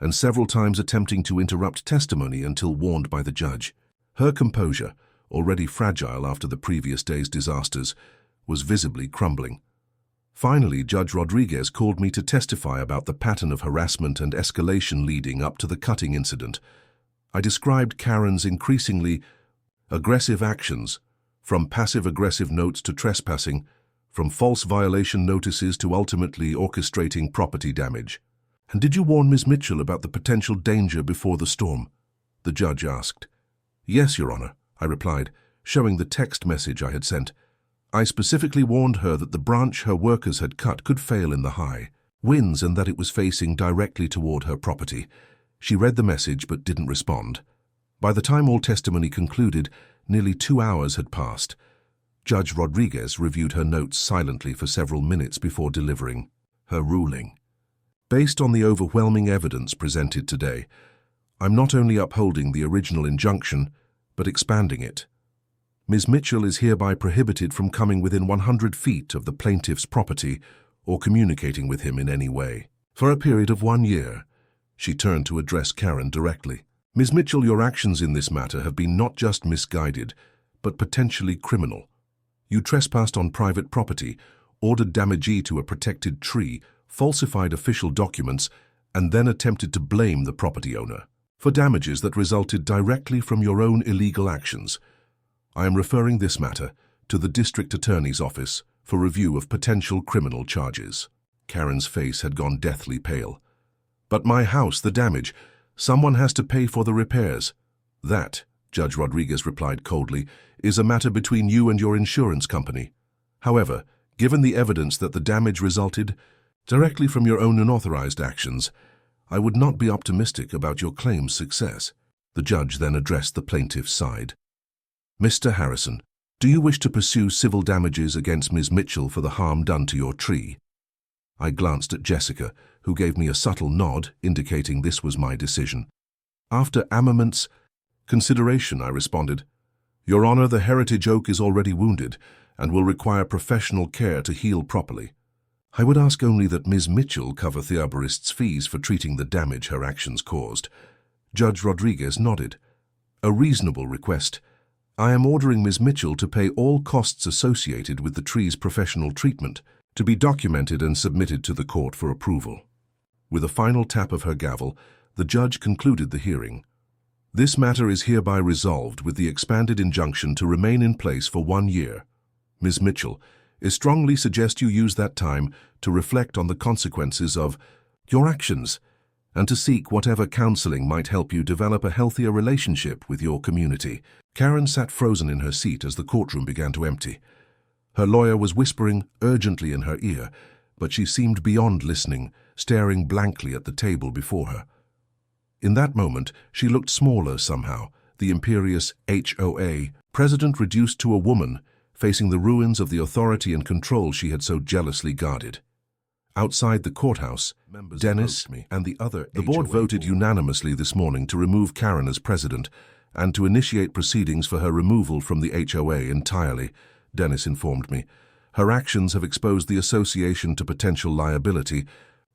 and several times attempting to interrupt testimony until warned by the judge. Her composure, already fragile after the previous day's disasters, was visibly crumbling. Finally, Judge Rodriguez called me to testify about the pattern of harassment and escalation leading up to the cutting incident. I described Karen's increasingly aggressive actions, from passive-aggressive notes to trespassing, from false violation notices to ultimately orchestrating property damage. And did you warn Ms. Mitchell about the potential danger before the storm? The judge asked. Yes, Your Honor, I replied, showing the text message I had sent. I specifically warned her that the branch her workers had cut could fail in the high winds and that it was facing directly toward her property. She read the message but didn't respond. By the time all testimony concluded, nearly 2 hours had passed. Judge Rodriguez reviewed her notes silently for several minutes before delivering her ruling. Based on the overwhelming evidence presented today, I'm not only upholding the original injunction, but expanding it. Ms. Mitchell is hereby prohibited from coming within 100 feet of the plaintiff's property or communicating with him in any way. For a period of 1 year, she turned to address Karen directly. Ms. Mitchell, your actions in this matter have been not just misguided, but potentially criminal. You trespassed on private property, ordered damage to a protected tree, falsified official documents, and then attempted to blame the property owner for damages that resulted directly from your own illegal actions. I am referring this matter to the District Attorney's Office for review of potential criminal charges. Karen's face had gone deathly pale. But my house, the damage, someone has to pay for the repairs. That, Judge Rodriguez replied coldly, is a matter between you and your insurance company. However, given the evidence that the damage resulted directly from your own unauthorized actions, I would not be optimistic about your claim's success. The judge then addressed the plaintiff's side. Mr. Harrison, do you wish to pursue civil damages against Ms. Mitchell for the harm done to your tree? I glanced at Jessica, who gave me a subtle nod, indicating this was my decision. After a moment's consideration, I responded, Your Honor, the heritage oak is already wounded and will require professional care to heal properly. I would ask only that Ms. Mitchell cover the arborist's fees for treating the damage her actions caused. Judge Rodriguez nodded. A reasonable request. I am ordering Ms. Mitchell to pay all costs associated with the tree's professional treatment, to be documented and submitted to the court for approval. With a final tap of her gavel, the judge concluded the hearing. This matter is hereby resolved with the expanded injunction to remain in place for 1 year. Ms. Mitchell, I strongly suggest you use that time to reflect on the consequences of your actions and to seek whatever counseling might help you develop a healthier relationship with your community. Karen sat frozen in her seat as the courtroom began to empty. Her lawyer was whispering urgently in her ear, but she seemed beyond listening, staring blankly at the table before her. In that moment, she looked smaller somehow, the imperious HOA president reduced to a woman, facing the ruins of the authority and control she had so jealously guarded. Outside the courthouse, Dennis and the board voted unanimously this morning to remove Karen as president and to initiate proceedings for her removal from the HOA entirely, Dennis informed me. Her actions have exposed the association to potential liability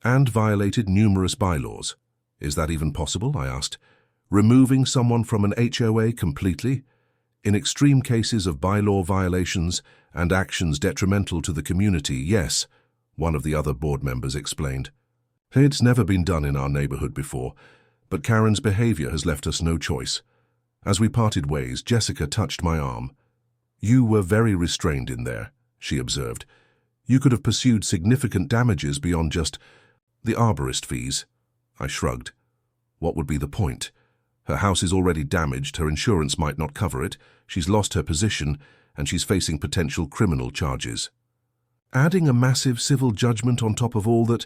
and violated numerous bylaws. Is that even possible? I asked. Removing someone from an HOA completely? In extreme cases of bylaw violations and actions detrimental to the community, yes, one of the other board members explained. It's never been done in our neighborhood before, but Karen's behavior has left us no choice. As we parted ways, Jessica touched my arm. "You were very restrained in there," she observed. "You could have pursued significant damages beyond just the arborist fees." I shrugged. What would be the point? Her house is already damaged, her insurance might not cover it, she's lost her position, and she's facing potential criminal charges. Adding a massive civil judgment on top of all that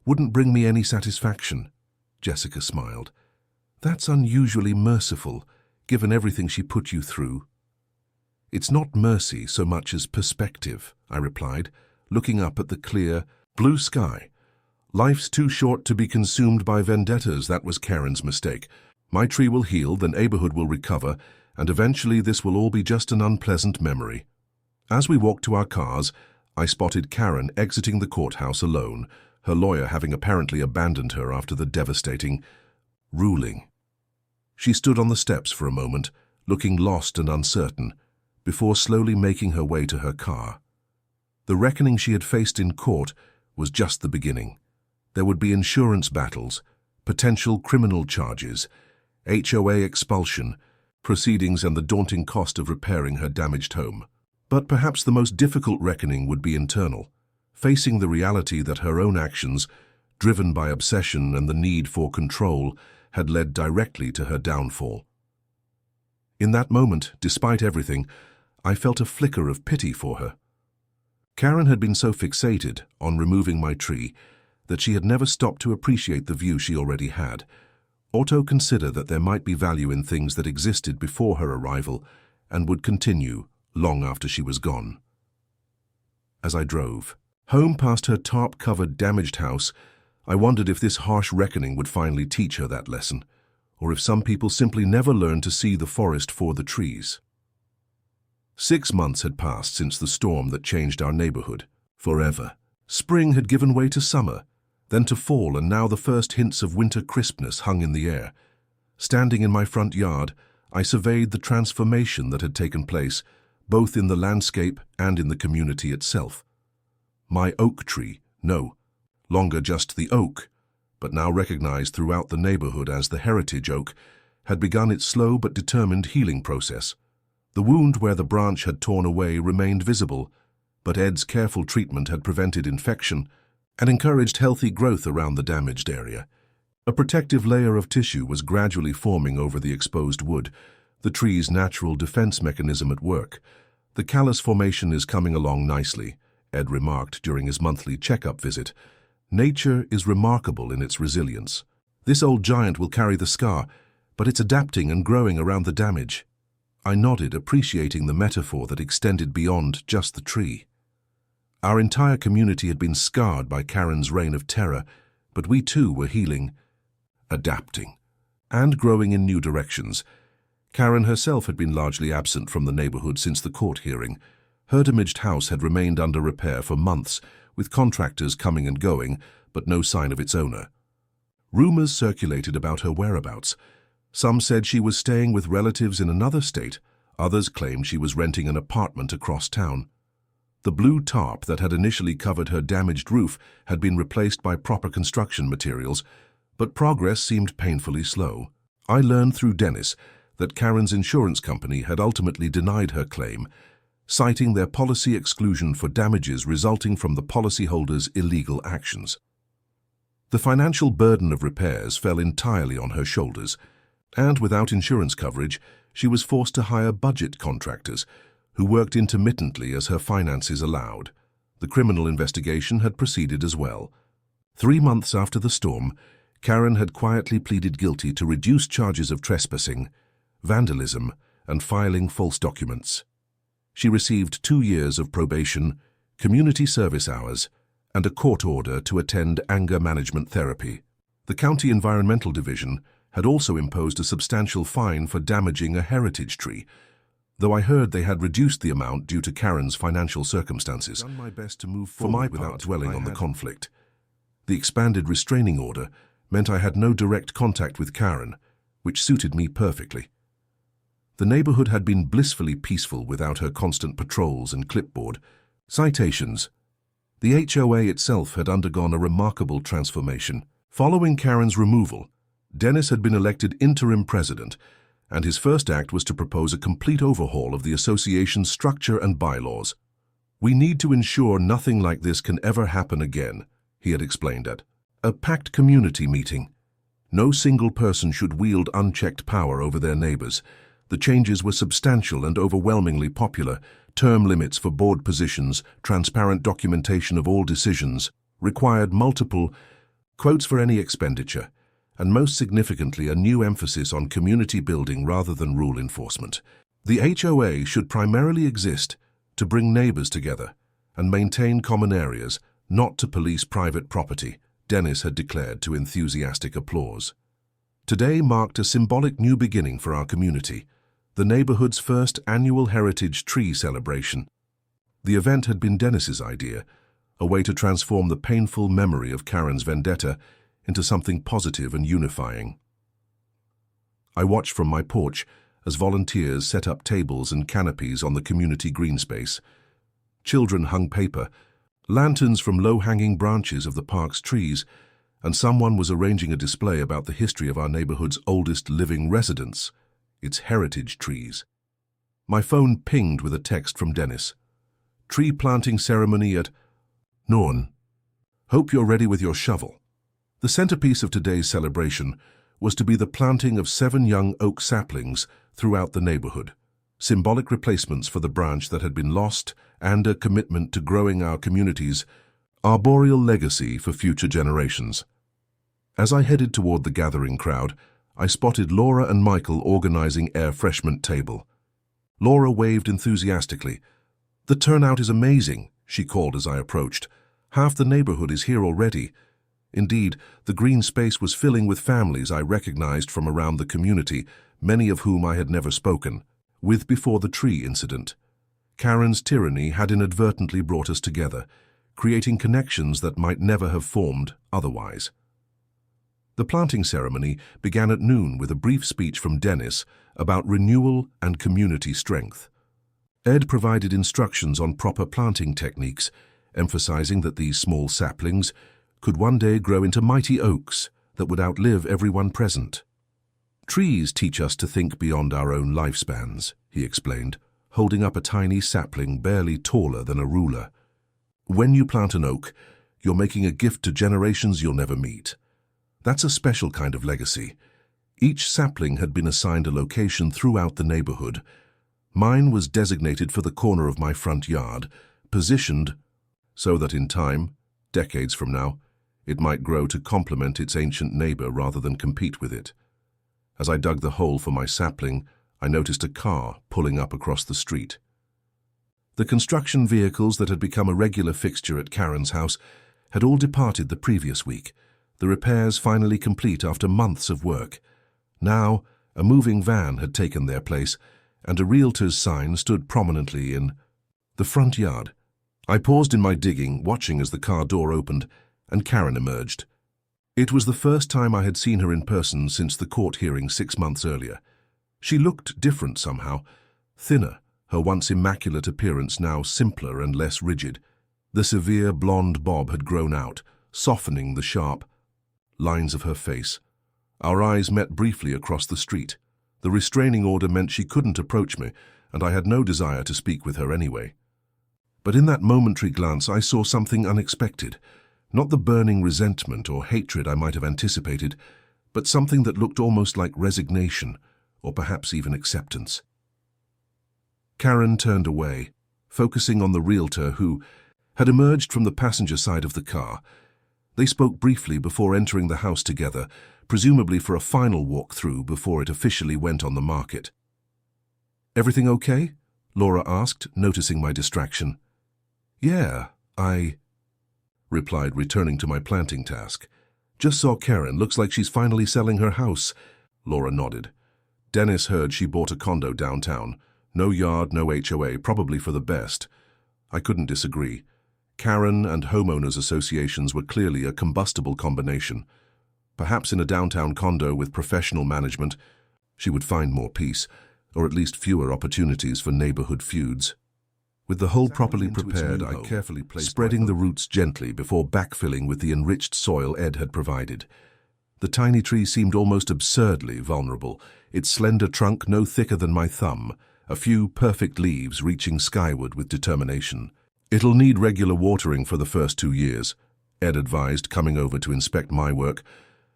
wouldn't bring me any satisfaction. Jessica smiled. "That's unusually merciful, given everything she put you through." "It's not mercy so much as perspective," I replied, looking up at the clear, blue sky. "Life's too short to be consumed by vendettas. That was Karen's mistake. My tree will heal, the neighborhood will recover, and eventually this will all be just an unpleasant memory." As we walked to our cars, I spotted Karen exiting the courthouse alone, her lawyer having apparently abandoned her after the devastating ruling. She stood on the steps for a moment, looking lost and uncertain, before slowly making her way to her car. The reckoning she had faced in court was just the beginning. There would be insurance battles, potential criminal charges, HOA expulsion, proceedings, and the daunting cost of repairing her damaged home. But perhaps the most difficult reckoning would be internal, facing the reality that her own actions, driven by obsession and the need for control, had led directly to her downfall. In that moment, despite everything, I felt a flicker of pity for her. Karen had been so fixated on removing my tree that she had never stopped to appreciate the view she already had, or to consider that there might be value in things that existed before her arrival and would continue long after she was gone. As I drove home past her tarp-covered damaged house, I wondered if this harsh reckoning would finally teach her that lesson, or if some people simply never learn to see the forest for the trees. 6 months had passed since the storm that changed our neighborhood forever. Spring had given way to summer, then to fall, and now the first hints of winter crispness hung in the air. Standing in my front yard, I surveyed the transformation that had taken place, both in the landscape and in the community itself. My oak tree, no longer just the oak, but now recognized throughout the neighborhood as the heritage oak, had begun its slow but determined healing process. The wound where the branch had torn away remained visible, but Ed's careful treatment had prevented infection and encouraged healthy growth around the damaged area. A protective layer of tissue was gradually forming over the exposed wood, the tree's natural defense mechanism at work. "The callus formation is coming along nicely," Ed remarked during his monthly checkup visit. "Nature is remarkable in its resilience. This old giant will carry the scar, but it's adapting and growing around the damage." I nodded, appreciating the metaphor that extended beyond just the tree. Our entire community had been scarred by Karen's reign of terror, but we too were healing, adapting, and growing in new directions. Karen herself had been largely absent from the neighborhood since the court hearing. Her damaged house had remained under repair for months, with contractors coming and going, but no sign of its owner. Rumors circulated about her whereabouts. Some said she was staying with relatives in another state. Others claimed she was renting an apartment across town. The blue tarp that had initially covered her damaged roof had been replaced by proper construction materials, but progress seemed painfully slow. I learned through Dennis that Karen's insurance company had ultimately denied her claim, citing their policy exclusion for damages resulting from the policyholder's illegal actions. The financial burden of repairs fell entirely on her shoulders, and without insurance coverage, she was forced to hire budget contractors who worked intermittently as her finances allowed. The criminal investigation had proceeded as well. 3 months after the storm, Karen had quietly pleaded guilty to reduced charges of trespassing, vandalism, and filing false documents. She received 2 years of probation, community service hours, and a court order to attend anger management therapy. The County Environmental Division had also imposed a substantial fine for damaging a heritage tree, though I heard they had reduced the amount due to Karen's financial circumstances. Done my best to move forward without dwelling on the conflict. The expanded restraining order meant I had no direct contact with Karen, which suited me perfectly. The neighborhood had been blissfully peaceful without her constant patrols and clipboard citations. The HOA itself had undergone a remarkable transformation. Following Karen's removal, Dennis had been elected interim president, and his first act was to propose a complete overhaul of the association's structure and bylaws. "We need to ensure nothing like this can ever happen again," he had explained at a packed community meeting. No single person should wield unchecked power over their neighbors. The changes were substantial and overwhelmingly popular: term limits for board positions, transparent documentation of all decisions, required multiple quotes for any expenditure, and most significantly, a new emphasis on community building rather than rule enforcement. The HOA should primarily exist to bring neighbors together and maintain common areas, not to police private property, Dennis had declared to enthusiastic applause. Today marked a symbolic new beginning for our community, the neighborhood's first annual Heritage Tree celebration. The event had been Dennis's idea, a way to transform the painful memory of Karen's vendetta into something positive and unifying. I watched from my porch as volunteers set up tables and canopies on the community green space. Children hung paper, lanterns from low-hanging branches of the park's trees, and someone was arranging a display about the history of our neighborhood's oldest living residence, its heritage trees. My phone pinged with a text from Dennis. "Tree planting ceremony at noon. Hope you're ready with your shovel." The centerpiece of today's celebration was to be the planting of 7 young oak saplings throughout the neighborhood, symbolic replacements for the branch that had been lost and a commitment to growing our community's arboreal legacy for future generations. As I headed toward the gathering crowd, I spotted Laura and Michael organizing a refreshment table. Laura waved enthusiastically. "The turnout is amazing," she called as I approached. "Half the neighborhood is here already." Indeed, the green space was filling with families I recognized from around the community, many of whom I had never spoken with before the tree incident. Karen's tyranny had inadvertently brought us together, creating connections that might never have formed otherwise. The planting ceremony began at noon with a brief speech from Dennis about renewal and community strength. Ed provided instructions on proper planting techniques, emphasizing that these small saplings could one day grow into mighty oaks that would outlive everyone present. "Trees teach us to think beyond our own lifespans," he explained, holding up a tiny sapling barely taller than a ruler. "When you plant an oak, you're making a gift to generations you'll never meet. That's a special kind of legacy." Each sapling had been assigned a location throughout the neighborhood. Mine was designated for the corner of my front yard, positioned so that in time, decades from now, it might grow to complement its ancient neighbor rather than compete with it. As I dug the hole for my sapling, I noticed a car pulling up across the street. The construction vehicles that had become a regular fixture at Karen's house had all departed the previous week, the repairs finally complete after months of work. Now, a moving van had taken their place, and a realtor's sign stood prominently in the front yard. I paused in my digging, watching as the car door opened, and Karen emerged. It was the first time I had seen her in person since the court hearing 6 months earlier. She looked different somehow, thinner, her once immaculate appearance now simpler and less rigid. The severe blonde bob had grown out, softening the sharp lines of her face. Our eyes met briefly across the street. The restraining order meant she couldn't approach me, and I had no desire to speak with her anyway. But in that momentary glance I saw something unexpected. Not the burning resentment or hatred I might have anticipated, but something that looked almost like resignation, or perhaps even acceptance. Karen turned away, focusing on the realtor who had emerged from the passenger side of the car. They spoke briefly before entering the house together, presumably for a final walk-through before it officially went on the market. "Everything okay?" Laura asked, noticing my distraction. "Yeah, I replied, returning to my planting task. "Just saw Karen. Looks like she's finally selling her house." Laura nodded. "Dennis heard she bought a condo downtown. No yard, no HOA, probably for the best." I couldn't disagree. Karen and homeowners associations were clearly a combustible combination. Perhaps in a downtown condo with professional management, she would find more peace, or at least fewer opportunities for neighborhood feuds. With the hole properly prepared, I carefully placed spreading the roots gently before backfilling with the enriched soil Ed had provided. The tiny tree seemed almost absurdly vulnerable, its slender trunk no thicker than my thumb, a few perfect leaves reaching skyward with determination. "It'll need regular watering for the first 2 years," Ed advised, coming over to inspect my work.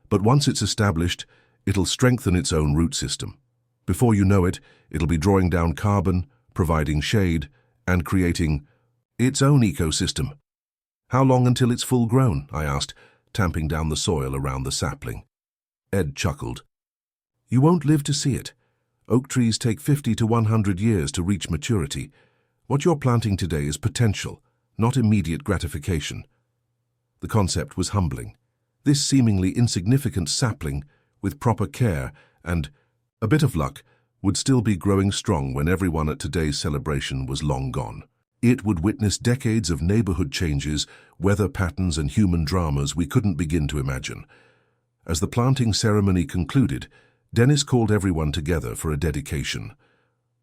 "But once it's established, it'll strengthen its own root system. Before you know it, it'll be drawing down carbon, providing shade, and creating its own ecosystem." "How long until it's full grown?" I asked, tamping down the soil around the sapling. Ed chuckled. "You won't live to see it. Oak trees take 50 to 100 years to reach maturity. What you're planting today is potential, not immediate gratification." The concept was humbling. This seemingly insignificant sapling, with proper care and a bit of luck, would still be growing strong when everyone at today's celebration was long gone. It would witness decades of neighborhood changes, weather patterns, and human dramas we couldn't begin to imagine. As the planting ceremony concluded, Dennis called everyone together for a dedication.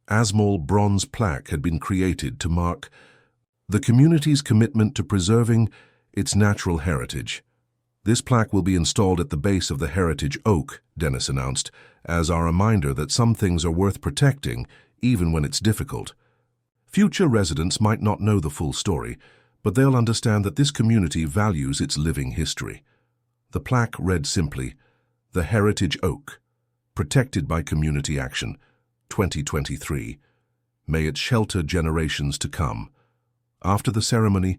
A small bronze plaque had been created to mark the community's commitment to preserving its natural heritage. "This plaque will be installed at the base of the heritage oak," Dennis announced, "as our reminder that some things are worth protecting, even when it's difficult." Future residents might not know the full story, but they'll understand that this community values its living history. The plaque read simply, "The Heritage Oak, protected by community action, 2023. May it shelter generations to come." After the ceremony,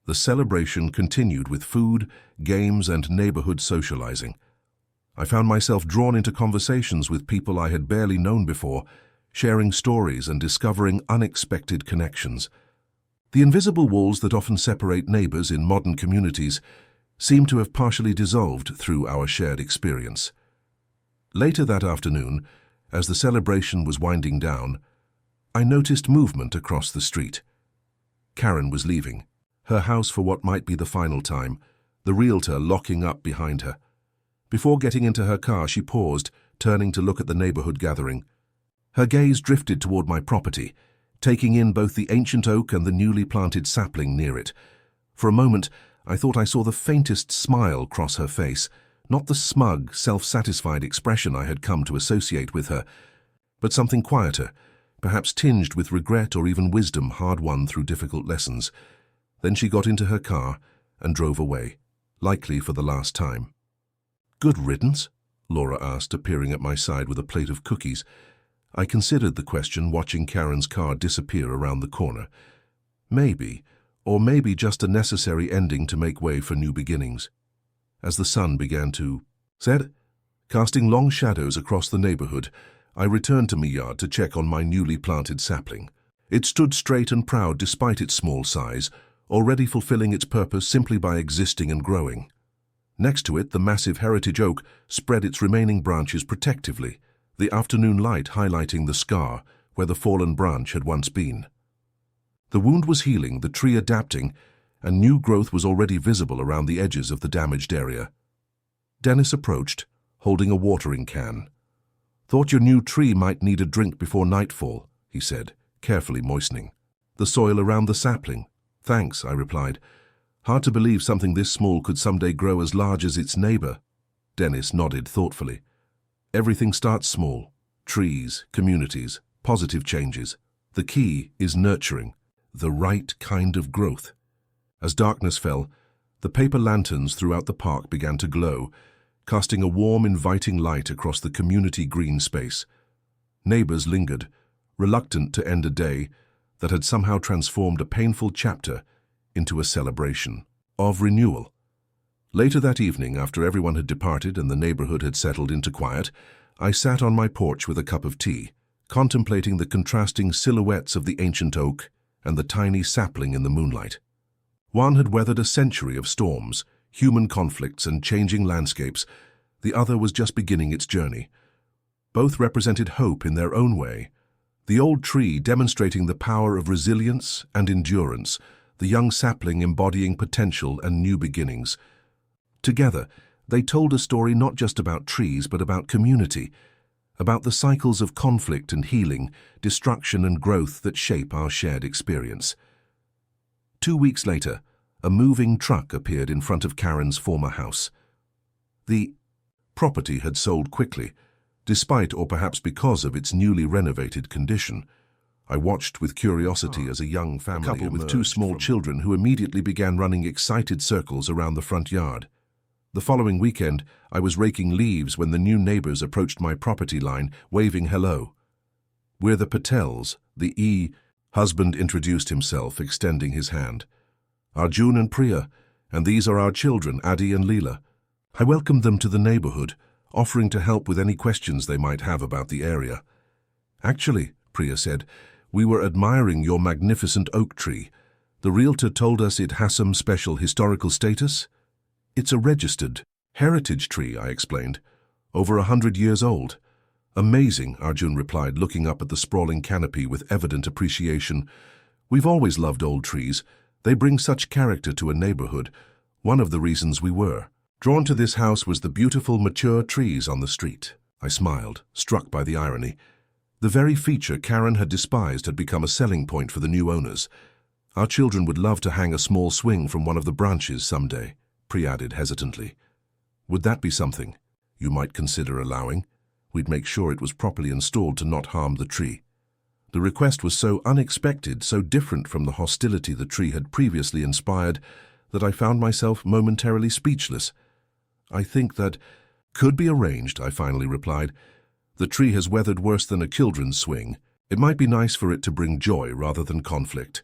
the celebration continued with food, games, and neighborhood socializing. I found myself drawn into conversations with people I had barely known before, sharing stories and discovering unexpected connections. The invisible walls that often separate neighbors in modern communities seemed to have partially dissolved through our shared experience. Later that afternoon, as the celebration was winding down, I noticed movement across the street. Karen was leaving, her house for what might be the final time, the realtor locking up behind her. Before getting into her car, she paused, turning to look at the neighborhood gathering. Her gaze drifted toward my property, taking in both the ancient oak and the newly planted sapling near it. For a moment, I thought I saw the faintest smile cross her face, not the smug, self-satisfied expression I had come to associate with her, but something quieter, perhaps tinged with regret or even wisdom hard-won through difficult lessons. Then she got into her car and drove away, likely for the last time. "Good riddance?" Laura asked, appearing at my side with a plate of cookies. I considered the question, watching Karen's car disappear around the corner. Maybe, or maybe just a necessary ending to make way for new beginnings. As the sun began to set, casting long shadows across the neighborhood, I returned to my yard to check on my newly planted sapling. It stood straight and proud despite its small size, already fulfilling its purpose simply by existing and growing. Next to it, the massive heritage oak spread its remaining branches protectively, the afternoon light highlighting the scar where the fallen branch had once been. The wound was healing, the tree adapting, and new growth was already visible around the edges of the damaged area. Dennis approached, holding a watering can. "Thought your new tree might need a drink before nightfall," he said, carefully moistening the soil around the sapling. "Thanks," I replied. "Hard to believe something this small could someday grow as large as its neighbor." Dennis nodded thoughtfully. "Everything starts small. Trees, communities, positive changes. The key is nurturing, the right kind of growth." As darkness fell, the paper lanterns throughout the park began to glow, casting a warm, inviting light across the community green space. Neighbors lingered, reluctant to end a day that had somehow transformed a painful chapter into a celebration of renewal. Later that evening, after everyone had departed and the neighborhood had settled into quiet, I sat on my porch with a cup of tea, contemplating the contrasting silhouettes of the ancient oak and the tiny sapling in the moonlight. One had weathered a century of storms, human conflicts, and changing landscapes. The other was just beginning its journey. Both represented hope in their own way. The old tree demonstrating the power of resilience and endurance, the young sapling embodying potential and new beginnings. Together, they told a story not just about trees but about community, about the cycles of conflict and healing, destruction and growth that shape our shared experience. 2 weeks later, a moving truck appeared in front of Karen's former house. The property had sold quickly, despite or perhaps because of its newly renovated condition. I watched with curiosity as a young family with two small children who immediately began running excited circles around the front yard. The following weekend, I was raking leaves when the new neighbors approached my property line, waving hello. "We're the Patels," the husband introduced himself, extending his hand. "Arjun and Priya, and these are our children, Adi and Leela." I welcomed them to the neighborhood, offering to help with any questions they might have about the area. "Actually," Priya said, "we were admiring your magnificent oak tree. The realtor told us it has some special historical status." "It's a registered heritage tree," I explained. "Over 100 years old." "Amazing," Arjun replied, looking up at the sprawling canopy with evident appreciation. "We've always loved old trees. They bring such character to a neighborhood. One of the reasons we were drawn to this house was the beautiful, mature trees on the street." I smiled, struck by the irony. The very feature Karen had despised had become a selling point for the new owners. "Our children would love to hang a small swing from one of the branches someday," Priya added hesitantly. "Would that be something you might consider allowing? We'd make sure it was properly installed to not harm the tree." The request was so unexpected, so different from the hostility the tree had previously inspired, that I found myself momentarily speechless. "I think that could be arranged," I finally replied. "The tree has weathered worse than a children's swing. It might be nice for it to bring joy rather than conflict."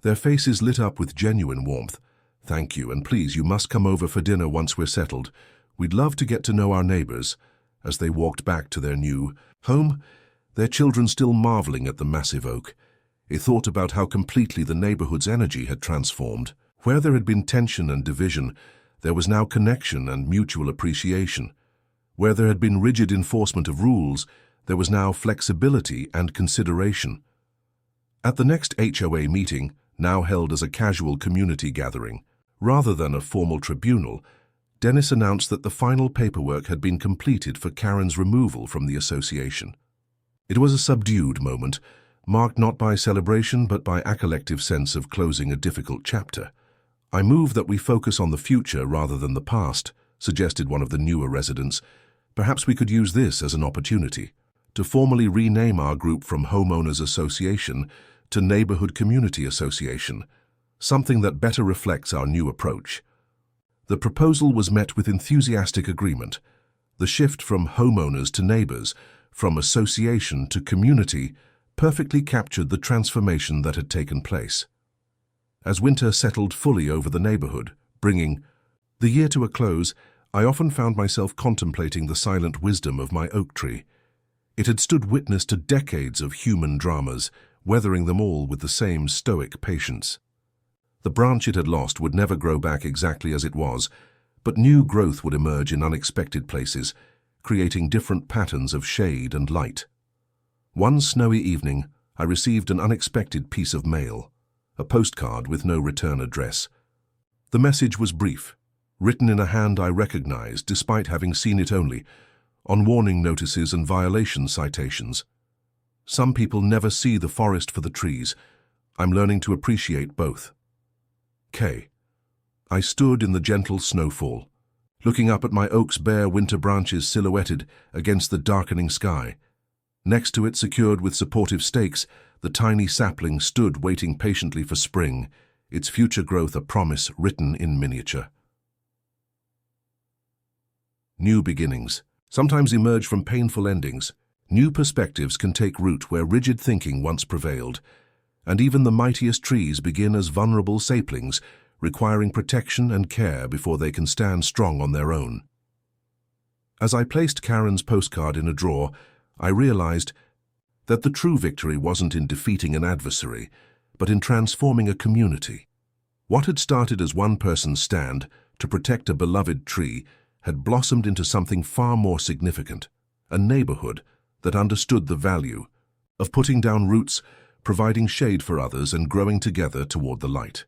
Their faces lit up with genuine warmth. "Thank you, and please, you must come over for dinner once we're settled. We'd love to get to know our neighbors." As they walked back to their new home, their children still marveling at the massive oak, they thought about how completely the neighborhood's energy had transformed. Where there had been tension and division, there was now connection and mutual appreciation. Where there had been rigid enforcement of rules, there was now flexibility and consideration. At the next HOA meeting, now held as a casual community gathering, rather than a formal tribunal, Dennis announced that the final paperwork had been completed for Karen's removal from the association. It was a subdued moment, marked not by celebration but by a collective sense of closing a difficult chapter. "I move that we focus on the future rather than the past," suggested one of the newer residents. "Perhaps we could use this as an opportunity to formally rename our group from Homeowners Association to Neighborhood Community Association, something that better reflects our new approach." The proposal was met with enthusiastic agreement. The shift from homeowners to neighbors, from association to community, perfectly captured the transformation that had taken place. As winter settled fully over the neighborhood, bringing the year to a close, I often found myself contemplating the silent wisdom of my oak tree. It had stood witness to decades of human dramas, weathering them all with the same stoic patience. The branch it had lost would never grow back exactly as it was, but new growth would emerge in unexpected places, creating different patterns of shade and light. One snowy evening, I received an unexpected piece of mail, a postcard with no return address. The message was brief, written in a hand I recognized despite having seen it only on warning notices and violation citations. "Some people never see the forest for the trees. I'm learning to appreciate both. K." I stood in the gentle snowfall, looking up at my oak's bare winter branches silhouetted against the darkening sky. Next to it, secured with supportive stakes, the tiny sapling stood waiting patiently for spring, its future growth a promise written in miniature. New beginnings sometimes emerge from painful endings. New perspectives can take root where rigid thinking once prevailed, and even the mightiest trees begin as vulnerable saplings, requiring protection and care before they can stand strong on their own. As I placed Karen's postcard in a drawer, I realized that the true victory wasn't in defeating an adversary, but in transforming a community. What had started as one person's stand to protect a beloved tree had blossomed into something far more significant, a neighborhood that understood the value of putting down roots, providing shade for others, and growing together toward the light.